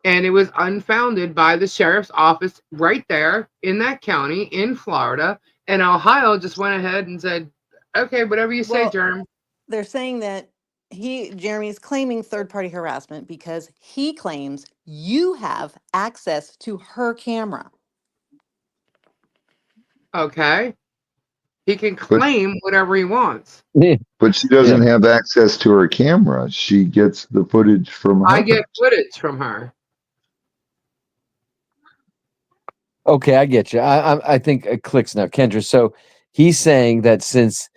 Speaker 1: And it was unfounded by the sheriff's office right there in that county in Florida. And Ohio just went ahead and said, okay, whatever you say, Germ.
Speaker 2: They're saying that Jeremy's claiming third-party harassment because he claims you have access to her camera.
Speaker 1: Okay. He can claim whatever he wants.
Speaker 5: But she doesn't have access to her camera. She gets the footage from her.
Speaker 1: I get footage from her.
Speaker 4: Okay, I get you. I think it clicks now, Kendra. So he's saying that since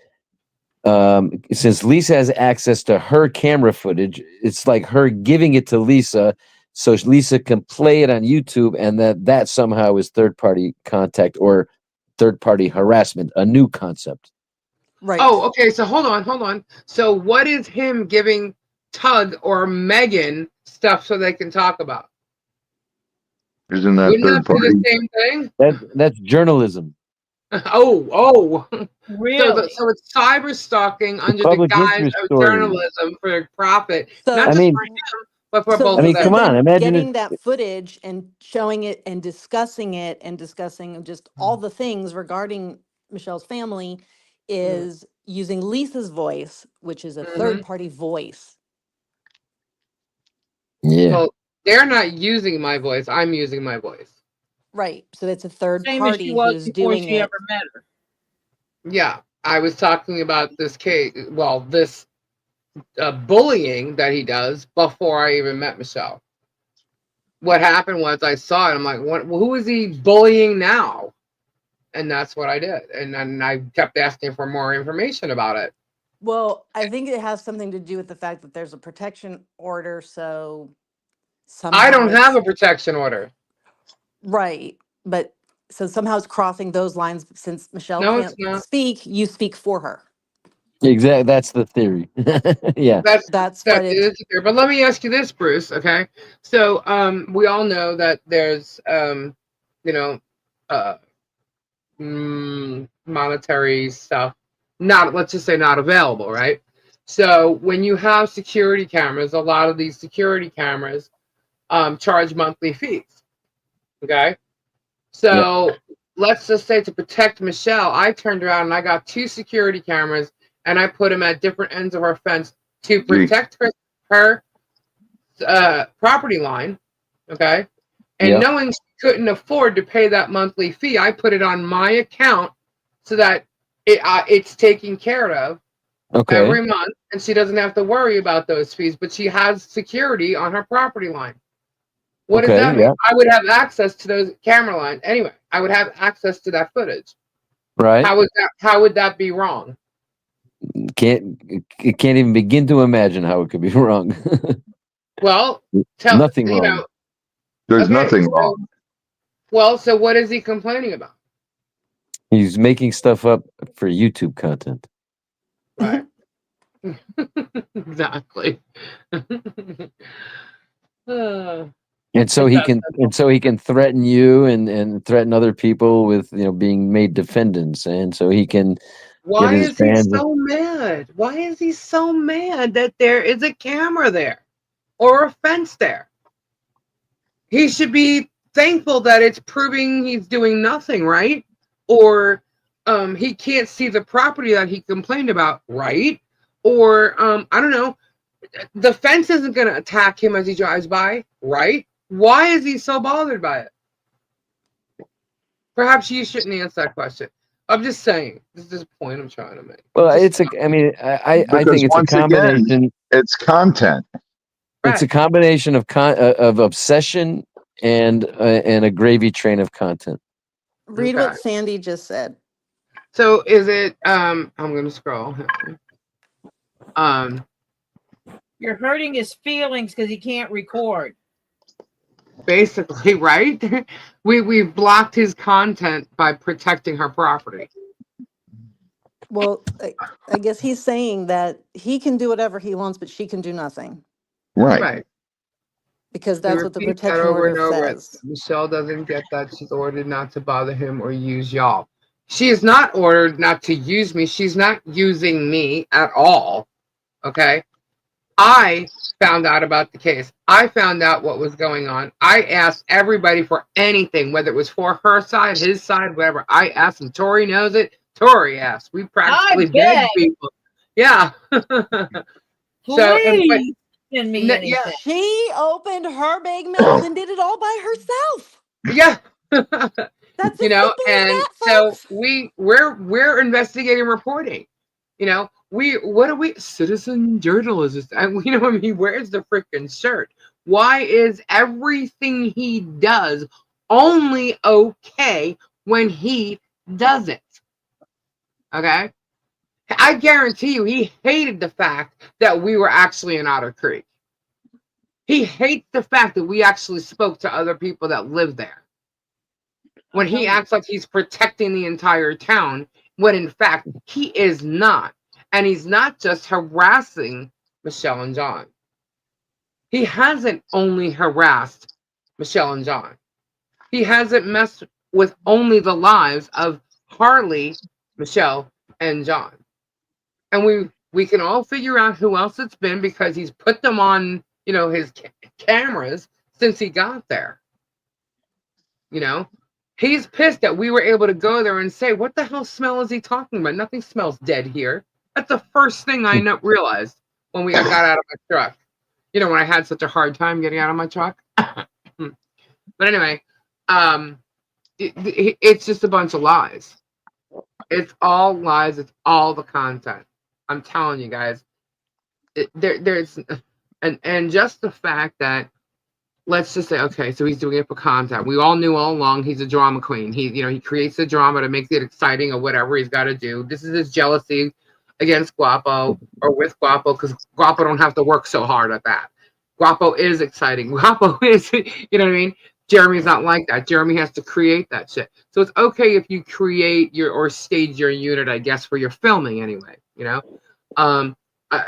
Speaker 4: Lisa has access to her camera footage, it's like her giving it to Lisa, so Lisa can play it on YouTube, and that somehow is third-party contact or third-party harassment, a new concept.
Speaker 2: Right.
Speaker 1: Oh, okay. So hold on. So what is him giving Tug or Megan stuff so they can talk about?
Speaker 5: Isn't that third party?
Speaker 1: The same thing?
Speaker 4: That's journalism.
Speaker 1: Oh,
Speaker 3: Really?
Speaker 1: So it's cyber stalking under the guise of journalism for profit.
Speaker 2: So,
Speaker 1: not just for him, but for both of them.
Speaker 4: Come on, imagine
Speaker 2: getting that footage and showing it and discussing just all the things regarding Michelle's family is using Lisa's voice, which is a third-party voice.
Speaker 4: Yeah.
Speaker 1: Well, they're not using my voice. I'm using my voice.
Speaker 2: Right. So it's a third
Speaker 3: Same
Speaker 2: party
Speaker 3: as she was
Speaker 2: who's
Speaker 3: before
Speaker 2: doing
Speaker 3: she
Speaker 2: it.
Speaker 3: ever met her.
Speaker 1: Yeah, I was talking about this case. Well, this bullying that he does before I even met Michelle. What happened was I saw it. I'm like, who is he bullying now? And that's what I did. And then I kept asking for more information about it.
Speaker 2: Well, I think it has something to do with the fact that there's a protection order. So somehow
Speaker 1: I don't have a protection order.
Speaker 2: Right. But so somehow it's crossing those lines since Michelle can't speak, you speak for her.
Speaker 4: Exactly. That's the theory. Yeah.
Speaker 2: That's what it is.
Speaker 1: But let me ask you this, Bruce. Okay. So we all know that there's monetary stuff let's just say not available, right? So when you have security cameras, a lot of these security cameras charge monthly fees. Okay. So let's just say to protect Michelle, I turned around and I got 2 security cameras and I put them at different ends of her fence to protect her property line. Okay. And knowing she couldn't afford to pay that monthly fee, I put it on my account so that it's taken care of every month, and she doesn't have to worry about those fees, but she has security on her property line. What does that mean? I would have access to those camera lines. Anyway, I would have access to that footage.
Speaker 4: Right.
Speaker 1: How would that be wrong?
Speaker 4: Can't even begin to imagine how it could be wrong.
Speaker 1: Well,
Speaker 4: nothing wrong.
Speaker 5: There's nothing wrong.
Speaker 1: Well, so what is he complaining about?
Speaker 4: He's making stuff up for YouTube content.
Speaker 1: Right. Exactly.
Speaker 4: And so he can threaten you and threaten other people with being made defendants, and so he can.
Speaker 1: Why is he so mad? Why is he so mad that there is a camera there or a fence there? He should be thankful that it's proving he's doing nothing, right? Or he can't see the property that he complained about, right? Or I don't know. The fence isn't going to attack him as he drives by, right? Why is he so bothered by it? Perhaps you shouldn't answer that question. I'm just saying. This is a point I'm trying to make.
Speaker 4: Well, I think it's a combination.
Speaker 5: Again, it's content.
Speaker 4: It's a combination of obsession and a gravy train of content.
Speaker 2: Read what Sandy just said.
Speaker 1: So is it? I'm gonna scroll.
Speaker 3: You're hurting his feelings because he can't record.
Speaker 1: Basically, right? We've blocked his content by protecting her property.
Speaker 2: Well, I guess he's saying that he can do whatever he wants, but she can do nothing
Speaker 5: Right.
Speaker 1: Right.
Speaker 2: because
Speaker 1: He
Speaker 2: that's what the
Speaker 1: repeats that
Speaker 2: protection
Speaker 1: over
Speaker 2: order
Speaker 1: and over.
Speaker 2: says.
Speaker 1: Michelle doesn't get that. She's ordered not to bother him or use y'all. She is not ordered not to use me. She's not using me at all. Okay. I found out about the case. I found out what was going on. I asked everybody for anything, whether it was for her side, his side, whatever. I asked, and Tori knows it. Tori asked. We practically begged people. Yeah.
Speaker 3: Please send me anything.
Speaker 1: Yeah.
Speaker 2: She opened her big mouth and did it all by herself.
Speaker 1: Yeah.
Speaker 2: That's as
Speaker 1: you know,
Speaker 2: simple
Speaker 1: and
Speaker 2: as that,
Speaker 1: so
Speaker 2: folks.
Speaker 1: we're investigating reporting. You know, what are we citizen journalists? And you know what I mean? Where's the freaking shirt? Why is everything he does only okay when he does it? Okay. I guarantee you he hated the fact that we were actually in Otter Creek. He hates the fact that we actually spoke to other people that live there. When he acts like he's protecting the entire town, when in fact he is not. And he's not just harassing Michelle and John. He hasn't only harassed Michelle and John. He hasn't messed with only the lives of Harley, Michelle, and John. And we can all figure out who else it's been because he's put them on, you know, his cameras since he got there. You know, he's pissed that we were able to go there and say, what the hell smell is he talking about? Nothing smells dead here. That's the first thing I realized when we got out of my truck. You know, when I had such a hard time getting out of my truck. But anyway, it's just a bunch of lies. It's all lies. It's all the content. I'm telling you guys. There's and just the fact that, let's just say, okay, so he's doing it for content. We all knew all along he's a drama queen. He creates the drama to make it exciting or whatever he's got to do. This is his jealousy against Guapo or with Guapo, because Guapo don't have to work so hard at that. Guapo is exciting. Guapo is, you know what I mean? Jeremy's not like that. Jeremy has to create that shit. So it's okay if you create or stage your unit, I guess, for your filming anyway, you know?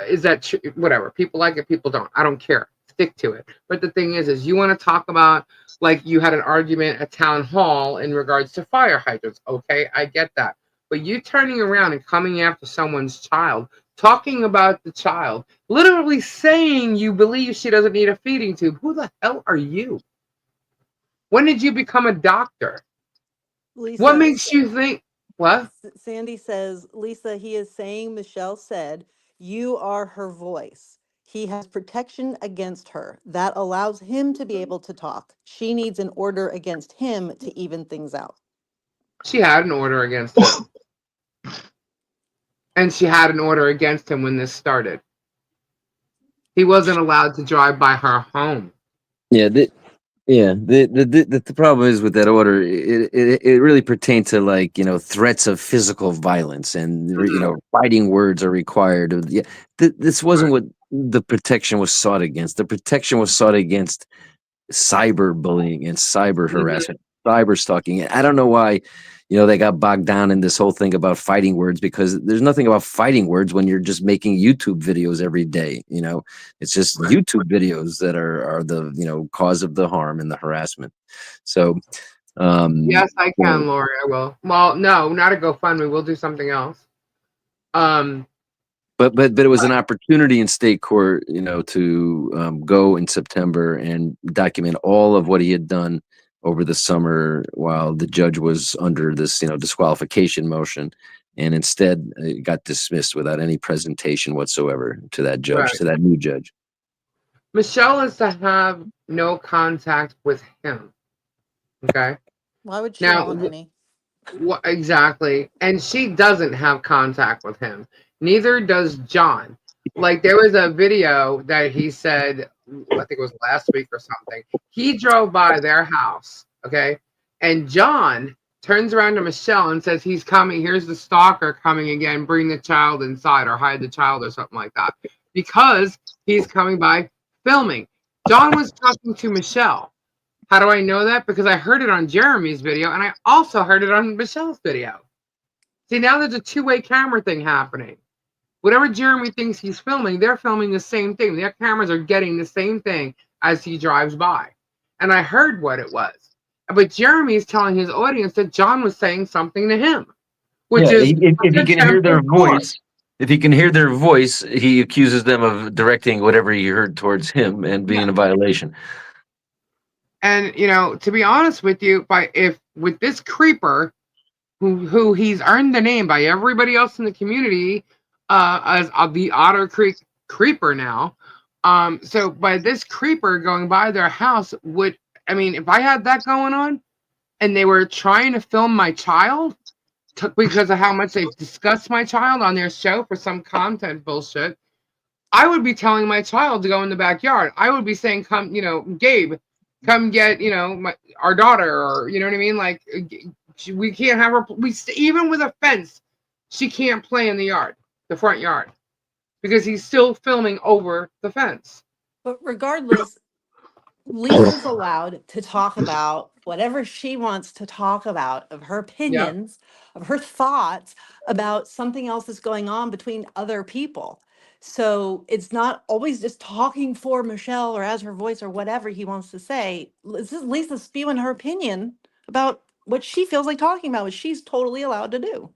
Speaker 1: Is that whatever? People like it, people don't. I don't care. Stick to it. But the thing is you want to talk about, like, you had an argument at town hall in regards to fire hydrants. Okay, I get that. But you turning around and coming after someone's child, talking about the child, literally saying you believe she doesn't need a feeding tube. Who the hell are you? When did you become a doctor?
Speaker 2: Lisa,
Speaker 1: What makes you think? What?
Speaker 2: Sandy says, Lisa, he is saying Michelle said, you are her voice. He has protection against her. That allows him to be able to talk. She needs an order against him to even things out.
Speaker 1: She had an order against him. And she had an order against him when this started. He wasn't allowed to drive by her home.
Speaker 4: Yeah, the problem is with that order, it really pertained to, like, you know, threats of physical violence and, you know, fighting words are required. Yeah, this wasn't what the protection was sought against. The protection was sought against cyberbullying and cyber harassment, cyber stalking. I don't know why, you know, they got bogged down in this whole thing about fighting words, because there's nothing about fighting words when you're just making YouTube videos every day. You know, it's just YouTube videos that are the, you know, cause of the harm and the harassment. So,
Speaker 1: yes, I can, Lori. I will. Well, no, not a GoFundMe. We'll do something else.
Speaker 4: But it was an opportunity in state court, you know, to go in September and document all of what he had done over the summer while the judge was under this, you know, disqualification motion, and instead it got dismissed without any presentation whatsoever to that judge, to that new judge.
Speaker 1: Michelle is to have no contact with him. Okay.
Speaker 2: Why would she want any?
Speaker 1: What exactly? And she doesn't have contact with him. Neither does John. Like, there was a video that he said, I think it was last week or something. He drove by their house, okay? And John turns around to Michelle and says, he's coming, here's the stalker coming again, bring the child inside or hide the child or something like that. Because he's coming by filming. John was talking to Michelle. How do I know that? Because I heard it on Jeremy's video and I also heard it on Michelle's video. See, now there's a two-way camera thing happening. Whatever Jeremy thinks he's filming, they're filming the same thing. Their cameras are getting the same thing as he drives by. And I heard what it was. But Jeremy is telling his audience that John was saying something to him, which is
Speaker 4: if he can hear their voice. If he can hear their voice, he accuses them of directing whatever he heard towards him and being a violation.
Speaker 1: And you know, to be honest with you, with this creeper, who he's earned the name by everybody else in the community as the Otter Creek Creeper now. So by this creeper going by their house if I had that going on and they were trying to film my child because of how much they discussed my child on their show for some content bullshit, I would be telling my child to go in the backyard. I would be saying, come, Gabe, come get, our daughter, or, you know what I mean? Like, we can't have her, even with a fence, she can't play in the front yard, because he's still filming over the fence.
Speaker 2: But regardless, Lisa's allowed to talk about whatever she wants to talk about, of her opinions, of her thoughts about something else that's going on between other people. So it's not always just talking for Michelle or as her voice or whatever he wants to say. This is Lisa spewing her opinion about what she feels like talking about, which she's totally allowed to do.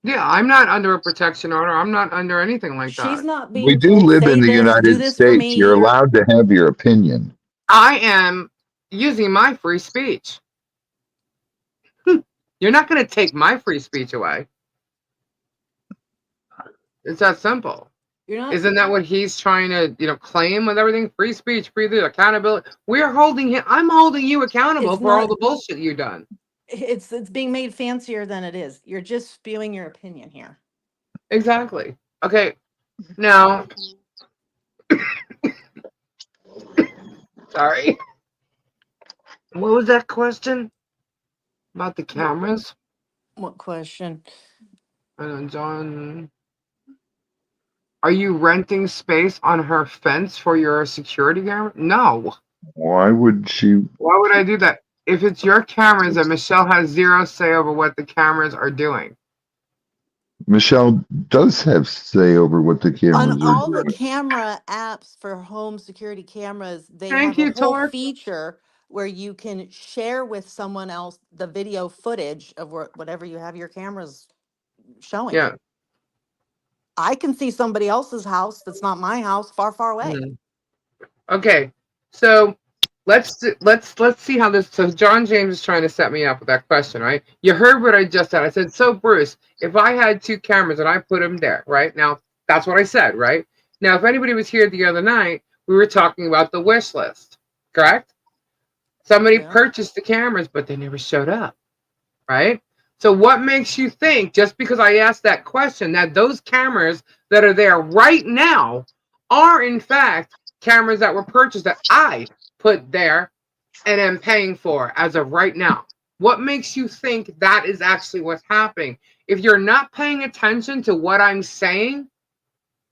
Speaker 1: Yeah, I'm not under a protection order. I'm not under anything like that.
Speaker 2: She's not being
Speaker 5: We do
Speaker 2: told,
Speaker 5: live
Speaker 2: "Say
Speaker 5: in the
Speaker 2: this, do
Speaker 5: United
Speaker 2: this for
Speaker 5: States.
Speaker 2: me,"
Speaker 5: You're
Speaker 2: or-
Speaker 5: allowed to have your opinion.
Speaker 1: I am using my free speech. You're not going to take my free speech away. It's that simple.
Speaker 2: You're not.
Speaker 1: Isn't that what he's trying to, claim with everything? Free speech, free accountability. I'm holding you accountable
Speaker 2: It's
Speaker 1: for all
Speaker 2: not-
Speaker 1: the bullshit you've done.
Speaker 2: It's being made fancier than it is. You're just spewing your opinion here.
Speaker 1: Exactly. Okay. Now, sorry. What was that question about the cameras?
Speaker 2: What question?
Speaker 1: John, are you renting space on her fence for your security camera? No.
Speaker 5: Why would she?
Speaker 1: Why would I do that? If it's your cameras, and Michelle has zero say over what the cameras are doing.
Speaker 5: Michelle does have say over what the cameras
Speaker 2: On
Speaker 5: are
Speaker 2: all the
Speaker 5: doing.
Speaker 2: camera apps for home security cameras, they
Speaker 1: Thank
Speaker 2: have a
Speaker 1: you,
Speaker 2: whole
Speaker 1: Torque.
Speaker 2: feature where you can share with someone else the video footage of whatever you have your cameras showing.
Speaker 1: Yeah.
Speaker 2: I can see somebody else's house that's not my house far, far away.
Speaker 1: Okay. So let's see how this. So John James is trying to set me up with that question, right? You heard what I just said. I said, so Bruce, if I had 2 cameras and I put them there, right? Now that's what I said, right? Now, if anybody was here the other night, we were talking about the wish list, correct? Somebody purchased the cameras, but they never showed up, right? So what makes you think, just because I asked that question, that those cameras that are there right now are in fact cameras that were purchased that I put there and am paying for as of right now? What makes you think that is actually what's happening? If you're not paying attention to what I'm saying,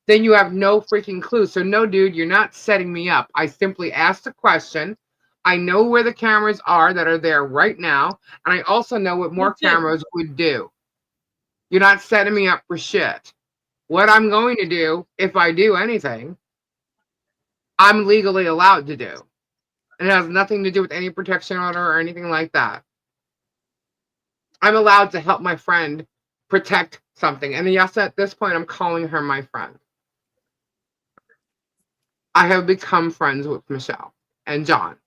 Speaker 1: then you have no freaking clue. So no, dude, you're not setting me up. I simply asked a question. I know where the cameras are that are there right now, and I also know what more cameras would do. You're not setting me up for shit. What I'm going to do, if I do anything, I'm legally allowed to do. It has nothing to do with any protection order or anything like that. I'm allowed to help my friend protect something. And yes, at this point, I'm calling her my friend. I have become friends with Michelle and John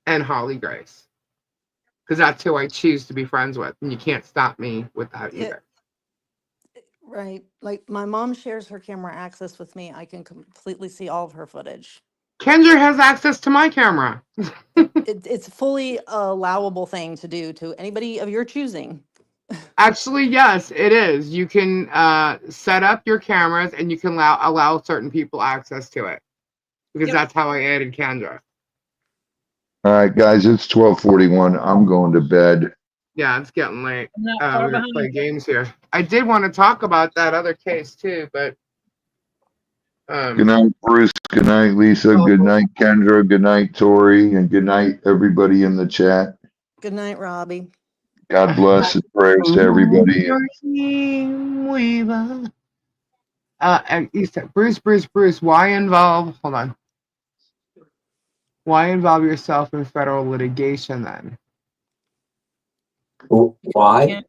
Speaker 1: and Holly Grace, because that's who I choose to be friends with, and you can't stop me with that either.
Speaker 2: Right. Like my mom shares her camera access with me. I can completely see all of her footage.
Speaker 1: Kendra has access to my camera.
Speaker 2: It's a fully allowable thing to do to anybody of your choosing.
Speaker 1: Actually, yes, it is. You can set up your cameras and you can allow certain people access to it, because that's how I added Kendra.
Speaker 5: All right, guys, it's 12:41. I'm going to bed.
Speaker 1: Yeah, it's getting late.
Speaker 3: I'm not
Speaker 1: We're
Speaker 3: far
Speaker 1: gonna play
Speaker 3: behind.
Speaker 1: games here. I did want to talk about that other case too, but
Speaker 5: Good night, Bruce. Good night, Lisa. Good night, Kendra. Good night, Tori. And good night, everybody in the chat.
Speaker 2: Good night, Robbie.
Speaker 5: God bless and prayers to everybody.
Speaker 1: And you said, Bruce, why involve? Hold on. Why involve yourself in federal litigation then?
Speaker 4: Why?
Speaker 3: Can't-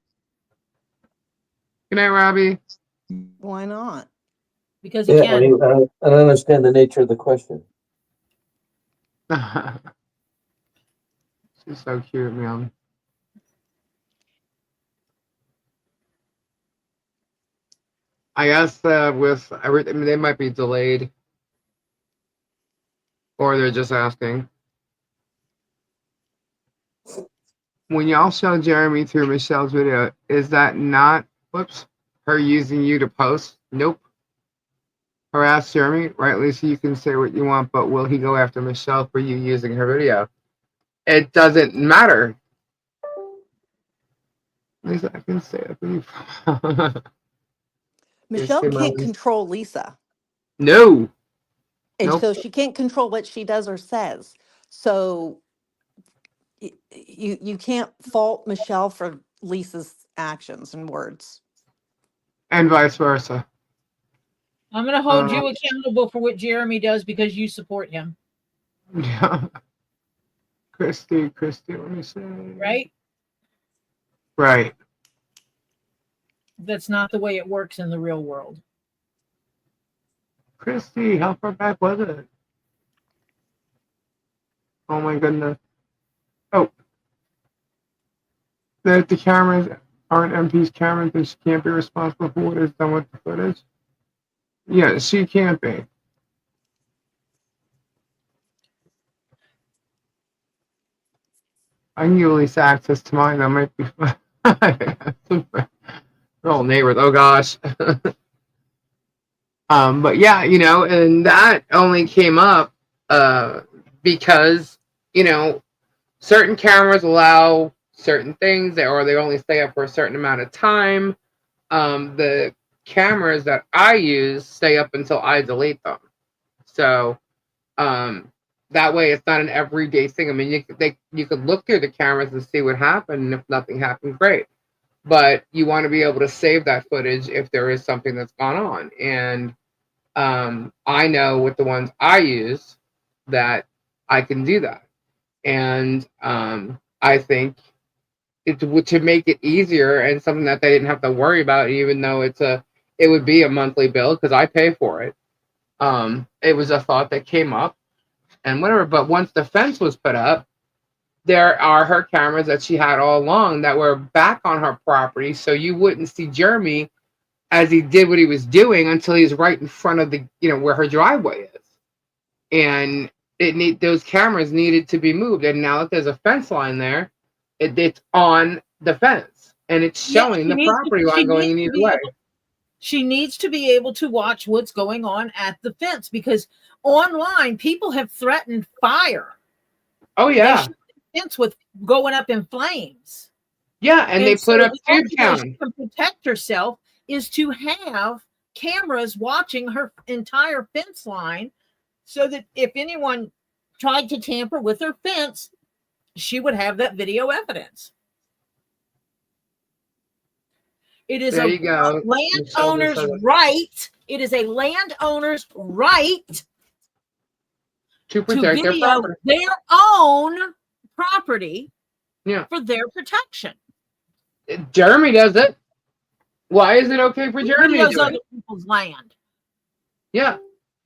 Speaker 1: Good night, Robbie.
Speaker 2: Why not?
Speaker 3: Because he can.
Speaker 4: I don't understand the nature of the question.
Speaker 1: She's so cute, man. I guess with everything, they might be delayed, or they're just asking. When y'all show Jeremy through Michelle's video, is that not, whoops, her using you to post? Nope. Harass Jeremy, right, Lisa? You can say what you want, but will he go after Michelle for you using her video? It doesn't matter. Lisa, I can say it for you.
Speaker 2: Michelle can't control Lisa.
Speaker 1: No.
Speaker 2: And
Speaker 1: Nope.
Speaker 2: so she can't control what she does or says. So you can't fault Michelle for Lisa's actions and words.
Speaker 1: And vice versa.
Speaker 3: I'm going to hold you accountable for what Jeremy does because you support him.
Speaker 1: Yeah. Christy, let me see.
Speaker 3: Right?
Speaker 1: Right.
Speaker 3: That's not the way it works in the real world.
Speaker 1: Christy, help her back with it. Oh my goodness. Oh. That the cameras aren't MP's cameras and she can't be responsible for what is done with the footage? Yeah, she can't be. I can give Lisa access to mine. That might be fun. We're all neighbors. Oh gosh. But yeah, and that only came up because, certain cameras allow certain things, or they only stay up for a certain amount of time. The cameras that I use stay up until I delete them. So that way it's not an everyday thing. I mean, you could look through the cameras and see what happened, and if nothing happened, great. But you want to be able to save that footage if there is something that's gone on. And I know with the ones I use that I can do that. And I think to make it easier and something that they didn't have to worry about, even though it would be a monthly bill because I pay for it. It was a thought that came up and whatever. But once the fence was put up, there are her cameras that she had all along that were back on her property, so you wouldn't see Jeremy as he did what he was doing until he's right in front of the, where her driveway is. And those cameras needed to be moved. And now that there's a fence line there, it's on the fence and it's showing the property line going in either way.
Speaker 3: She needs to be able to watch what's going on at the fence because online people have threatened fire.
Speaker 1: Oh yeah.
Speaker 3: Fence with going up in flames.
Speaker 1: Yeah, and they put up tube count.
Speaker 3: To protect herself is to have cameras watching her entire fence line so that if anyone tried to tamper with her fence, she would have that video evidence. It is a landowner's right. It is a landowner's right
Speaker 1: to protect their property.
Speaker 3: Their own property for their protection.
Speaker 1: Jeremy does it. Why is it okay for Jeremy to do
Speaker 3: other people's land?
Speaker 1: Yeah.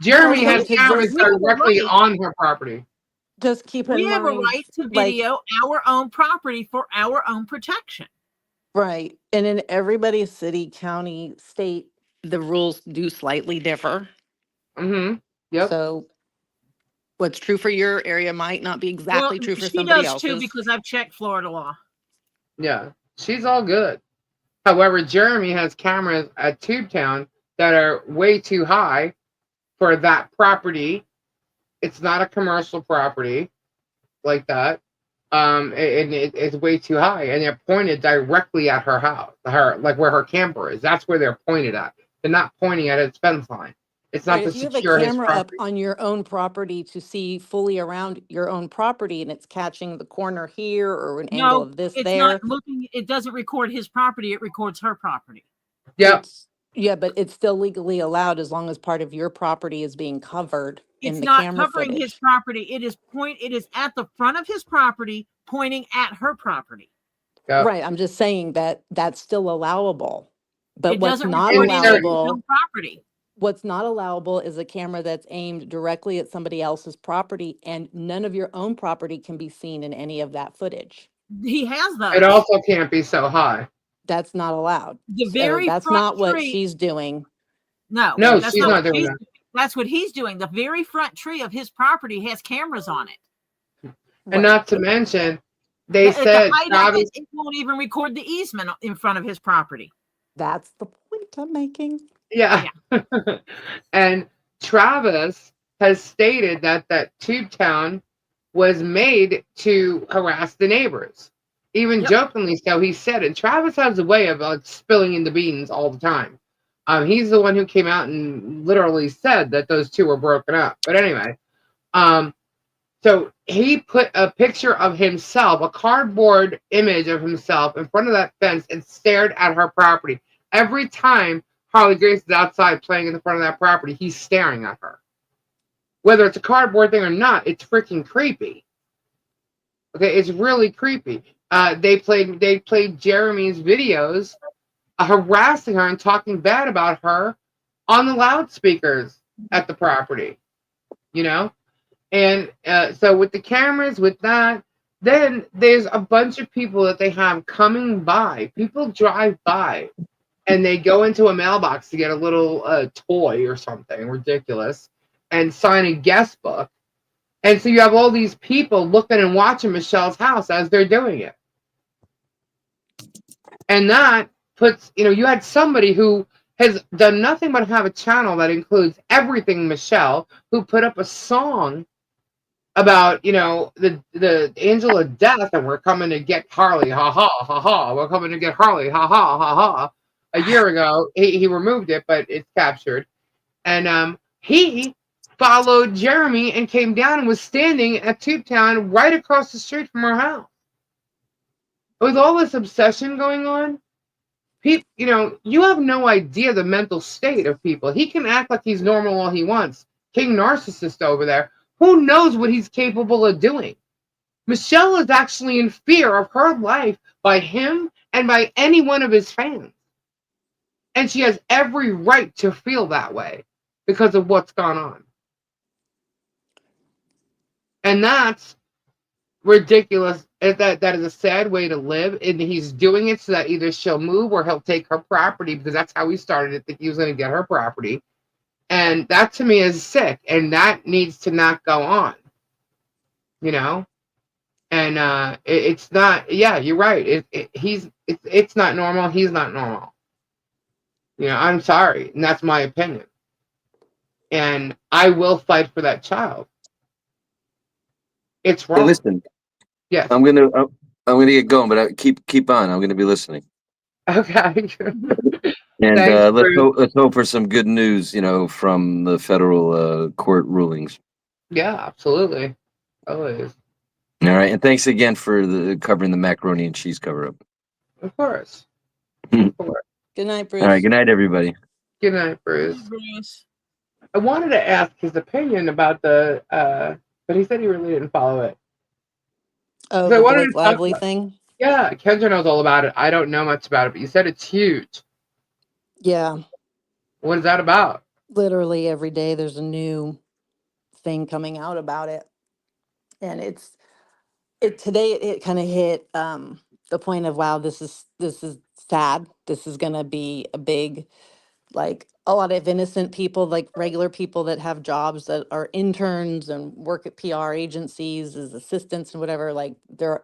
Speaker 1: Jeremy has cameras directly on her property.
Speaker 2: Just keep in mind.
Speaker 3: We have a right to video our own property for our own protection.
Speaker 2: Right. And in everybody's city, county, state, the rules do slightly differ.
Speaker 1: Mm-hmm. Yep.
Speaker 2: So what's true for your area might not be exactly true for somebody else's.
Speaker 3: She does too because I've checked Florida law.
Speaker 1: Yeah. She's all good. However, Jeremy has cameras at Tubetown that are way too high for that property. It's not a commercial property like that. It's way too high, and they're pointed directly at her house, like where her camper is. That's where they're pointed at. They're not pointing at its fence line. It's not
Speaker 2: Right,
Speaker 1: to
Speaker 2: if you have a
Speaker 1: secure his
Speaker 2: camera up
Speaker 1: property.
Speaker 2: on your own property to see fully around your own property and it's catching the corner here or an angle
Speaker 3: No,
Speaker 2: of this
Speaker 3: it's not
Speaker 2: there,
Speaker 3: looking. It doesn't record his property. It records her property.
Speaker 1: Yep.
Speaker 2: yeah, but it's still legally allowed as long as part of your property is being covered
Speaker 3: It's
Speaker 2: in the
Speaker 3: not
Speaker 2: camera
Speaker 3: covering his
Speaker 2: footage.
Speaker 3: property. It is at the front of his property, pointing at her property.
Speaker 1: Yep.
Speaker 2: Right, I'm just saying that that's still allowable. But
Speaker 3: It
Speaker 2: what's
Speaker 3: doesn't
Speaker 2: not
Speaker 3: record any of his
Speaker 2: allowable,
Speaker 3: own property.
Speaker 2: what's not allowable is a camera that's aimed directly at somebody else's property and none of your own property can be seen in any of that footage.
Speaker 3: He has those.
Speaker 1: It also can't be so high.
Speaker 2: That's not allowed.
Speaker 3: The
Speaker 2: So
Speaker 3: very
Speaker 2: that's
Speaker 3: front
Speaker 2: not what
Speaker 3: tree.
Speaker 2: she's doing.
Speaker 3: No,
Speaker 1: No,
Speaker 3: that's
Speaker 1: she's
Speaker 3: not
Speaker 1: not
Speaker 3: what
Speaker 1: doing
Speaker 3: she's
Speaker 1: that.
Speaker 3: doing. That's what he's doing. The very front tree of his property has cameras on it.
Speaker 1: And
Speaker 2: Right.
Speaker 1: not to mention, they
Speaker 3: At the
Speaker 1: said
Speaker 3: height of
Speaker 1: Travis.
Speaker 3: it won't even record the easement in front of his property.
Speaker 2: That's the point I'm making.
Speaker 1: Yeah. And Travis has stated that Tube Town was made to harass the neighbors. Even
Speaker 3: Yep.
Speaker 1: jokingly so, he said it. Travis has a way of like spilling in the beans all the time. He's the one who came out and literally said that those two were broken up. But anyway, so he put a picture of himself, a cardboard image of himself in front of that fence and stared at her property. Every time Harley Grace is outside playing in the front of that property, he's staring at her. Whether it's a cardboard thing or not, it's freaking creepy. Okay, it's really creepy. They played Jeremy's videos harassing her and talking bad about her on the loudspeakers at the property. You know? And so with the cameras, with that, then there's a bunch of people that they have coming by. People drive by and they go into a mailbox to get a little toy or something ridiculous and sign a guest book. And so you have all these people looking and watching Michelle's house as they're doing it. And that puts, you had somebody who has done nothing but have a channel that includes everything Michelle, who put up a song about, the angel of death, and we're coming to get Harley, ha ha, ha ha, we're coming to get Harley, ha ha, ha ha. A year ago, he removed it, but it's captured. And he followed Jeremy and came down and was standing at Tube Town right across the street from her house. With all this obsession going on, people, you have no idea the mental state of people. He can act like he's normal all he wants. King narcissist over there. Who knows what he's capable of doing? Michelle is actually in fear of her life by him and by any one of his fans. And she has every right to feel that way because of what's gone on. And that's ridiculous. That is a sad way to live. And he's doing it so that either she'll move or he'll take her property, because that's how he started it, that he was going to get her property. And that to me is sick. And that needs to not go on. And it's not, yeah, you're right. It's not normal. He's not normal. I'm sorry. And that's my opinion. And I will fight for that child. It's wrong.
Speaker 4: Hey, listen.
Speaker 1: Yes.
Speaker 4: I'm gonna get going, but keep on. I'm gonna be listening.
Speaker 1: Okay.
Speaker 4: And
Speaker 1: Thanks,
Speaker 4: let's hope for some good news, from the federal court rulings.
Speaker 1: Yeah, absolutely. Always.
Speaker 4: All right, and thanks again for covering the macaroni and cheese cover up.
Speaker 1: Of course.
Speaker 2: Good night, Bruce.
Speaker 4: All right, good night, everybody.
Speaker 1: Good night, Bruce. I wanted to ask his opinion about but he said he really didn't follow it.
Speaker 2: Oh,
Speaker 1: So I
Speaker 2: the
Speaker 1: wanted
Speaker 2: Blake
Speaker 1: to talk
Speaker 2: Lively
Speaker 1: about-
Speaker 2: thing?
Speaker 1: Yeah, Kendra knows all about it. I don't know much about it, but you said it's huge.
Speaker 2: Yeah.
Speaker 1: What is that about?
Speaker 2: Literally every day there's a new thing coming out about it. And today it kind of hit the point of, wow, this is sad. This is gonna be a big, like, a lot of innocent people, like regular people that have jobs that are interns and work at PR agencies as assistants and whatever, like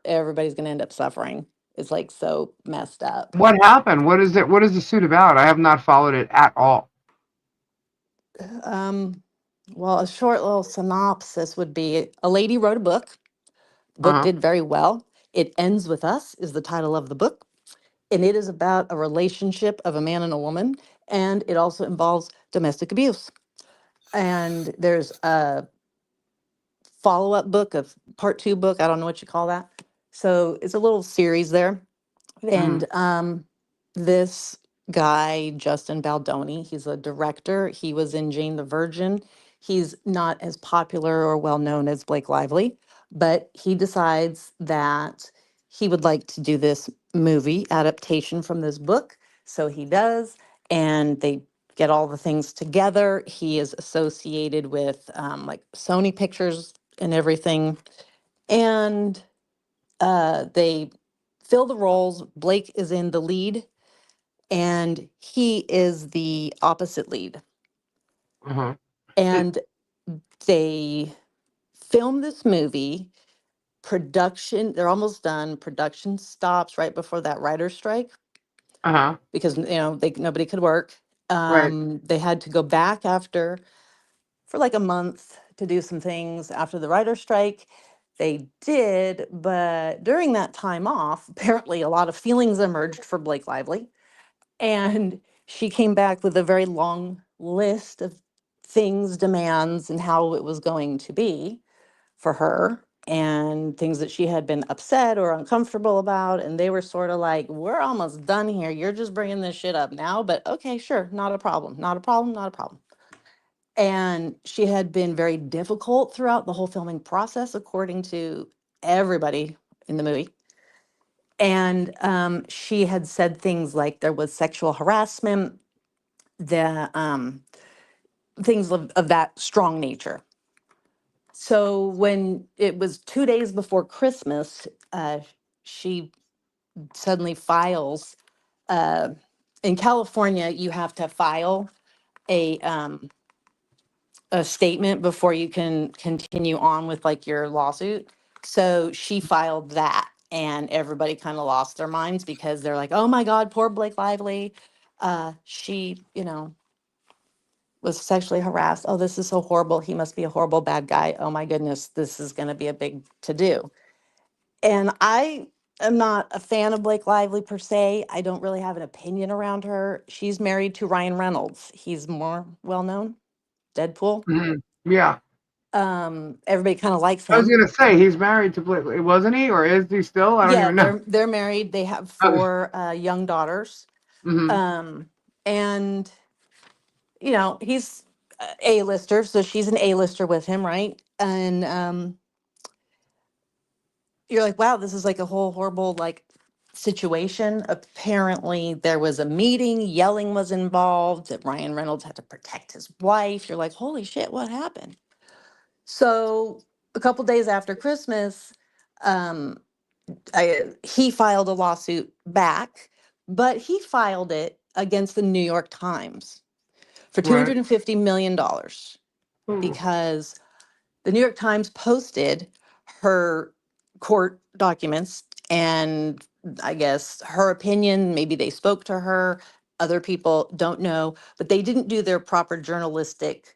Speaker 2: everybody's gonna end up suffering. It's like so messed up.
Speaker 1: What happened? What is it? What is the suit about? I have not followed it at all.
Speaker 2: Well, a short little synopsis would be a lady wrote a book Book
Speaker 1: Uh-huh.
Speaker 2: did very well. It Ends With Us is the title of the book, and it is about a relationship of a man and a woman, and it also involves domestic abuse. And there's a follow-up book, a part two book, I don't know what you call that. So it's a little series there.
Speaker 1: Mhm.
Speaker 2: And this guy, Justin Baldoni, he's a director. He was in Jane the Virgin. He's not as popular or well known as Blake Lively, but he decides that he would like to do this movie adaptation from this book. So he does, and they get all the things together. He is associated with like Sony Pictures and everything. And they fill the roles. Blake is in the lead, and he is the opposite lead.
Speaker 1: Uh-huh.
Speaker 2: And they film this movie. Production, they're almost done. Production stops right before that writer's strike
Speaker 1: Uh-huh.
Speaker 2: because nobody could work.
Speaker 1: Right.
Speaker 2: They had to go back after for like a month to do some things after the writer's strike. They did, but during that time off, apparently a lot of feelings emerged for Blake Lively. And she came back with a very long list of things, demands, and how it was going to be for her, and things that she had been upset or uncomfortable about. And they were sort of like, we're almost done here. You're just bringing this shit up now, but okay, sure, not a problem, not a problem, not a problem. And she had been very difficult throughout the whole filming process, according to everybody in the movie. And she had said things like there was sexual harassment, the things of that strong nature. So when it was 2 days before Christmas, she suddenly files. Uh, in California, you have to file a a statement before you can continue on with like your lawsuit. So she filed that, and everybody kind of lost their minds because they're like, "Oh my God, poor Blake Lively. She, was sexually harassed. Oh, this is so horrible. He must be a horrible bad guy. Oh my goodness, this is going to be a big to do." And I am not a fan of Blake Lively per se. I don't really have an opinion around her. She's married to Ryan Reynolds. He's more well known, Deadpool.
Speaker 1: Mhm. Yeah.
Speaker 2: Everybody kind of likes
Speaker 1: I was
Speaker 2: him.
Speaker 1: gonna say he's married to Blake, wasn't he, or is he still? I don't
Speaker 2: Yeah,
Speaker 1: even know.
Speaker 2: they're married. They have
Speaker 1: Okay.
Speaker 2: 4 young daughters.
Speaker 1: Mm-hmm.
Speaker 2: And he's A-lister, so she's an A-lister with him, right? And you're like, wow, this is like a whole horrible like situation. Apparently, there was a meeting, yelling was involved, that Ryan Reynolds had to protect his wife. You're like, holy shit, what happened? So a couple days after Christmas, um, he filed a lawsuit back, but he filed it against the New York Times for
Speaker 1: Right.
Speaker 2: $250 million
Speaker 1: Ooh.
Speaker 2: because the New York Times posted her court documents and I guess her opinion. Maybe they spoke to her. Other people don't know, but they didn't do their proper journalistic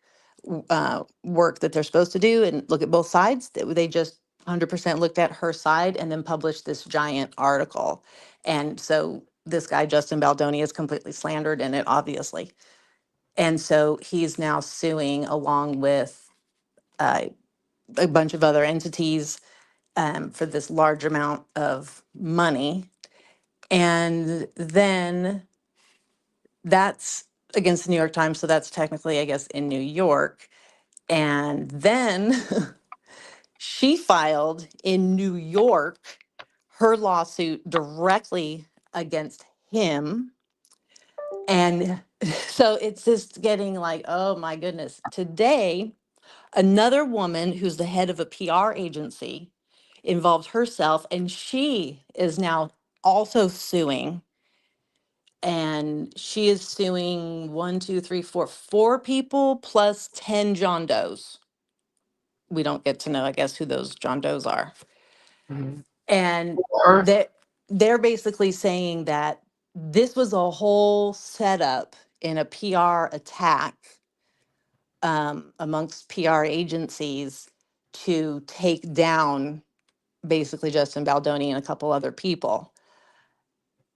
Speaker 2: work that they're supposed to do and look at both sides. They just 100% looked at her side and then published this giant article. And so this guy, Justin Baldoni, is completely slandered in it, obviously. And so he's now suing along with uh, a bunch of other entities for this large amount of money. And then that's against the New York Times. So that's technically, I guess, in New York. And then she filed in New York her lawsuit directly against him. And so it's just getting like, oh my goodness. Today, another woman who's the head of a PR agency involved herself, and she is now also suing. And she is suing one, two, three, four people plus 10 John Does. We don't get to know, I guess, who those John Does are.
Speaker 1: Mhm.
Speaker 2: And
Speaker 1: Or
Speaker 2: they're basically saying that this was a whole setup in a PR attack amongst PR agencies to take down basically Justin Baldoni and a couple other people.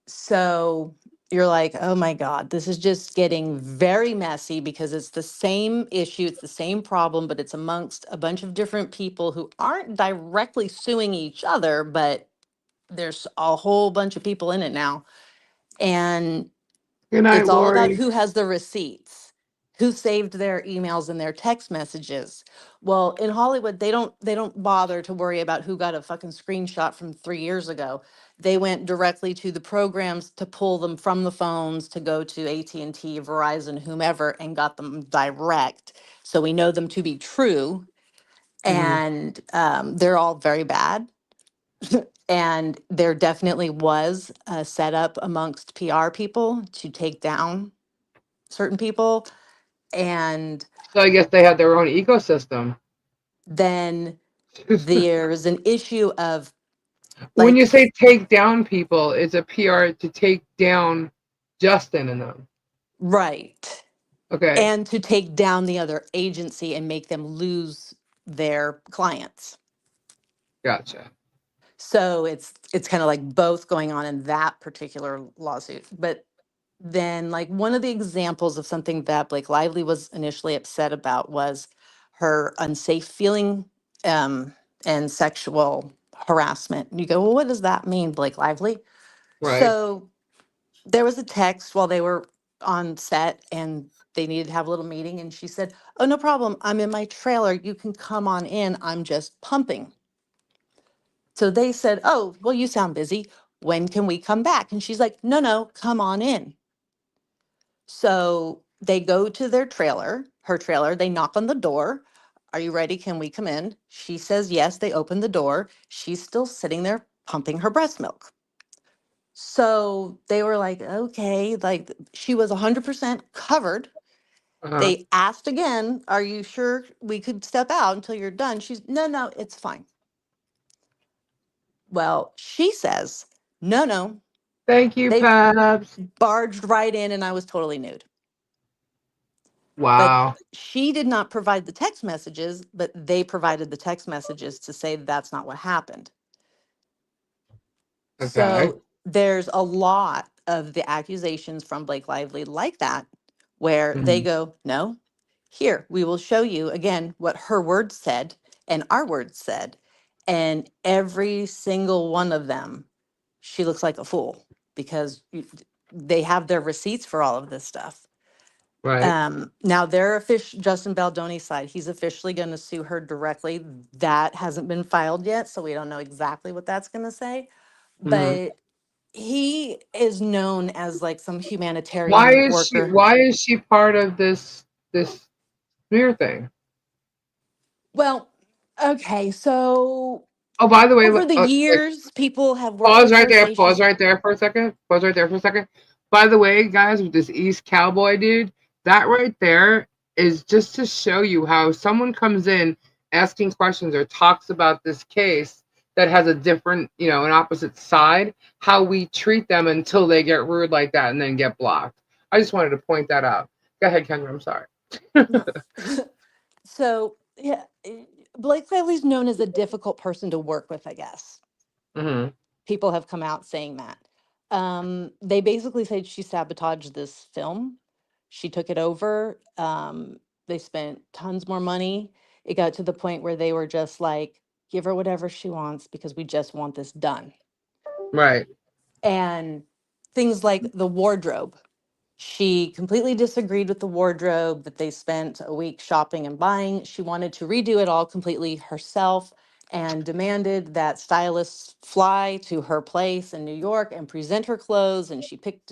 Speaker 2: So you're like, oh my God, this is just getting very messy because it's the same issue, it's the same problem, but it's amongst a bunch of different people who aren't directly suing each other, but there's a whole bunch of people in it now. And
Speaker 1: Good night,
Speaker 2: it's all about
Speaker 1: Lori.
Speaker 2: who has the receipts, who saved their emails and their text messages. Well, in Hollywood, they don't bother to worry about who got a fucking screenshot from 3 years ago. They went directly to the programs to pull them from the phones to go to AT&T, Verizon, whomever, and got them direct. So we know them to be true, and they're all very bad. And there definitely was a setup amongst PR people to take down certain people. And
Speaker 1: So I guess they had their own ecosystem.
Speaker 2: then there's an issue of
Speaker 1: When you
Speaker 2: like,
Speaker 1: say take down people, it's a PR to take down Justin and them.
Speaker 2: right.
Speaker 1: Okay,
Speaker 2: And to take down the other agency and make them lose their clients.
Speaker 1: gotcha.
Speaker 2: So it's kind of like both going on in that particular lawsuit. But then like one of the examples of something that Blake Lively was initially upset about was her unsafe feeling and sexual harassment. And you go, well, what does that mean, Blake Lively?
Speaker 1: Right.
Speaker 2: So there was a text while they were on set and they needed to have a little meeting. And she said, oh, no problem. I'm in my trailer. You can come on in. I'm just pumping. So they said, oh, well, you sound busy. When can we come back? And she's like, no, come on in. So they go to their trailer, her trailer. They knock on the door. Are you ready? Can we come in? She says yes. They open the door. She's still sitting there pumping her breast milk. So they were like, okay, like she was 100% covered.
Speaker 1: Uh-huh.
Speaker 2: They asked again, are you sure we could step out until you're done? She's, no, it's fine. Well, she says, no,
Speaker 1: Thank you,
Speaker 2: they
Speaker 1: Pabs.
Speaker 2: barged right in and I was totally nude. But
Speaker 1: Wow.
Speaker 2: she did not provide the text messages, but they provided the text messages to say that's not what happened.
Speaker 1: Okay.
Speaker 2: So there's a lot of the accusations from Blake Lively like that, where they
Speaker 1: Mhm.
Speaker 2: go, no, here, we will show you again what her words said and our words said. And every single one of them, she looks like a fool because they have their receipts for all of this stuff.
Speaker 1: Right.
Speaker 2: Now their official Justin Baldoni's side, he's officially going to sue her directly. That hasn't been filed yet, so we don't know exactly what that's going to say.
Speaker 1: hmm
Speaker 2: But he is known as like some
Speaker 1: Why
Speaker 2: humanitarian
Speaker 1: is she?
Speaker 2: worker.
Speaker 1: Why is she part of this smear thing?
Speaker 2: Well, okay, so
Speaker 1: Oh, by the way,
Speaker 2: over the years, people have worked
Speaker 1: pause
Speaker 2: with
Speaker 1: right
Speaker 2: her,
Speaker 1: there.
Speaker 2: say
Speaker 1: Pause
Speaker 2: she's
Speaker 1: right there for a second. Pause right there for a second. By the way, guys, with this East Cowboy dude, that right there is just to show you how someone comes in asking questions or talks about this case that has a different, an opposite side, how we treat them until they get rude like that and then get blocked. I just wanted to point that out. Go ahead, Kendra. I'm sorry.
Speaker 2: no. So yeah, Blake Lively's known as a difficult person to work with, I guess.
Speaker 1: hmm
Speaker 2: People have come out saying that. They basically said she sabotaged this film. She took it over. They spent tons more money. It got to the point where they were just like, give her whatever she wants because we just want this done.
Speaker 1: Right.
Speaker 2: And things like the wardrobe. She completely disagreed with the wardrobe that they spent a week shopping and buying. She wanted to redo it all completely herself and demanded that stylists fly to her place in New York and present her clothes. And she picked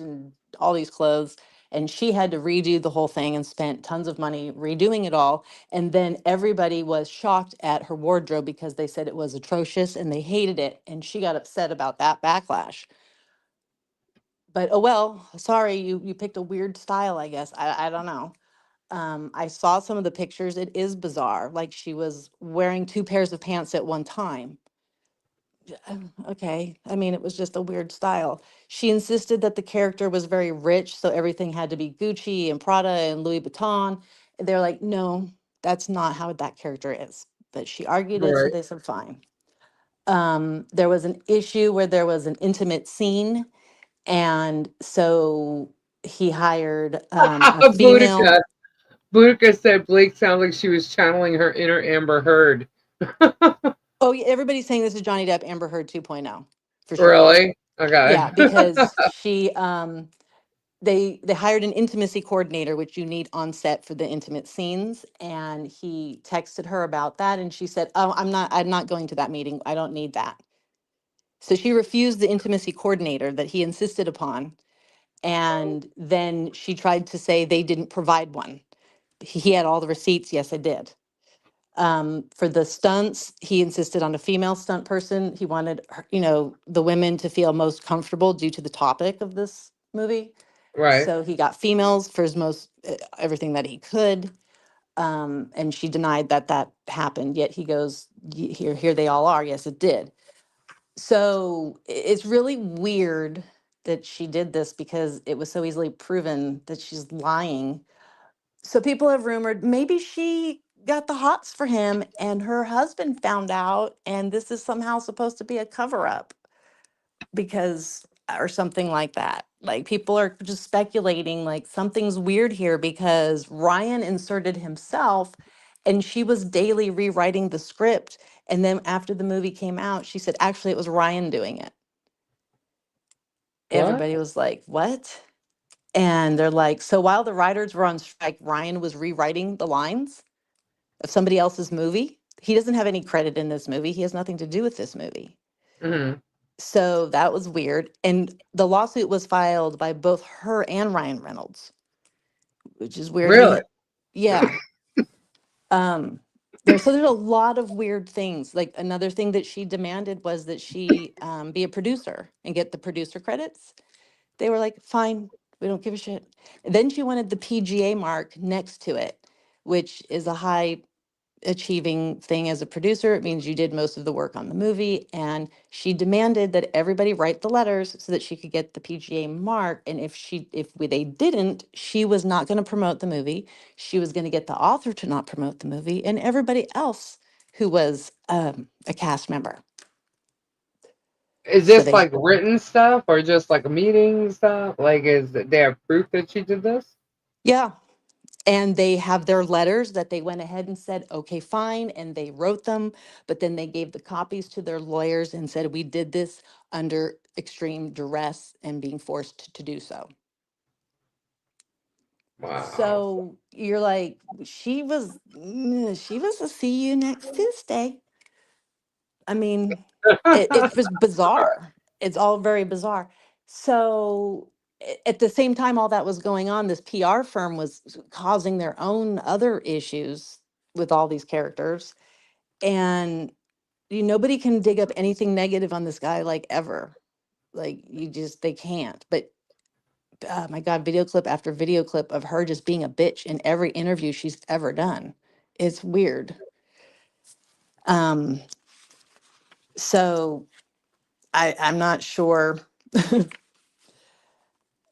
Speaker 2: all these clothes and she had to redo the whole thing and spent tons of money redoing it all. And then everybody was shocked at her wardrobe because they said it was atrocious and they hated it. And she got upset about that backlash. But oh well, sorry, you picked a weird style, I guess. I don't know. I saw some of the pictures. It is bizarre. Like she was wearing two pairs of pants at one time. Okay. I mean, it was just a weird style. She insisted that the character was very rich, so everything had to be Gucci and Prada and Louis Vuitton. They're like, no, that's not how that character is. But she argued it, so
Speaker 1: Right.
Speaker 2: they said fine. There was an issue where there was an intimate scene, and so he hired a female.
Speaker 1: Boudica. Boudica said Blake sounds like she was channeling her inner Amber Heard.
Speaker 2: Oh, yeah, everybody's saying this is Johnny Depp Amber Heard 2.0 for sure.
Speaker 1: Really? Okay.
Speaker 2: Yeah, because she they hired an intimacy coordinator, which you need on set for the intimate scenes, and he texted her about that, and she said, "Oh, I'm not going to that meeting. I don't need that." So she refused the intimacy coordinator that he insisted upon, and then she tried to say they didn't provide one. He had all the receipts. Yes, I did. For the stunts, he insisted on a female stunt person. He wanted, the women to feel most comfortable due to the topic of this movie.
Speaker 1: Right.
Speaker 2: So he got females for his most everything that he could. And she denied that that happened. Yet he goes, Here they all are. Yes, it did." So it's really weird that she did this because it was so easily proven that she's lying. So people have rumored maybe she got the hots for him and her husband found out, and this is somehow supposed to be a cover up because, or something like that. Like people are just speculating like something's weird here because Ryan inserted himself and she was daily rewriting the script. And then after the movie came out, she said, actually, it was Ryan doing it.
Speaker 1: What?
Speaker 2: Everybody was like, what? And they're like, so while the writers were on strike, Ryan was rewriting the lines of somebody else's movie. He doesn't have any credit in this movie. He has nothing to do with this movie.
Speaker 1: Mm-hmm.
Speaker 2: So that was weird. And the lawsuit was filed by both her and Ryan Reynolds, which is weird.
Speaker 1: Really?
Speaker 2: Yeah. There's a lot of weird things. Like another thing that she demanded was that she be a producer and get the producer credits. They were like, fine, we don't give a shit. And then she wanted the PGA mark next to it, which is a high achieving thing as a producer. It means you did most of the work on the movie. And she demanded that everybody write the letters so that she could get the PGA mark. And they didn't, she was not going to promote the movie. She was going to get the author to not promote the movie and everybody else who was a cast member.
Speaker 1: Is
Speaker 2: So
Speaker 1: this
Speaker 2: they,
Speaker 1: like written stuff or just like meeting stuff? Like, is there proof that she did this?
Speaker 2: yeah. And they have their letters that they went ahead and said, okay, fine. And they wrote them, but then they gave the copies to their lawyers and said, we did this under extreme duress and being forced to do so.
Speaker 1: Wow.
Speaker 2: So you're like, she was a see you next Tuesday. I mean, it was bizarre. It's all very bizarre. So at the same time, all that was going on, this PR firm was causing their own other issues with all these characters. And nobody can dig up anything negative on this guy like ever. Like they can't. But my God, video clip after video clip of her just being a bitch in every interview she's ever done. It's weird. Um, so I'm not sure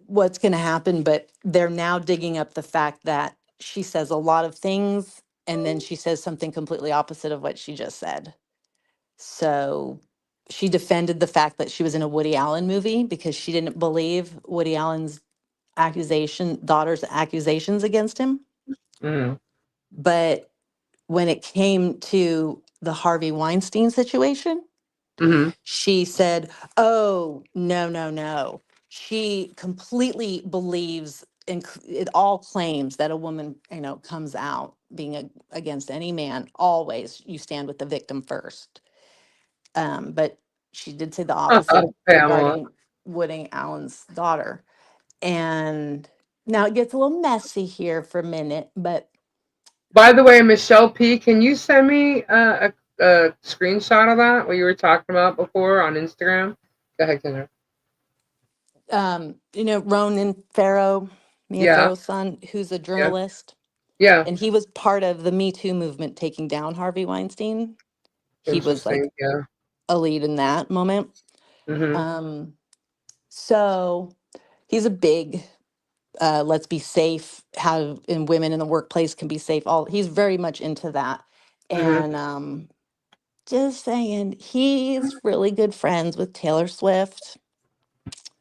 Speaker 2: what's going to happen, but they're now digging up the fact that she says a lot of things and then she says something completely opposite of what she just said. So she defended the fact that she was in a Woody Allen movie because she didn't believe Woody Allen's daughter's accusations against him.
Speaker 1: Mm.
Speaker 2: But when it came to the Harvey Weinstein situation,
Speaker 1: Mm-hmm.
Speaker 2: she said, oh, no, no, no. She completely believes in it, all claims that a woman, comes out being against any man. Always you stand with the victim first. But she did say the opposite
Speaker 1: Pamela.
Speaker 2: regarding Woody Allen's daughter. And now it gets a little messy here for a minute, but
Speaker 1: By the way, Michelle P, can you send me a screenshot of that what you were talking about before on Instagram? Go ahead, Kendra.
Speaker 2: Ronan Farrow, Mia
Speaker 1: Yeah.
Speaker 2: Farrow's son, who's a
Speaker 1: Yeah.
Speaker 2: journalist,
Speaker 1: Yeah.
Speaker 2: and he was part of the Me Too movement taking down Harvey Weinstein. He was like
Speaker 1: Interesting. Yeah.
Speaker 2: a lead in that moment.
Speaker 1: Mm-hmm.
Speaker 2: So he's a big let's be safe, how women in the workplace can be safe. He's very much into that.
Speaker 1: Mm-hmm.
Speaker 2: And Just saying, he's really good friends with Taylor Swift,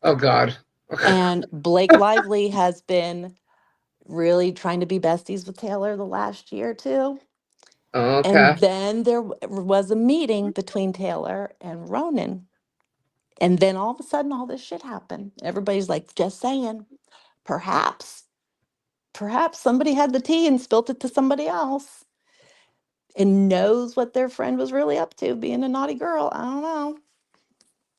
Speaker 1: Oh God.
Speaker 2: and Blake Lively has been really trying to be besties with Taylor the last year or two.
Speaker 1: Okay.
Speaker 2: And then there was a meeting between Taylor and Ronan. And then all of a sudden, all this shit happened. Everybody's like, just saying, perhaps, perhaps somebody had the tea and spilt it to somebody else and knows what their friend was really up to, being a naughty girl. I don't know.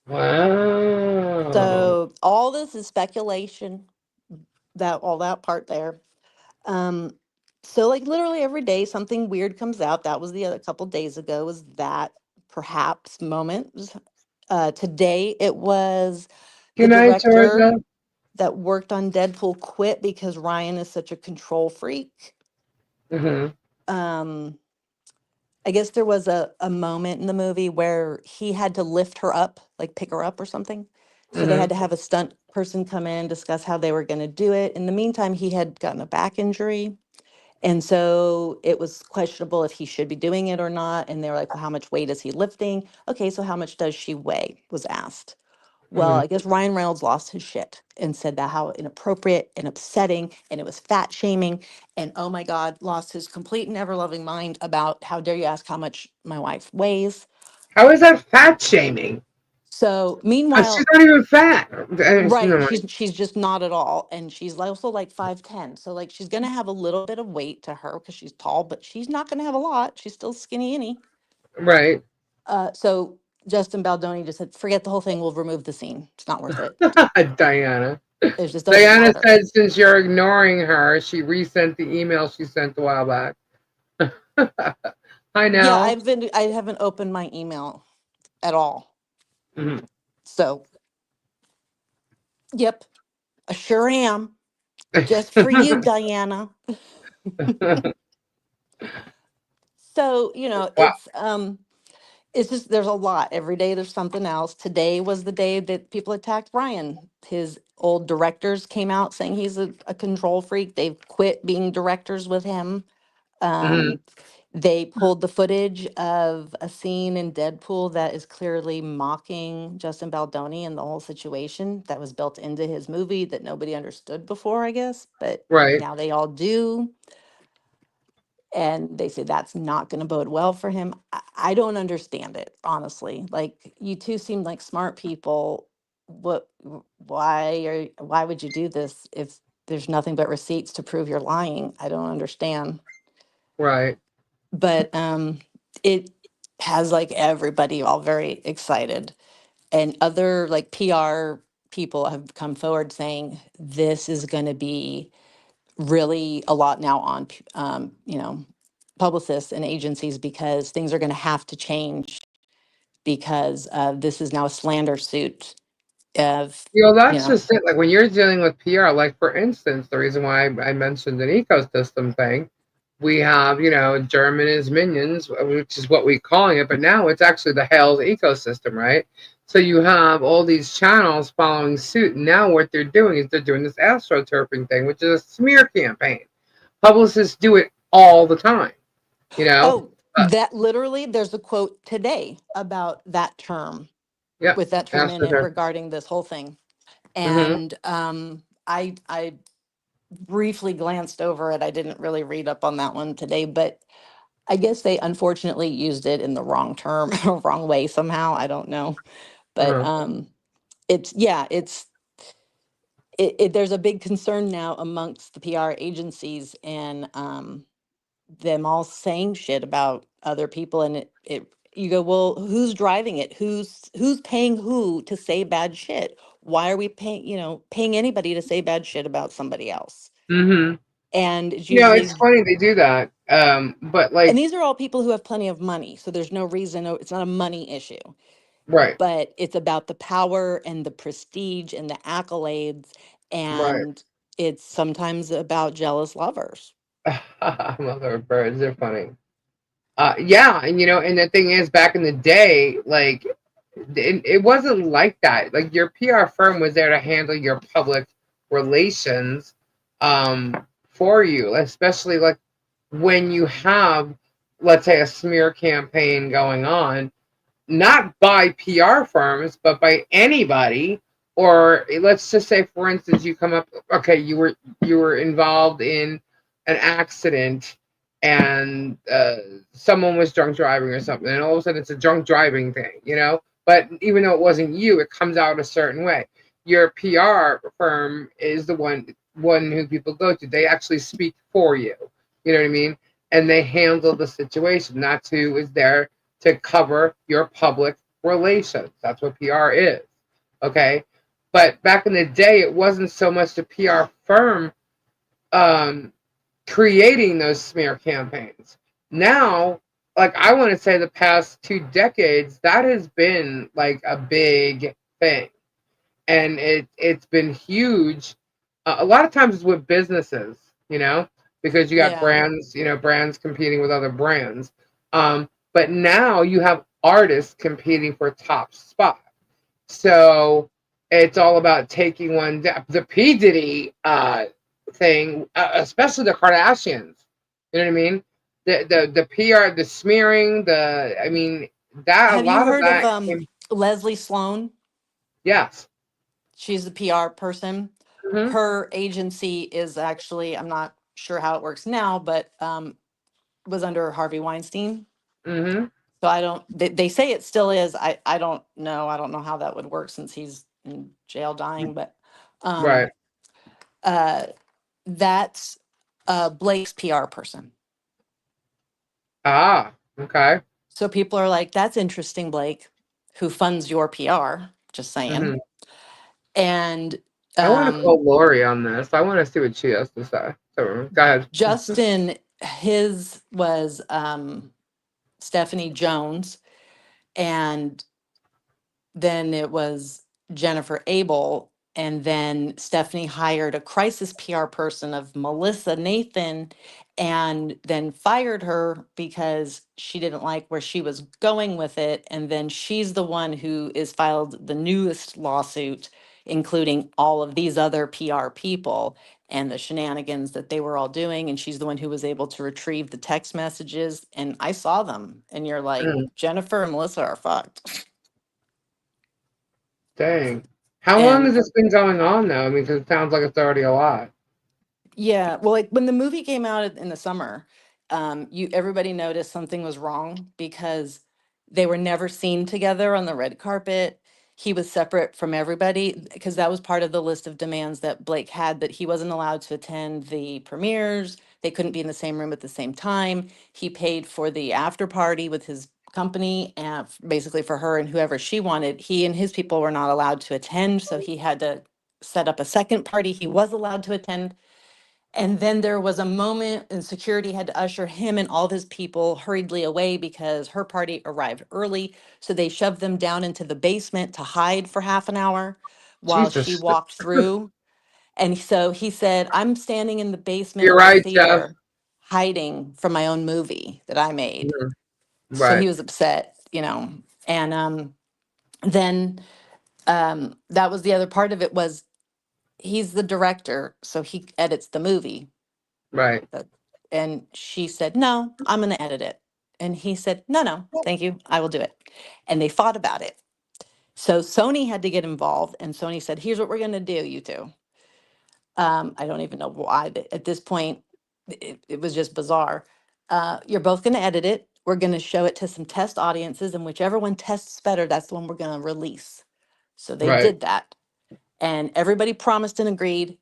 Speaker 1: Wow.
Speaker 2: So all this is speculation, that all that part there. Um, so like literally every day something weird comes out. That was the other couple days ago, was that perhaps moment. Today it was the
Speaker 1: Good night,
Speaker 2: director
Speaker 1: Georgia.
Speaker 2: that worked on Deadpool quit because Ryan is such a control freak.
Speaker 1: Hmm.
Speaker 2: Um, I guess there was a moment in the movie where he had to lift her up, like pick her up or something. So they
Speaker 1: Hmm.
Speaker 2: had to have a stunt person come in, discuss how they were going to do it. In the meantime, he had gotten a back injury. And so it was questionable if he should be doing it or not. And they were like, well, how much weight is he lifting? Okay, so how much does she weigh? Was asked. Well,
Speaker 1: Hmm.
Speaker 2: I guess Ryan Reynolds lost his shit and said that how inappropriate and upsetting and it was fat shaming. And oh my God, lost his complete and ever loving mind about how dare you ask how much my wife weighs.
Speaker 1: How is that fat shaming?
Speaker 2: So
Speaker 1: She's
Speaker 2: meanwhile,
Speaker 1: not even fat.
Speaker 2: right,
Speaker 1: No.
Speaker 2: she's just not at all. And she's also like 5'10". So like she's gonna have a little bit of weight to her because she's tall, but she's not gonna have a lot. She's still skinny any.
Speaker 1: Right.
Speaker 2: So Justin Baldoni just said, forget the whole thing, we'll remove the scene. It's not worth it.
Speaker 1: Diana.
Speaker 2: It just doesn't
Speaker 1: Diana
Speaker 2: matter.
Speaker 1: said since you're ignoring her, she resent the email she sent a while back. I
Speaker 2: Yeah,
Speaker 1: know.
Speaker 2: I haven't opened my email at all.
Speaker 1: Mhm.
Speaker 2: So, yep, I sure am. Just for you, Diana. So,
Speaker 1: Wow.
Speaker 2: it's just there's a lot. Every day there's something else. Today was the day that people attacked Ryan. His old directors came out saying he's a control freak. They've quit being directors with him.
Speaker 1: Mhm.
Speaker 2: Um, they pulled the footage of a scene in Deadpool that is clearly mocking Justin Baldoni and the whole situation that was built into his movie that nobody understood before, I guess, but
Speaker 1: Right.
Speaker 2: now they all do. And they say that's not going to bode well for him. I don't understand it, honestly. Like, you two seem like smart people. Why would you do this if there's nothing but receipts to prove you're lying? I don't understand.
Speaker 1: Right.
Speaker 2: But it has like everybody all very excited, and other like PR people have come forward saying this is going to be really a lot now on publicists and agencies, because things are going to have to change, because this is now a slander suit of you
Speaker 1: That's
Speaker 2: know
Speaker 1: just it. Like when you're dealing with PR, like for instance, the reason why I mentioned an ecosystem thing, we have, Germ and his minions, which is what we're calling it, but now it's actually the Hell's ecosystem, right? So you have all these channels following suit. And now what they're doing is they're doing this astroturfing thing, which is a smear campaign. Publicists do it all the time, you know?
Speaker 2: oh,
Speaker 1: Uh,
Speaker 2: that literally there's a quote today about that term,
Speaker 1: yep.
Speaker 2: with that term in it,
Speaker 1: Astroturf.
Speaker 2: regarding this whole thing.
Speaker 1: Mm-hmm.
Speaker 2: And I briefly glanced over it. I didn't really read up on that one today, but I guess they unfortunately used it in the wrong term, wrong way somehow. I don't know. But
Speaker 1: Uh-huh.
Speaker 2: it's yeah, there's a big concern now amongst the PR agencies, and them all saying shit about other people, and it you go, well, who's driving it? Who's paying who to say bad shit? Why are we paying anybody to say bad shit about somebody else?
Speaker 1: Mm-hmm.
Speaker 2: And it's
Speaker 1: It's
Speaker 2: usually,
Speaker 1: funny they do that. But
Speaker 2: and
Speaker 1: like,
Speaker 2: these are all people who have plenty of money, so there's no reason, it's not a money issue,
Speaker 1: right,
Speaker 2: but it's about the power and the prestige and the accolades,
Speaker 1: right.
Speaker 2: and it's sometimes about jealous lovers.
Speaker 1: Mother of birds, they're funny. Yeah, and and the thing is, back in the day, like it wasn't like that. Like your PR firm was there to handle your public relations, for you, especially like when you have let's say, a smear campaign going on, not by PR firms, but by anybody. Or let's just say, for instance, you come up, okay, you were involved in an accident, and someone was drunk driving or something, and all of a sudden it's a drunk driving thing, But even though it wasn't you, it comes out a certain way. Your PR firm is the one who people go to. They actually speak for you. You know what I mean? And they handle the situation. That's who is there to cover your public relations. That's what PR is. Okay. But back in the day, it wasn't so much the PR firm creating those smear campaigns. Now, like, I want to say the past 2 decades, that has been like a big thing. And it's been huge. A lot of times it's with businesses, because you got brands competing with other brands. But now you have artists competing for top spot. So it's all about taking one down. The P. Diddy thing, especially the Kardashians. You know what I mean? The PR, the smearing, that
Speaker 2: Have
Speaker 1: a
Speaker 2: you
Speaker 1: lot of
Speaker 2: heard
Speaker 1: that.
Speaker 2: of Leslie Sloan?
Speaker 1: Yes.
Speaker 2: She's the PR person.
Speaker 1: Mm-hmm.
Speaker 2: Her agency is actually, I'm not sure how it works now, but was under Harvey Weinstein.
Speaker 1: Mm-hmm.
Speaker 2: So they say it still is. I don't know. I don't know how that would work since he's in jail dying, but
Speaker 1: Right.
Speaker 2: That's Blake's PR person.
Speaker 1: Ah, okay.
Speaker 2: So people are like, that's interesting, Blake, who funds your PR, just saying.
Speaker 1: Mm-hmm.
Speaker 2: And
Speaker 1: I want to call Lori on this. I want to see what she has to say. So, go ahead.
Speaker 2: Justin, his was Stephanie Jones, and then it was Jennifer Abel, and then Stephanie hired a crisis PR person of Melissa Nathan, and then fired her because she didn't like where she was going with it. And then she's the one who is filed the newest lawsuit, including all of these other PR people and the shenanigans that they were all doing. And she's the one who was able to retrieve the text messages. And I saw them, and you're like, Jennifer and Melissa are fucked.
Speaker 1: Dang. How long has this been going on, though? Because it sounds like it's already a lot.
Speaker 2: Yeah, well, like when the movie came out in the summer, everybody noticed something was wrong because they were never seen together on the red carpet. He was separate from everybody because that was part of the list of demands that Blake had, that he wasn't allowed to attend the premieres. They couldn't be in the same room at the same time. He paid for the after party with his company and basically for her and whoever she wanted. He and his people were not allowed to attend, so he had to set up a second party he was allowed to attend. And then there was a moment and security had to usher him and all of his people hurriedly away because her party arrived early. So they shoved them down into the basement to hide for half an hour while she
Speaker 1: Jesus.
Speaker 2: walked through. And so he said, I'm standing in the basement
Speaker 1: You're
Speaker 2: of the
Speaker 1: right, Jeff.
Speaker 2: theater hiding from my own movie that I made.
Speaker 1: Mm-hmm.
Speaker 2: So he
Speaker 1: Right.
Speaker 2: was upset, And then that was the other part of it was he's the director, so he edits the movie.
Speaker 1: Right.
Speaker 2: And she said, no, I'm going to edit it. And he said, no, thank you. I will do it. And they fought about it. So Sony had to get involved. And Sony said, here's what we're going to do, you two. I don't even know why. At this point, it was just bizarre. You're both going to edit it. We're going to show it to some test audiences. And whichever one tests better, that's the one we're going to release. So they did that. And everybody promised and agreed.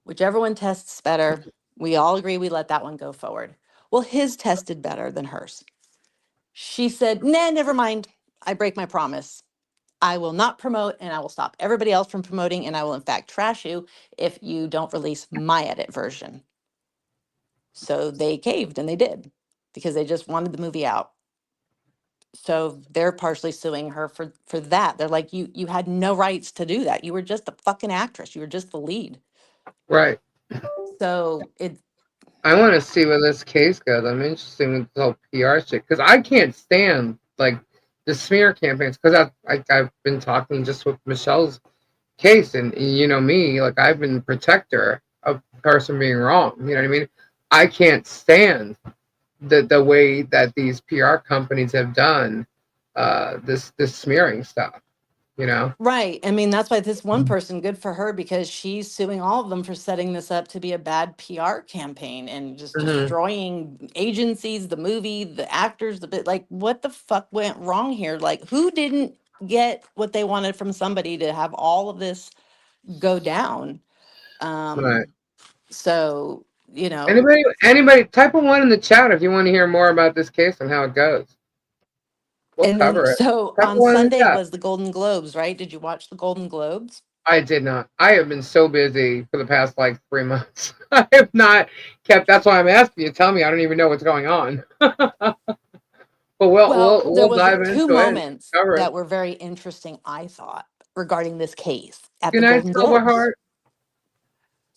Speaker 2: Whichever one tests better, we all agree we let that one go forward. Well, his tested better than hers. She said, nah, never mind. I break my promise. I will not promote and I will stop everybody else from promoting. And I will, in fact, trash you if you don't release my edit version. So they caved and they did because they just wanted the movie out. So they're partially suing her for that. They're like, you had no rights to do that. You were just a fucking actress. You were just the lead.
Speaker 1: Right.
Speaker 2: So
Speaker 1: I want to see where this case goes. I'm interested in this whole PR shit because I can't stand like the smear campaigns because I've been talking just with Michelle's case, and you know me, like I've been protector of the person being wrong. You know what I mean? I can't stand the way that these PR companies have done this smearing stuff, you know.
Speaker 2: Right. I mean, that's why this one person, good for her, because she's suing all of them for setting this up to be a bad PR campaign and just
Speaker 1: Hmm.
Speaker 2: destroying agencies, the movie, the actors, the bit. Like, what the fuck went wrong here? Like, who didn't get what they wanted from somebody to have all of this go down?
Speaker 1: Right.
Speaker 2: So, you know,
Speaker 1: Anybody, type a one in the chat if you want to hear more about this case and how it goes. We'll
Speaker 2: and then
Speaker 1: cover it.
Speaker 2: so
Speaker 1: Type a
Speaker 2: on
Speaker 1: one in the
Speaker 2: Sunday
Speaker 1: chat.
Speaker 2: was the Golden Globes, right? Did you watch the Golden Globes?
Speaker 1: I did not. I have been so busy for the past like 3 months. I have not kept. That's why I'm asking you. Tell me. I don't even know what's going on. But we'll
Speaker 2: Well,
Speaker 1: we'll
Speaker 2: there
Speaker 1: we'll
Speaker 2: was
Speaker 1: dive
Speaker 2: two
Speaker 1: into it and
Speaker 2: moments
Speaker 1: cover it.
Speaker 2: that were very interesting, I thought, regarding this case at
Speaker 1: Good
Speaker 2: the
Speaker 1: night,
Speaker 2: Golden Globes.
Speaker 1: Silverheart.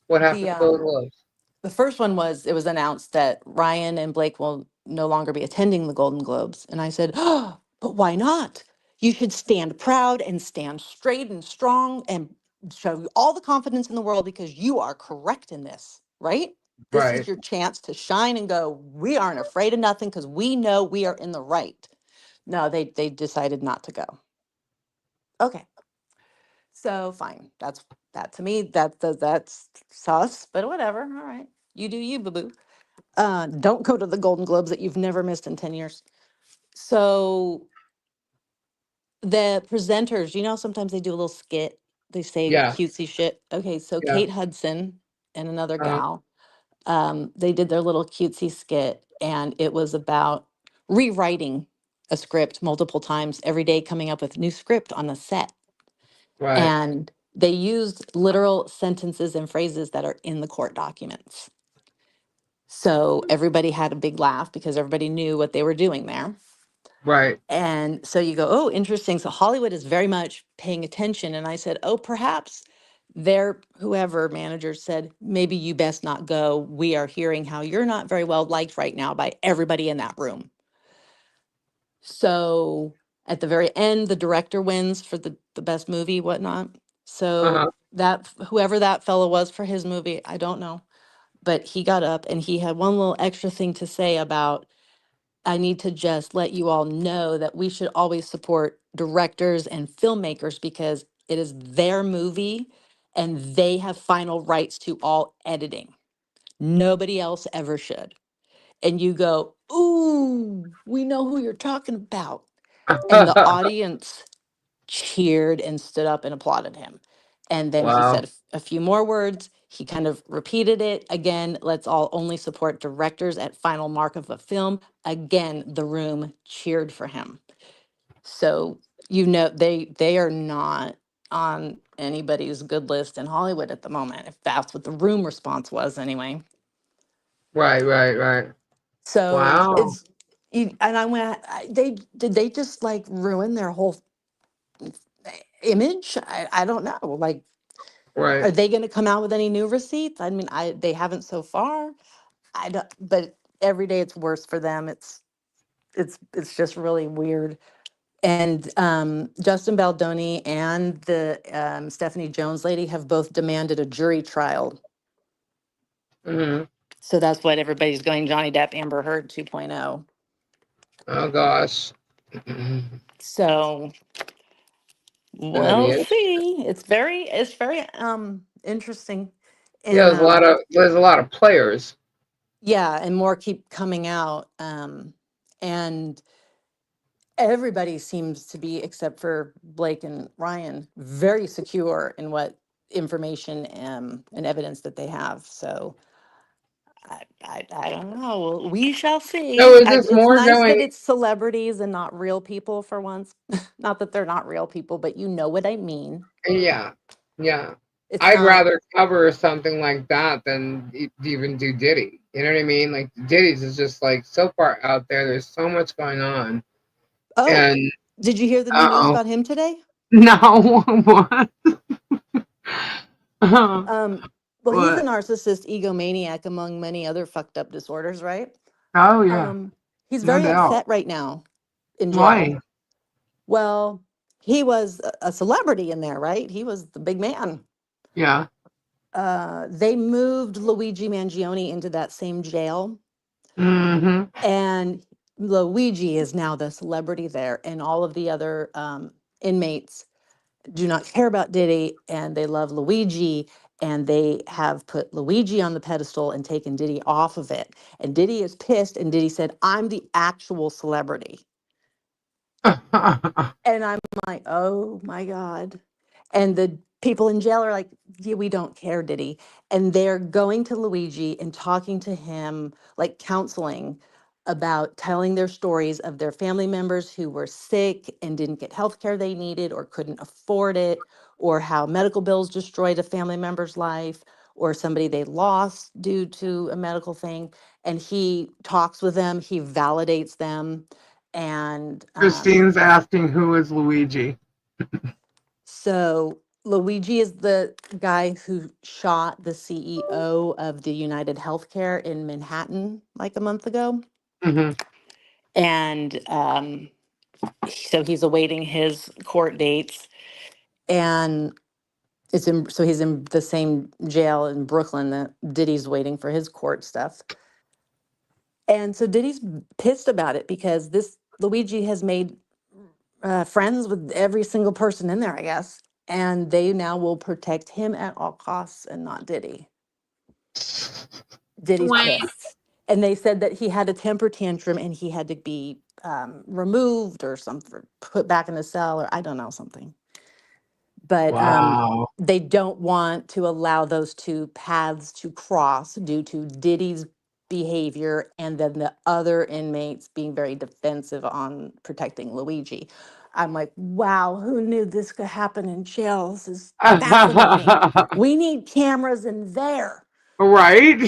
Speaker 1: What happened
Speaker 2: The
Speaker 1: to Golden Globes?
Speaker 2: the first one was it was announced that Ryan and Blake will no longer be attending the Golden Globes, and I said, "Oh, but why not? You should stand proud and stand straight and strong and show all the confidence in the world because you are correct in this, right? This is
Speaker 1: Right.
Speaker 2: your chance to shine and go. We aren't afraid of nothing because we know we are in the right." No, they decided not to go. Okay, so fine. That's that to me. That's sus, but whatever. All right, you do you, boo boo. Don't go to the Golden Globes that you've never missed in 10 years. So the presenters, sometimes they do a little skit. They say
Speaker 1: Yeah.
Speaker 2: cutesy shit. Okay, so
Speaker 1: Yeah.
Speaker 2: Kate Hudson and another
Speaker 1: Uh,
Speaker 2: gal, they did their little cutesy skit, and it was about rewriting a script multiple times every day, coming up with new script on the set.
Speaker 1: right.
Speaker 2: And they used literal sentences and phrases that are in the court documents. So everybody had a big laugh because everybody knew what they were doing there.
Speaker 1: Right.
Speaker 2: And so you go, oh, interesting. So Hollywood is very much paying attention. And I said, oh, perhaps their whoever manager said, maybe you best not go. We are hearing how you're not very well liked right now by everybody in that room. So at the very end, the director wins for the best movie, whatnot. So
Speaker 1: Uh-huh.
Speaker 2: that whoever that fellow was for his movie, I don't know. But he got up and he had one little extra thing to say about, I need to just let you all know that we should always support directors and filmmakers because it is their movie and they have final rights to all editing. Nobody else ever should. And you go, ooh, we know who you're talking about. And the audience cheered and stood up and applauded him. And then he
Speaker 1: Wow.
Speaker 2: said a few more words. He kind of repeated it again. Let's all only support directors at final mark of a film. Again, the room cheered for him. So they are not on anybody's good list in Hollywood at the moment. If that's what the room response was, anyway.
Speaker 1: Right. Right. Right.
Speaker 2: So
Speaker 1: Wow.
Speaker 2: it's and I went. Did they just like ruin their whole image? I don't know. Like,
Speaker 1: Right.
Speaker 2: are they going to come out with any new receipts? I mean, they haven't so far. I don't. But every day it's worse for them. It's just really weird. And Justin Baldoni and the Stephanie Jones lady have both demanded a jury trial.
Speaker 1: Hmm.
Speaker 2: So that's what everybody's going Johnny Depp, Amber Heard 2.0.
Speaker 1: Oh gosh.
Speaker 2: So
Speaker 1: Gonna be
Speaker 2: we'll
Speaker 1: it.
Speaker 2: see. It's very interesting.
Speaker 1: Yeah,
Speaker 2: And
Speaker 1: there's a lot of players.
Speaker 2: yeah, and more keep coming out. And everybody seems to be, except for Blake and Ryan, very secure in what information and evidence that they have. So I don't know. We shall
Speaker 1: So
Speaker 2: see.
Speaker 1: is this
Speaker 2: It's
Speaker 1: more
Speaker 2: nice that
Speaker 1: going?
Speaker 2: it's celebrities and not real people for once. Not that they're not real people, but you know what I mean.
Speaker 1: Yeah. Yeah.
Speaker 2: It's
Speaker 1: I'd
Speaker 2: not.
Speaker 1: rather cover something like that than even do Diddy. You know what I mean? Like Diddy's is just like so far out there. There's so much going on.
Speaker 2: Oh,
Speaker 1: And
Speaker 2: did you hear the new news
Speaker 1: oh
Speaker 2: about him today?
Speaker 1: no, what?
Speaker 2: Well, he's a
Speaker 1: What?
Speaker 2: narcissist egomaniac among many other fucked up disorders, right?
Speaker 1: Oh yeah,
Speaker 2: Um, he's
Speaker 1: no
Speaker 2: very
Speaker 1: doubt.
Speaker 2: upset right now in jail.
Speaker 1: Why?
Speaker 2: Well, he was a celebrity in there, right? He was the big man.
Speaker 1: Yeah.
Speaker 2: They moved Luigi Mangione into that same jail.
Speaker 1: Mm-hmm.
Speaker 2: And Luigi is now the celebrity there, and all of the other inmates do not care about Diddy, and they love Luigi, and they have put Luigi on the pedestal and taken Diddy off of it. And Diddy is pissed, and Diddy said, "I'm the actual celebrity." And I'm like, oh my God. And the people in jail are like, yeah, we don't care, Diddy. And they're going to Luigi and talking to him, like counseling about telling their stories of their family members who were sick and didn't get health care they needed or couldn't afford it, or how medical bills destroyed a family member's life, or somebody they lost due to a medical thing. And he talks with them, he validates them. And
Speaker 1: Christine's asking who is Luigi.
Speaker 2: so Luigi is the guy who shot the CEO of the United Healthcare in Manhattan like a month ago.
Speaker 1: Mm-hmm.
Speaker 2: And so he's awaiting his court dates. And so he's in the same jail in Brooklyn that Diddy's waiting for his court stuff. And so Diddy's pissed about it because this Luigi has made friends with every single person in there, I guess. And they now will protect him at all costs and not Diddy. Diddy's
Speaker 3: Wow.
Speaker 2: pissed. And they said that he had a temper tantrum and he had to be removed or something, put back in the cell, or I don't know, something. But
Speaker 1: Wow.
Speaker 2: they don't want to allow those two paths to cross due to Diddy's behavior and then the other inmates being very defensive on protecting Luigi. I'm like, wow, who knew this could happen in jail? This is fascinating. We need cameras in there.
Speaker 1: Right?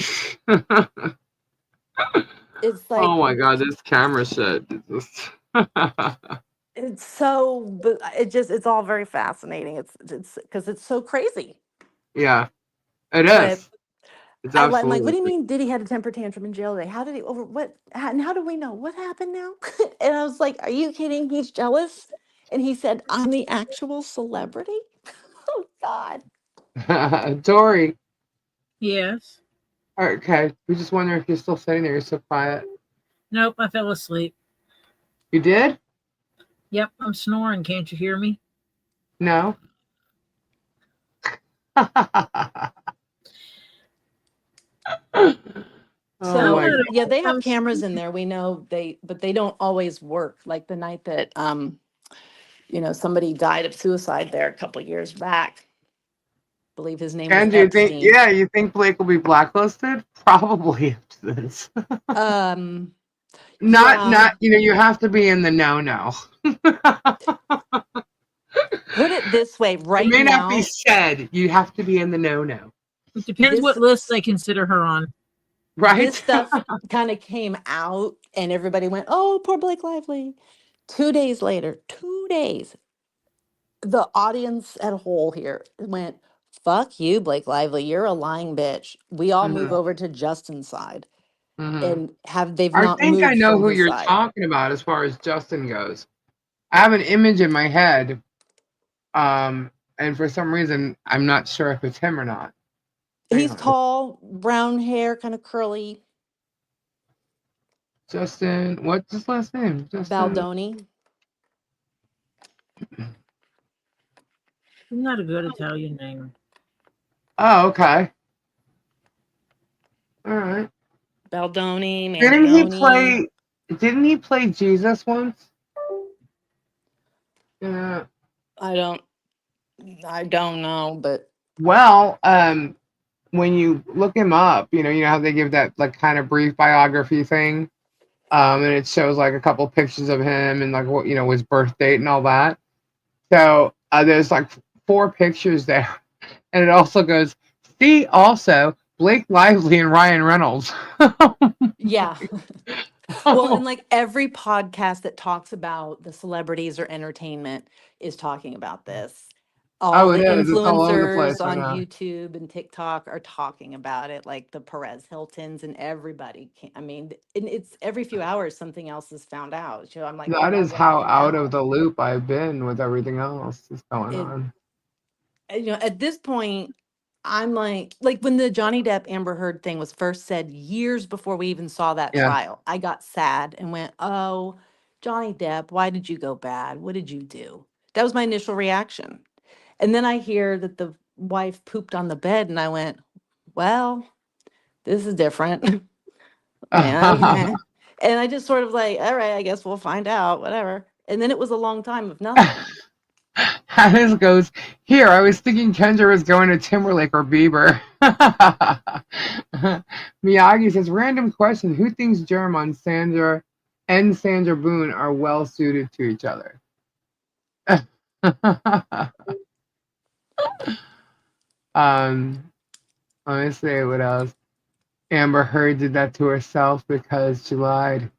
Speaker 2: It's like,
Speaker 1: Oh my God, this camera shit.
Speaker 2: it's so, but it's all very fascinating. It's because it's so crazy.
Speaker 1: Yeah, it
Speaker 2: But
Speaker 1: is. It's
Speaker 2: I'm like, what
Speaker 1: absolutely.
Speaker 2: do you mean Diddy had a temper tantrum in jail today? How did he over what? And how do we know what happened now? And I was like, are you kidding? He's jealous. And he said, I'm the actual celebrity. Oh God.
Speaker 1: Dory.
Speaker 3: Yes.
Speaker 1: Okay, we just wonder if you're still sitting there. You're so quiet.
Speaker 3: Nope, I fell asleep.
Speaker 1: You did?
Speaker 3: Yep, I'm snoring. Can't you hear me?
Speaker 1: No. Oh
Speaker 2: So
Speaker 1: my God.
Speaker 2: yeah, they have cameras in there. We know but they don't always work. Like the night that somebody died of suicide there a couple years back. I believe his name was
Speaker 1: And do you think?
Speaker 2: Epstein.
Speaker 1: Yeah, you think Blake will be blacklisted? Probably after this. Not. You have to be in the no.
Speaker 2: Put it this way, right
Speaker 1: It may
Speaker 2: now.
Speaker 1: not be said. You have to be in the no.
Speaker 3: It depends what list they consider her on.
Speaker 1: Right?
Speaker 2: This stuff kind of came out and everybody went, oh, poor Blake Lively. 2 days later, 2 days, the audience at whole here went, fuck you, Blake Lively. You're a lying bitch. We all move over to Justin's side. And they've
Speaker 1: I
Speaker 2: not
Speaker 1: think I
Speaker 2: moved
Speaker 1: know
Speaker 2: from
Speaker 1: who
Speaker 2: his
Speaker 1: you're
Speaker 2: side.
Speaker 1: talking about as far as Justin goes. I have an image in my head, and for some reason, I'm not sure if it's him or not.
Speaker 2: He's tall, brown hair, kind of curly.
Speaker 1: Justin, what's his last name? Justin
Speaker 2: Baldoni.
Speaker 3: Not a good Italian name.
Speaker 1: Oh, okay. All right.
Speaker 2: Baldoni,
Speaker 1: Mangione. Didn't he play Jesus once? Yeah.
Speaker 2: I don't know, but
Speaker 1: well, when you look him up, you know how they give that like kind of brief biography thing, and it shows like a couple pictures of him and like what his birth date and all that. So there's like 4 pictures there, and it also goes, see also Blake Lively and Ryan Reynolds.
Speaker 2: yeah. Well, and like every podcast that talks about the celebrities or entertainment is talking about this. All the
Speaker 1: It is. It's all over the place
Speaker 2: influencers
Speaker 1: right
Speaker 2: on
Speaker 1: now.
Speaker 2: YouTube and TikTok are talking about it, like the Perez Hiltons and everybody. And it's every few hours something else is found out. So I'm like,
Speaker 1: That is how out of the loop I've been with everything else that's going on.
Speaker 2: At this point, I'm like when the Johnny Depp Amber Heard thing was first said years before we even saw that
Speaker 1: Yeah.
Speaker 2: trial, I got sad and went, "Oh, Johnny Depp, why did you go bad? What did you do?" That was my initial reaction. And then I hear that the wife pooped on the bed, and I went, "Well, this is different." Yeah, okay. And I just sort of like, all right, I guess we'll find out, whatever. And then it was a long time of nothing.
Speaker 1: This goes here. I was thinking Kendra was going to Timberlake or Bieber. Miyagi says, random question. Who thinks Germ on Sandra and Sandra Boone are well suited to each other? Let me see what else. Amber Heard did that to herself because she lied.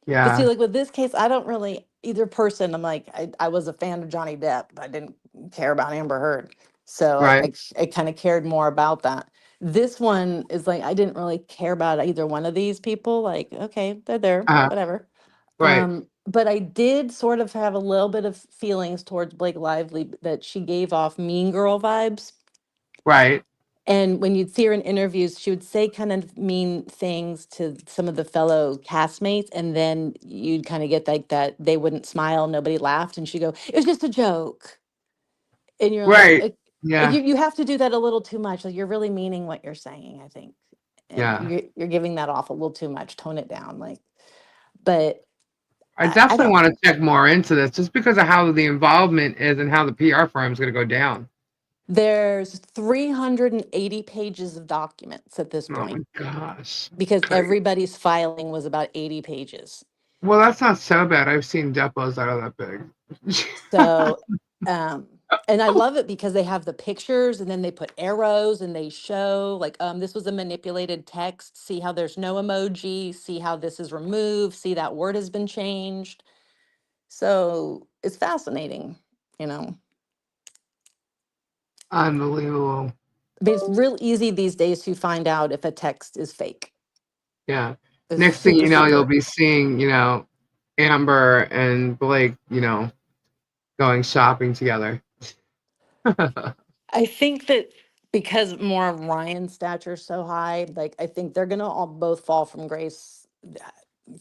Speaker 2: But see,
Speaker 1: Yeah.
Speaker 2: like with this case, I don't really either person. I'm like, I was a fan of Johnny Depp, but I didn't care about Amber Heard. So
Speaker 1: Right.
Speaker 2: I kind of cared more about that. This one is like, I didn't really care about either one of these people. Like, okay, they're there, whatever.
Speaker 1: Right.
Speaker 2: But I did sort of have a little bit of feelings towards Blake Lively that she gave off mean girl vibes.
Speaker 1: Right.
Speaker 2: And when you'd see her in interviews, she would say kind of mean things to some of the fellow castmates, and then you'd kind of get like that they wouldn't smile, nobody laughed, and she'd go, "It was just a joke." And you're like,
Speaker 1: Right. Yeah.
Speaker 2: you have to do that a little too much. Like you're really meaning what you're saying, I think. And
Speaker 1: Yeah.
Speaker 2: you're giving that off a little too much. Tone it down. Like, but
Speaker 1: I
Speaker 2: I
Speaker 1: definitely
Speaker 2: don't.
Speaker 1: want to check more into this just because of how the involvement is and how the PR firm is going to go down.
Speaker 2: There's 380 pages of documents at this
Speaker 1: Oh
Speaker 2: point
Speaker 1: my gosh.
Speaker 2: because
Speaker 1: Okay.
Speaker 2: everybody's filing was about 80 pages.
Speaker 1: Well, that's not so bad. I've seen depots that are that big.
Speaker 2: So, and I love it because they have the pictures and then they put arrows and they show like, this was a manipulated text. See how there's no emoji. See how this is removed. See that word has been changed. So it's fascinating, you know.
Speaker 1: Unbelievable.
Speaker 2: But it's real easy these days to find out if a text is fake.
Speaker 1: Yeah.
Speaker 2: It's
Speaker 1: Next thing
Speaker 2: super,
Speaker 1: you know, you'll
Speaker 2: super.
Speaker 1: be seeing, Amber and Blake, going shopping together.
Speaker 2: I think that because more of Ryan's stature is so high, like I think they're gonna all both fall from grace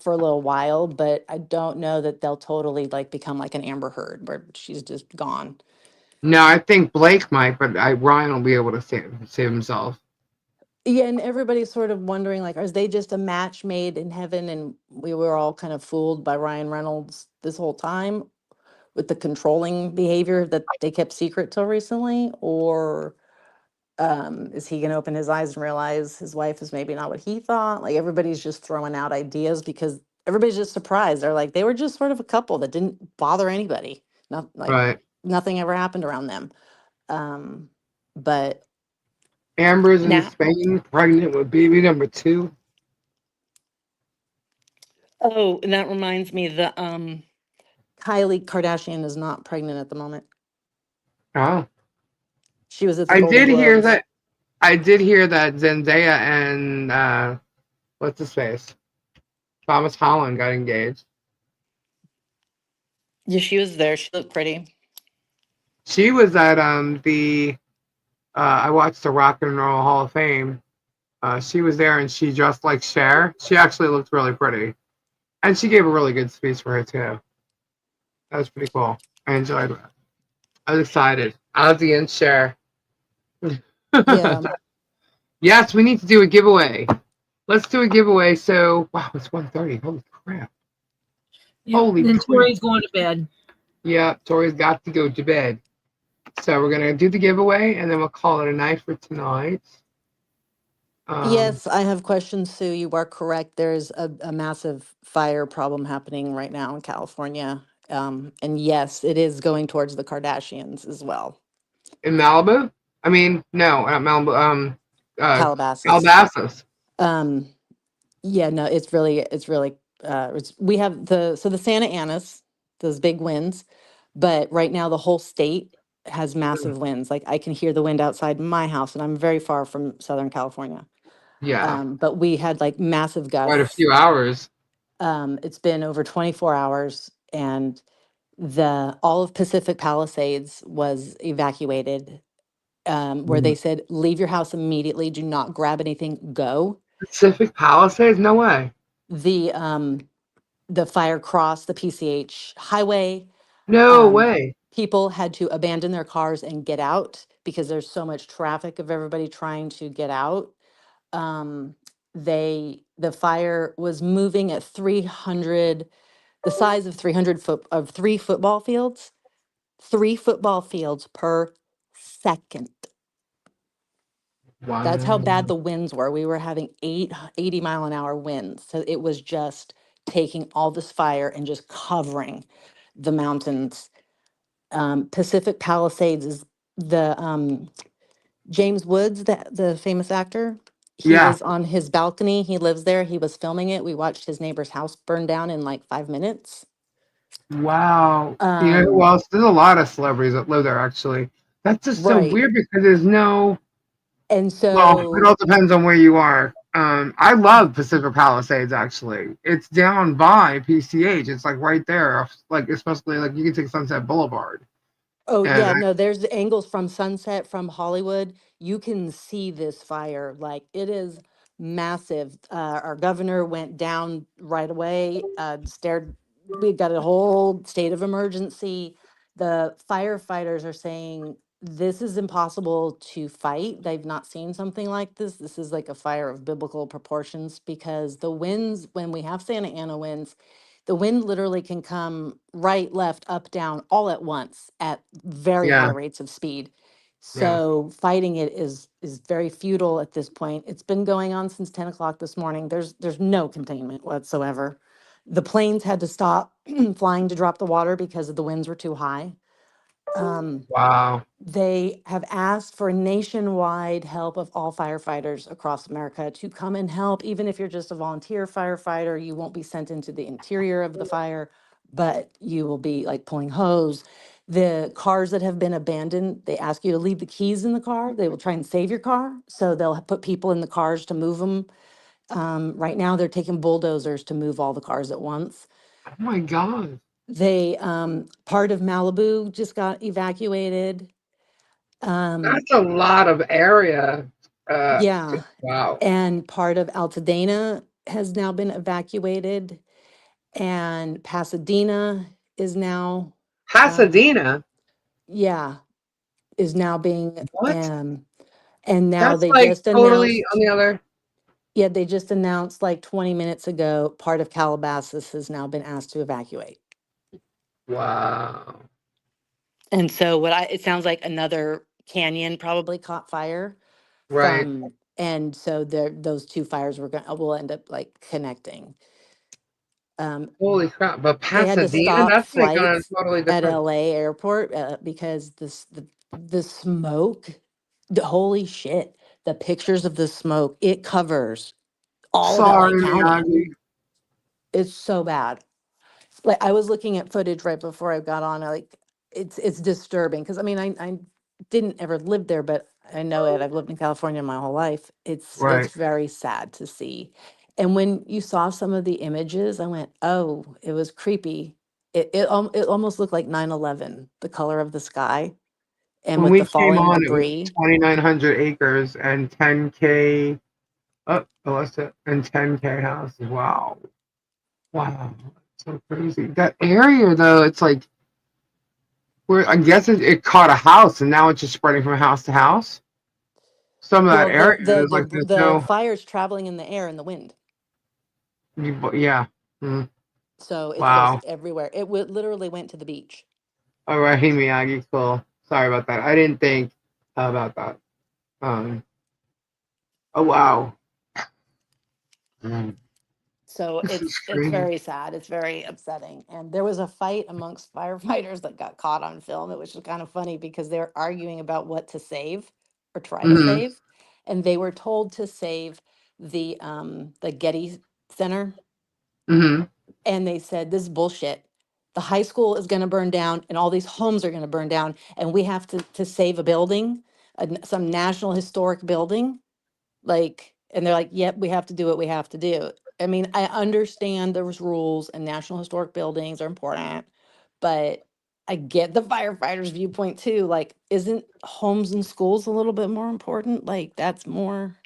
Speaker 2: for a little while, but I don't know that they'll totally like become like an Amber Heard where she's just gone.
Speaker 1: No, I think Blake might, but Ryan will be able to save himself.
Speaker 2: Yeah, and everybody's sort of wondering like, are they just a match made in heaven and we were all kind of fooled by Ryan Reynolds this whole time with the controlling behavior that they kept secret till recently? Or is he going to open his eyes and realize his wife is maybe not what he thought? Like everybody's just throwing out ideas because everybody's just surprised. They're like, they were just sort of a couple that didn't bother anybody. Not like
Speaker 1: Right.
Speaker 2: nothing ever happened around them. But
Speaker 1: Amber's in
Speaker 2: now,
Speaker 1: Spain, pregnant with baby number 2.
Speaker 2: oh, and that reminds me the Kylie Kardashian is not pregnant at the moment.
Speaker 1: Oh,
Speaker 2: She was at the
Speaker 1: I
Speaker 2: Golden
Speaker 1: did hear
Speaker 2: Globes.
Speaker 1: that. I did hear that Zendaya and what's his face, Thomas Holland got engaged.
Speaker 2: Yeah, she was there. She looked pretty.
Speaker 1: She was at the I watched the Rock and Roll Hall of Fame. She was there and she dressed like Cher. She actually looked really pretty, and she gave a really good speech for her too. That was pretty cool. I enjoyed that. I was excited. Ozzy and Cher.
Speaker 2: Yeah.
Speaker 1: Yes, we need to do a giveaway. Let's do a giveaway. So, wow, it's 1:30. Holy crap.
Speaker 3: Yeah,
Speaker 1: Holy
Speaker 3: then
Speaker 1: crap.
Speaker 3: Tori's going to bed.
Speaker 1: Yeah, Tori's got to go to bed. So we're going to do the giveaway, and then we'll call it a night for tonight.
Speaker 2: Yes, I have questions, Sue. You are correct. There's a massive fire problem happening right now in California. And yes, it is going towards the Kardashians as well.
Speaker 1: In Malibu? I mean, no, not Malibu.
Speaker 2: Calabasas.
Speaker 1: Calabasas.
Speaker 2: Yeah, no, it's really, we have the Santa Anas, those big winds, but right now the whole state has massive winds. Like I can hear the wind outside my house, and I'm very far from Southern California.
Speaker 1: Yeah,
Speaker 2: But we had like massive
Speaker 1: quite a
Speaker 2: gusts.
Speaker 1: few hours.
Speaker 2: It's been over 24 hours, and all of Pacific Palisades was evacuated. where they said, leave your house immediately. Do not grab anything. Go.
Speaker 1: Pacific Palisades? No way.
Speaker 2: The fire crossed the PCH highway.
Speaker 1: No way.
Speaker 2: People had to abandon their cars and get out because there's so much traffic of everybody trying to get out. The fire was moving at 300, the size of 3 football fields, 3 football fields per second.
Speaker 1: Wow.
Speaker 2: That's how bad the winds were. We were having 80-mile-an-hour winds. So it was just taking all this fire and just covering the mountains. Pacific Palisades is the James Woods, the famous actor. He
Speaker 1: Yeah.
Speaker 2: was on his balcony. He lives there. He was filming it. We watched his neighbor's house burn down in like 5 minutes.
Speaker 1: Wow. You know who else? There's a lot of celebrities that live there, actually. That's just so
Speaker 2: Right.
Speaker 1: weird because there's no.
Speaker 2: And
Speaker 1: Well, it
Speaker 2: so,
Speaker 1: all depends on where you are. I love Pacific Palisades, actually. It's down by PCH. It's like right there, like especially like you can take Sunset Boulevard.
Speaker 2: oh
Speaker 1: And
Speaker 2: yeah, no, there's the angles from Sunset, from Hollywood. You can see this fire. Like it is massive. Our governor went down right away, we got a whole state of emergency. The firefighters are saying this is impossible to fight. They've not seen something like this. This is like a fire of biblical proportions because the winds, when we have Santa Ana winds, the wind literally can come right, left, up, down, all at once at very high
Speaker 1: yeah,
Speaker 2: rates of speed.
Speaker 1: yeah.
Speaker 2: So fighting it is very futile at this point. It's been going on since 10 o'clock this morning. There's no containment whatsoever. The planes had to stop flying to drop the water because the winds were too high.
Speaker 1: Wow.
Speaker 2: They have asked for nationwide help of all firefighters across America to come and help. Even if you're just a volunteer firefighter, you won't be sent into the interior of the fire, but you will be like pulling hose. The cars that have been abandoned, they ask you to leave the keys in the car. They will try and save your car. So they'll put people in the cars to move them. Right now, they're taking bulldozers to move all the cars at once.
Speaker 1: Oh my God.
Speaker 2: They, part of Malibu just got evacuated.
Speaker 1: That's a lot of area.
Speaker 2: Yeah,
Speaker 1: Wow.
Speaker 2: and part of Altadena has now been evacuated, and Pasadena is now,
Speaker 1: Pasadena.
Speaker 2: yeah, is now being,
Speaker 1: What?
Speaker 2: and now
Speaker 1: That's
Speaker 2: they
Speaker 1: like
Speaker 2: just
Speaker 1: totally on
Speaker 2: announced,
Speaker 1: the other.
Speaker 2: yeah, they just announced like 20 minutes ago, part of Calabasas has now been asked to evacuate.
Speaker 1: Wow.
Speaker 2: And so it sounds like another canyon probably caught fire
Speaker 1: Right.
Speaker 2: and so those 2 fires will end up like connecting.
Speaker 1: Holy crap. But
Speaker 2: They had to
Speaker 1: Pasadena,
Speaker 2: stop
Speaker 1: that's like on a
Speaker 2: flights
Speaker 1: totally
Speaker 2: at
Speaker 1: different.
Speaker 2: LA airport because the smoke, holy shit, the pictures of the smoke, it covers all of LA
Speaker 1: Sorry,
Speaker 2: County.
Speaker 1: Miyagi.
Speaker 2: It's so bad. Like I was looking at footage right before I got on. It's disturbing because I mean I didn't ever live there, but I know it. I've lived in California my whole life. It's
Speaker 1: Right.
Speaker 2: very sad to see. And when you saw some of the images, I went, oh, it was creepy. It almost looked like 9/11, the color of the sky, and
Speaker 1: When
Speaker 2: with the
Speaker 1: we came
Speaker 2: falling
Speaker 1: on, it was
Speaker 2: debris.
Speaker 1: 2,900 acres and 10K. Oh, what's it? And 10K houses. Wow. Wow. So crazy. That area, though, it's like, where I guess it caught a house and now it's just spreading from house to house. Some of that
Speaker 2: Well,
Speaker 1: area, there's like, there's
Speaker 2: the
Speaker 1: no,
Speaker 2: fire's traveling in the air and the wind,
Speaker 1: yeah. Mm,
Speaker 2: so it's just
Speaker 1: wow.
Speaker 2: everywhere. Literally went to the beach.
Speaker 1: All right, Miyagi, cool. Sorry about that. I didn't think about that. Um, oh, wow. Mm,
Speaker 2: So
Speaker 1: this is
Speaker 2: it's
Speaker 1: strange.
Speaker 2: very sad. It's very upsetting. And there was a fight amongst firefighters that got caught on film. It was just kind of funny because they were arguing about what to save or try to
Speaker 1: Mm-hmm.
Speaker 2: save. And they were told to save the Getty Center.
Speaker 1: Mm-hmm.
Speaker 2: And they said, this is bullshit. The high school is going to burn down and all these homes are going to burn down. And we have to save a building, some national historic building. Like, and they're like, yep, we have to do what we have to do. I mean, I understand there was rules and national historic buildings are important, but I get the firefighters' viewpoint too. Like, isn't homes and schools a little bit more important? Like, that's more,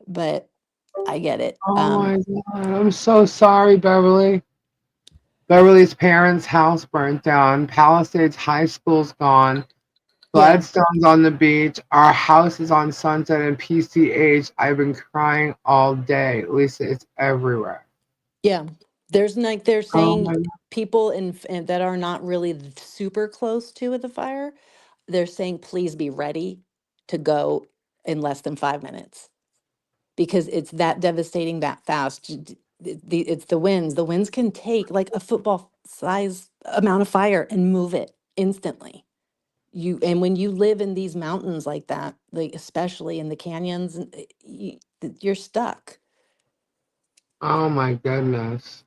Speaker 2: but I get it.
Speaker 1: Oh my God. I'm so sorry, Beverly. Beverly's parents' house burnt down. Palisades High School's gone.
Speaker 2: Yeah,
Speaker 1: Gladstone's on the beach. Our house is on Sunset and PCH. I've been crying all day. Lisa, it's everywhere.
Speaker 2: yeah. There's like they're
Speaker 1: Oh
Speaker 2: saying
Speaker 1: my
Speaker 2: people in that are not really super close to the fire. They're saying please be ready to go in less than 5 minutes because it's that devastating that fast. It's the winds. The winds can take like a football size amount of fire and move it instantly. And when you live in these mountains like that, like especially in the canyons, and you're stuck.
Speaker 1: oh my goodness.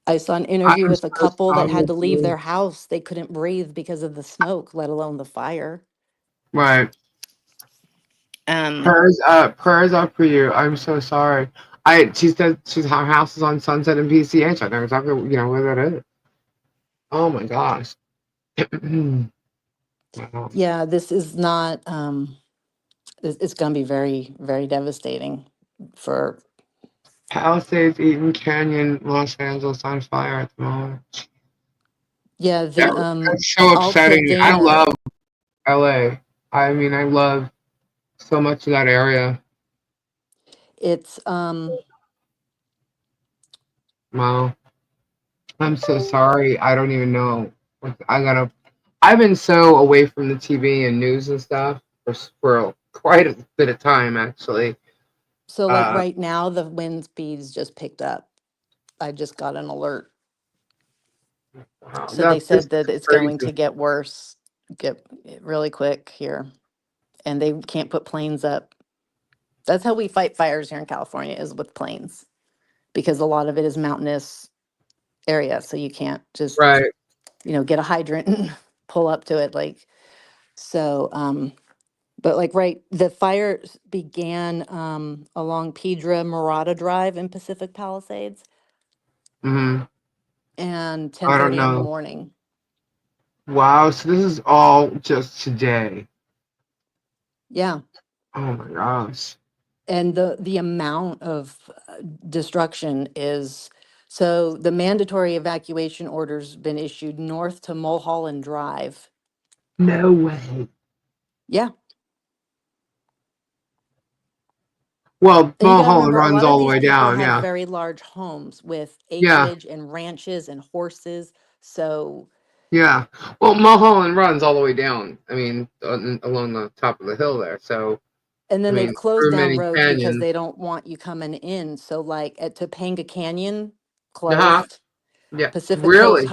Speaker 2: I saw an
Speaker 1: I
Speaker 2: interview
Speaker 1: am
Speaker 2: with
Speaker 1: so
Speaker 2: a couple that
Speaker 1: sorry
Speaker 2: had
Speaker 1: with
Speaker 2: to leave
Speaker 1: you.
Speaker 2: their house. They couldn't breathe because of the smoke, let alone the fire.
Speaker 1: Right.
Speaker 2: Um,
Speaker 1: Prayers up for you. I'm so sorry. She said her house is on Sunset and PCH. I know exactly where that is. Oh my gosh. Wow.
Speaker 2: yeah, this is not it's going to be very, very devastating for,
Speaker 1: Palisades, Eaton Canyon, Los Angeles on fire at the moment.
Speaker 2: yeah, the
Speaker 1: That's so upsetting. I
Speaker 2: Altadena.
Speaker 1: love LA. I mean, I love so much of that area.
Speaker 2: It's
Speaker 1: Wow. I'm so sorry. I don't even know. I've been so away from the TV and news and stuff for quite a bit of time, actually.
Speaker 2: so like
Speaker 1: Uh,
Speaker 2: right now the wind speeds just picked up. I just got an alert.
Speaker 1: wow,
Speaker 2: So they
Speaker 1: this
Speaker 2: said that
Speaker 1: is
Speaker 2: it's going to
Speaker 1: crazy.
Speaker 2: get worse, get really quick here, and they can't put planes up. That's how we fight fires here in California is with planes because a lot of it is mountainous area, so you can't just,
Speaker 1: Right.
Speaker 2: get a hydrant and pull up to it like so but like right the fire began along Pedra Murata Drive in Pacific Palisades
Speaker 1: Hmm.
Speaker 2: and
Speaker 1: I don't
Speaker 2: 10:30 in the
Speaker 1: know.
Speaker 2: morning.
Speaker 1: Wow. So this is all just today.
Speaker 2: Yeah.
Speaker 1: Oh my gosh.
Speaker 2: And the amount of destruction is so the mandatory evacuation order's been issued north to Mulholland Drive.
Speaker 1: No way.
Speaker 2: Yeah.
Speaker 1: Well,
Speaker 2: And you got to
Speaker 1: Mulholland
Speaker 2: remember, a
Speaker 1: runs
Speaker 2: lot of
Speaker 1: all the
Speaker 2: these
Speaker 1: way
Speaker 2: people
Speaker 1: down.
Speaker 2: have
Speaker 1: Yeah.
Speaker 2: very large homes with
Speaker 1: Yeah.
Speaker 2: acreage and ranches and horses. So,
Speaker 1: Yeah. Well, Mulholland runs all the way down. I mean, along the top of the hill there. So,
Speaker 2: and
Speaker 1: I
Speaker 2: then they've
Speaker 1: mean,
Speaker 2: closed
Speaker 1: through
Speaker 2: down
Speaker 1: many
Speaker 2: roads because
Speaker 1: canyons.
Speaker 2: they don't want you coming in. So, like at Topanga Canyon,
Speaker 1: Uh-huh.
Speaker 2: closed.
Speaker 1: Yeah.
Speaker 2: Pacific Coast
Speaker 1: Really?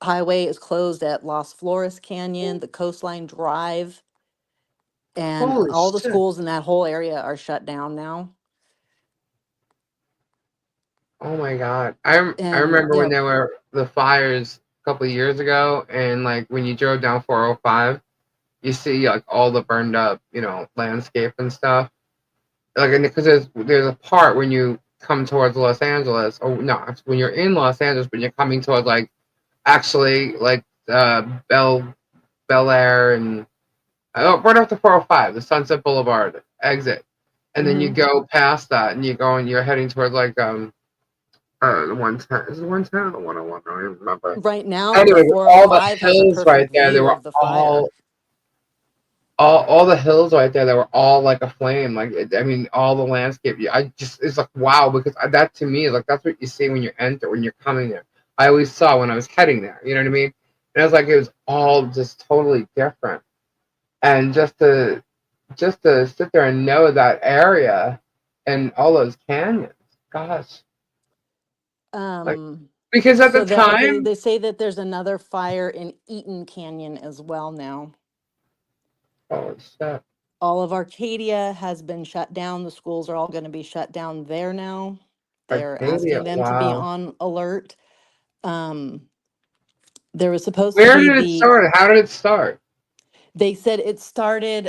Speaker 2: Highway is closed at Las Flores Canyon, the Coastline Drive, and
Speaker 1: Holy
Speaker 2: all the
Speaker 1: shit.
Speaker 2: schools in that whole area are shut down now.
Speaker 1: Oh my God. I
Speaker 2: And
Speaker 1: remember when there were the fires a couple of years ago, and like when you drove down 405, you see like all the burned up, landscape and stuff. Like, and because there's a part when you come towards Los Angeles, or no, it's when you're in Los Angeles, but you're coming towards like actually like Bel Air and right off the 405, the Sunset Boulevard exit, and then you
Speaker 2: mhm.
Speaker 1: go past that, and you're heading towards like the 110. Is it 110 or the 101? I don't even remember.
Speaker 2: Right now, the
Speaker 1: Anyway, all the
Speaker 2: 405 has a
Speaker 1: hills right
Speaker 2: perfect
Speaker 1: there, they
Speaker 2: view
Speaker 1: were
Speaker 2: of the fire.
Speaker 1: all the hills right there, they were all like aflame. Like I mean, all the landscape. It's like wow, because that to me is like that's what you see when you're coming there. I always saw when I was heading there. You know what I mean? And I was like, it was all just totally different. And just to sit there and know that area and all those canyons, gosh, like because at the
Speaker 2: So that okay,
Speaker 1: time,
Speaker 2: they say that there's another fire in Eaton Canyon as well now.
Speaker 1: holy shit,
Speaker 2: All of Arcadia has been shut down. The schools are all going to be shut down there now. They're
Speaker 1: Arcadia,
Speaker 2: asking them to be
Speaker 1: wow.
Speaker 2: on alert. Um, there was supposed to
Speaker 1: Where
Speaker 2: be
Speaker 1: did it start? How did it start?
Speaker 2: they said it started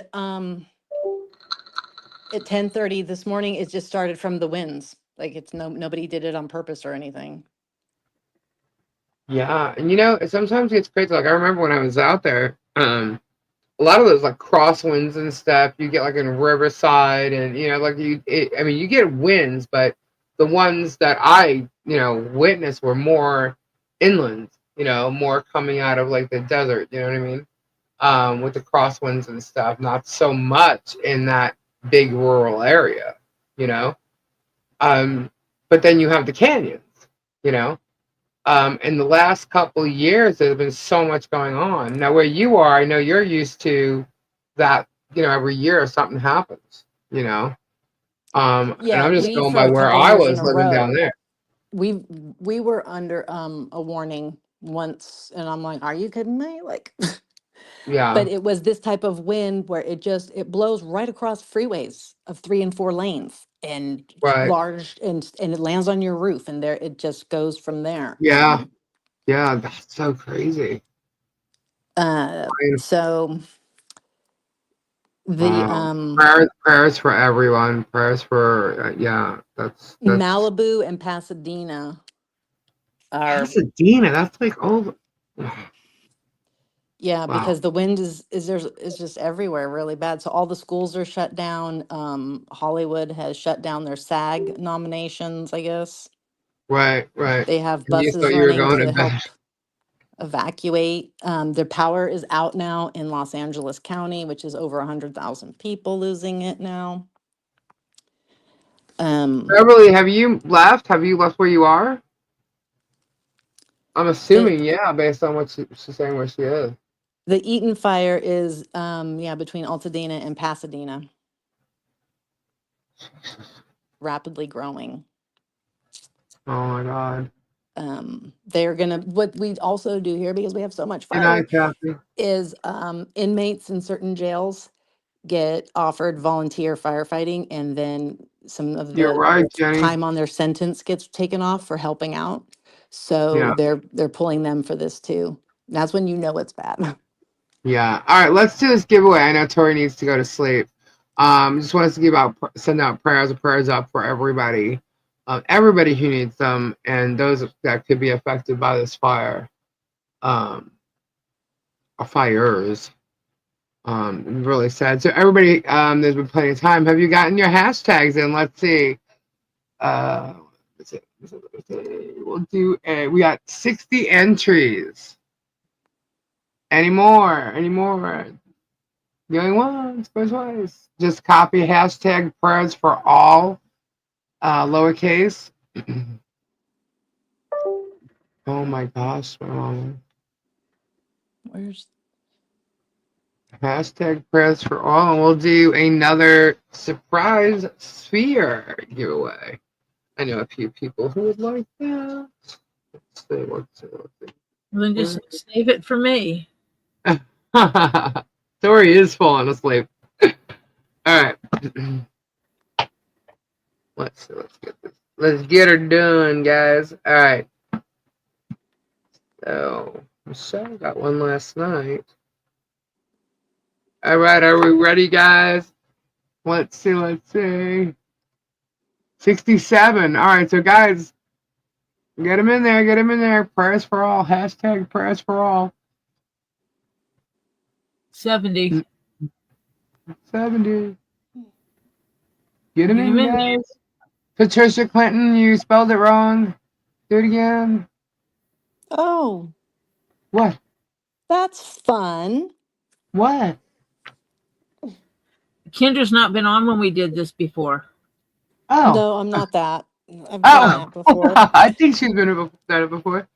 Speaker 2: at 10:30 this morning. It just started from the winds. Like it's nobody did it on purpose or anything.
Speaker 1: Yeah, and sometimes it's crazy. Like I remember when I was out there, a lot of those like crosswinds and stuff you get like in Riverside, and like I mean, you get winds, but the ones that I witnessed were more inland, more coming out of like the desert. You know what I mean? With the crosswinds and stuff, not so much in that big rural area. You know, but then you have the canyons. You know. In the last couple of years, there's been so much going on. Now, where you are, I know you're used to that. Every year something happens. And
Speaker 2: Yeah,
Speaker 1: I'm just
Speaker 2: we
Speaker 1: going
Speaker 2: for
Speaker 1: by
Speaker 2: a
Speaker 1: where
Speaker 2: couple
Speaker 1: I
Speaker 2: years in
Speaker 1: was
Speaker 2: a
Speaker 1: living down
Speaker 2: row,
Speaker 1: there.
Speaker 2: we were under a warning once, and I'm like, are you kidding me? Like,
Speaker 1: Yeah,
Speaker 2: but it was this type of wind where it blows right across freeways of 3 and 4 lanes and
Speaker 1: right.
Speaker 2: large, and it lands on your roof, and there it just goes from there.
Speaker 1: Yeah, yeah. That's so crazy.
Speaker 2: So the
Speaker 1: Wow. Prayers for everyone. Prayers for yeah. That's
Speaker 2: Malibu and Pasadena are,
Speaker 1: Pasadena. That's like oh,
Speaker 2: yeah,
Speaker 1: wow.
Speaker 2: because the wind is just everywhere really bad. So all the schools are shut down. Hollywood has shut down their SAG nominations, I guess.
Speaker 1: Right, right.
Speaker 2: They have
Speaker 1: And you
Speaker 2: buses
Speaker 1: thought you were
Speaker 2: running
Speaker 1: going to
Speaker 2: to
Speaker 1: bed.
Speaker 2: help evacuate. Their power is out now in Los Angeles County, which is over 100,000 people losing it now.
Speaker 1: Beverly, have you left? Have you left where you are? I'm
Speaker 2: The
Speaker 1: assuming, yeah, based on what she's saying where she is.
Speaker 2: the Eaton fire is between Altadena and Pasadena, rapidly growing.
Speaker 1: Oh my God.
Speaker 2: They're gonna, what we also do here, because we have so much
Speaker 1: Good
Speaker 2: fire,
Speaker 1: night, Kathy.
Speaker 2: is inmates in certain jails get offered volunteer firefighting, and then some of
Speaker 1: You're
Speaker 2: the
Speaker 1: right, Jenny.
Speaker 2: time on their sentence gets taken off for helping out. So
Speaker 1: Yeah,
Speaker 2: they're pulling them for this too. That's when you know it's bad.
Speaker 1: yeah. All right, let's do this giveaway. I know Tori needs to go to sleep. Just want us to send out prayers up for everybody who needs them, and those that could be affected by this fire, or fires. Really sad. So everybody, there's been plenty of time. Have you gotten your hashtags in? Let's see. Let's see. We'll do. We got 60 entries. Any more? Any more? Going once, goes twice. Just copy hashtag prayers for all, lowercase. Oh my gosh.
Speaker 2: Where's
Speaker 1: Hashtag prayers for all, and we'll do another surprise sphere giveaway. I know a few people who would like that. Let's see.
Speaker 3: Then just save it for me.
Speaker 1: Tori is falling asleep. All right. Let's get this. Let's get her done, guys. All right. So Michelle got one last night. All right, are we ready, guys? Let's see. 67. All right, so guys, get them in there. Get them in there. Prayers for all. Hashtag prayers for all.
Speaker 3: 70.
Speaker 1: 70. Get them
Speaker 3: Get
Speaker 1: in,
Speaker 3: 'em in there.
Speaker 1: guys. Patricia Clinton, you spelled it wrong. Do it again.
Speaker 2: Oh,
Speaker 1: What?
Speaker 2: that's fun.
Speaker 1: What?
Speaker 3: Kendra's not been on when we did this before.
Speaker 1: Oh.
Speaker 2: No, I'm not that. I've done that before.
Speaker 1: I think she's done it before.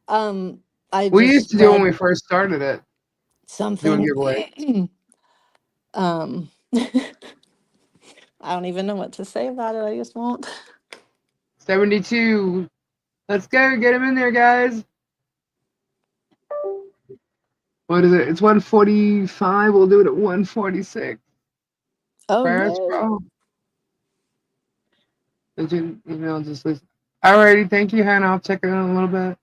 Speaker 2: I
Speaker 1: We
Speaker 2: just
Speaker 1: used to do it when
Speaker 2: read
Speaker 1: we first started it. Doing
Speaker 2: something.
Speaker 1: giveaway.
Speaker 2: I don't even know what to say about it. I just won't.
Speaker 1: 72. Let's go. Get him in there, guys. What is it? It's 145. We'll do it at 146.
Speaker 2: Oh,
Speaker 1: Prayers,
Speaker 2: yay.
Speaker 1: bro. Did you email just listen? Alrighty, thank you, Hannah. I'll check it out in a little bit.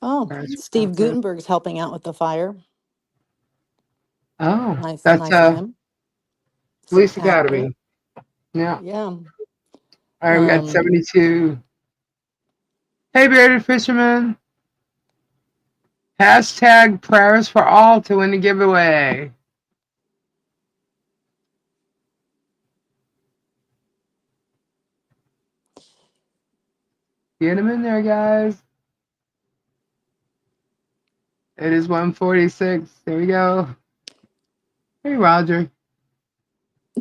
Speaker 2: Oh,
Speaker 1: Prayers,
Speaker 2: Steve Gutenberg's helping out with the fire.
Speaker 1: oh,
Speaker 2: Nice,
Speaker 1: that's
Speaker 2: nice of him.
Speaker 1: Police
Speaker 2: Spectacular.
Speaker 1: Academy. Yeah.
Speaker 2: Yeah.
Speaker 1: All right, we got 72. Hey, bearded fisherman. Hashtag prayers for all to win the giveaway. Get him in there, guys. It is 1:46. There we go. Hey, Roger.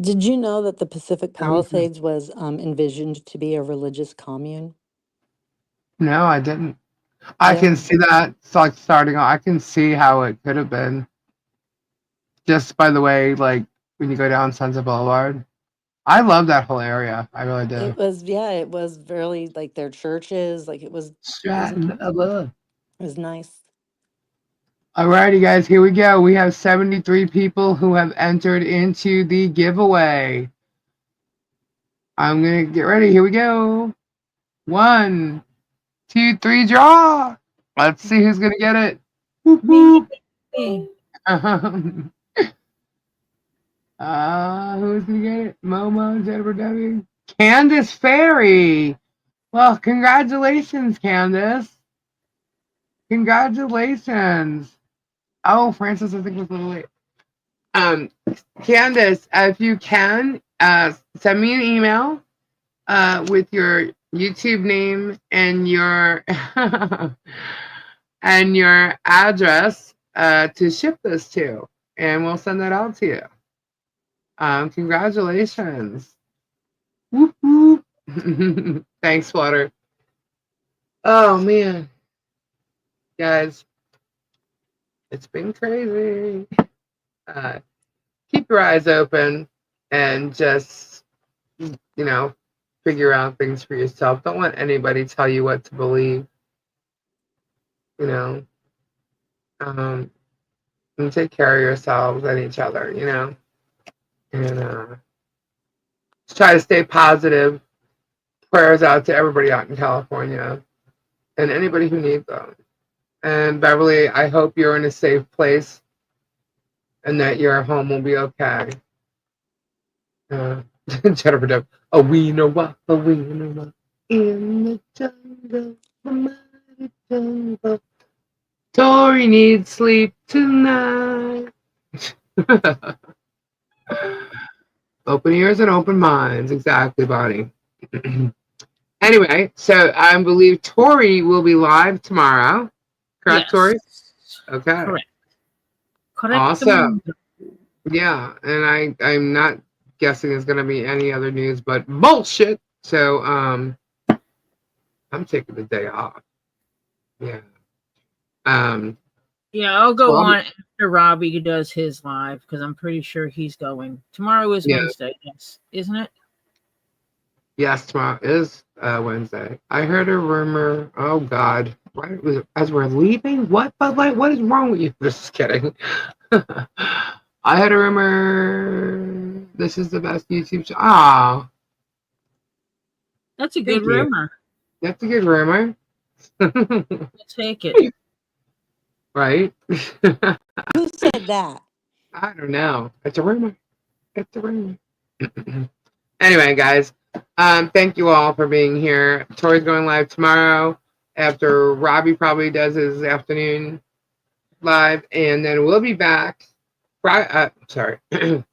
Speaker 2: Did you know that the Pacific
Speaker 1: How are you doing?
Speaker 2: Palisades was envisioned to be a religious commune?
Speaker 1: No, I didn't. I
Speaker 2: Yeah,
Speaker 1: can see that. It's like starting off. I can see how it could have been. Just by the way, like when you go down Sunset Boulevard. I love that whole area. I really do.
Speaker 2: it was really like their churches, like
Speaker 1: Stratton above.
Speaker 2: it was nice.
Speaker 1: Alrighty, guys, here we go. We have 73 people who have entered into the giveaway. I'm gonna get ready. Here we go. 1, 2, 3, draw. Let's see who's gonna get it. Whoop, whoop.
Speaker 3: Me.
Speaker 1: Who's gonna get it? Momo, Jennifer W. Candace Ferry. Well, congratulations, Candace. Congratulations. Oh, Francis, I think was a little late. Candace, if you can, send me an email with your YouTube name and your and your address to ship this to, and we'll send that out to you. Congratulations. Whoop, whoop. Thanks, Flutter. Oh man, guys, it's been crazy. Keep your eyes open and just, figure out things for yourself. Don't let anybody tell you what to believe. And take care of yourselves and each other, and just try to stay positive. Prayers out to everybody out in California and anybody who needs them. And Beverly, I hope you're in a safe place and that your home will be okay. Jennifer Dove, a wiener what, in the jungle, the mighty jungle. Tori needs sleep tonight. Open ears and open minds. Exactly, Bonnie. Anyway, so I believe Tori will be live tomorrow. Correct,
Speaker 3: Yes.
Speaker 1: Tori? Okay.
Speaker 3: Correct.
Speaker 1: Awesome. Yeah, and I'm not guessing there's going to be any other news but bullshit. So I'm taking the day off. Yeah.
Speaker 3: Yeah, I'll go
Speaker 1: Well,
Speaker 3: on after Robbie does his live because I'm pretty sure he's going. Tomorrow is Wednesday, yes, isn't it?
Speaker 1: Yes, tomorrow is Wednesday. I heard a rumor. Oh God! Right as we're leaving, what? But like, what is wrong with you? Just kidding. I had a rumor. This is the best YouTube show. Ah,
Speaker 3: That's a good rumor.
Speaker 1: That's a good rumor.
Speaker 3: We'll take it.
Speaker 1: Right?
Speaker 2: Who said that?
Speaker 1: I don't know. It's a rumor. It's a rumor. Anyway, guys, thank you all for being here. Tori's going live tomorrow after Robbie probably does his afternoon live, and then we'll be back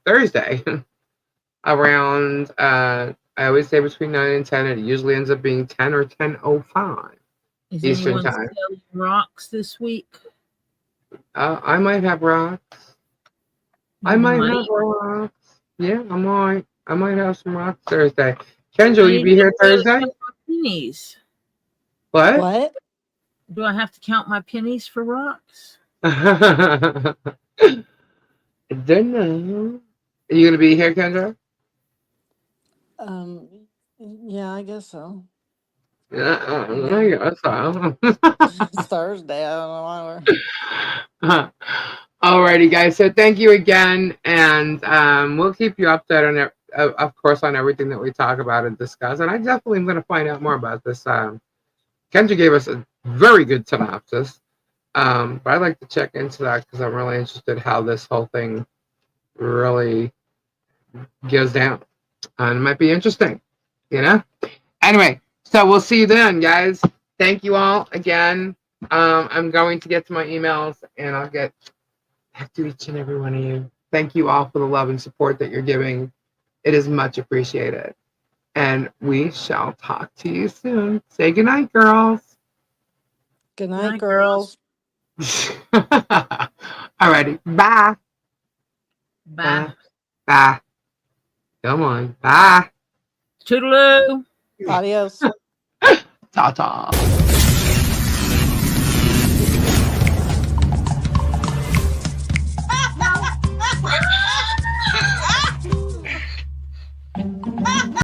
Speaker 1: Thursday around I always say between 9 and 10. It usually ends up being 10 or 10:05
Speaker 3: Is
Speaker 1: Eastern
Speaker 3: anyone
Speaker 1: time.
Speaker 3: selling rocks this week?
Speaker 1: I might have rocks. I might have rocks. Yeah, I might have some rocks Thursday. Kendra, will you be here Thursday?
Speaker 3: Pennies.
Speaker 1: What?
Speaker 2: What?
Speaker 3: Do I have to count my pennies for rocks?
Speaker 1: I don't know. Are you gonna be here, Kendra?
Speaker 2: Yeah, I guess so.
Speaker 1: I guess so.
Speaker 2: It's Thursday. I don't know why
Speaker 1: Alrighty, guys. So thank you again, and we'll keep you updated on it, of course, on everything that we talk about and discuss. And I definitely am going to find out more about this. Kendra gave us a very good synopsis, but I'd like to check into that because I'm really interested how this whole thing really goes down, and it might be interesting, Anyway, so we'll see you then, guys. thank you all again. I'm going to get to my emails and I'll get back to each and every one of you. Thank you all for the love and support that you're giving. It is much appreciated. And we shall talk to you soon. Say goodnight, girls.
Speaker 2: Good
Speaker 3: night,
Speaker 2: night, girls.
Speaker 1: Alrighty. Bye.
Speaker 3: Bye.
Speaker 1: Bye. Come on. Bye.
Speaker 3: Toodaloo.
Speaker 2: Adios.
Speaker 1: Ta-ta.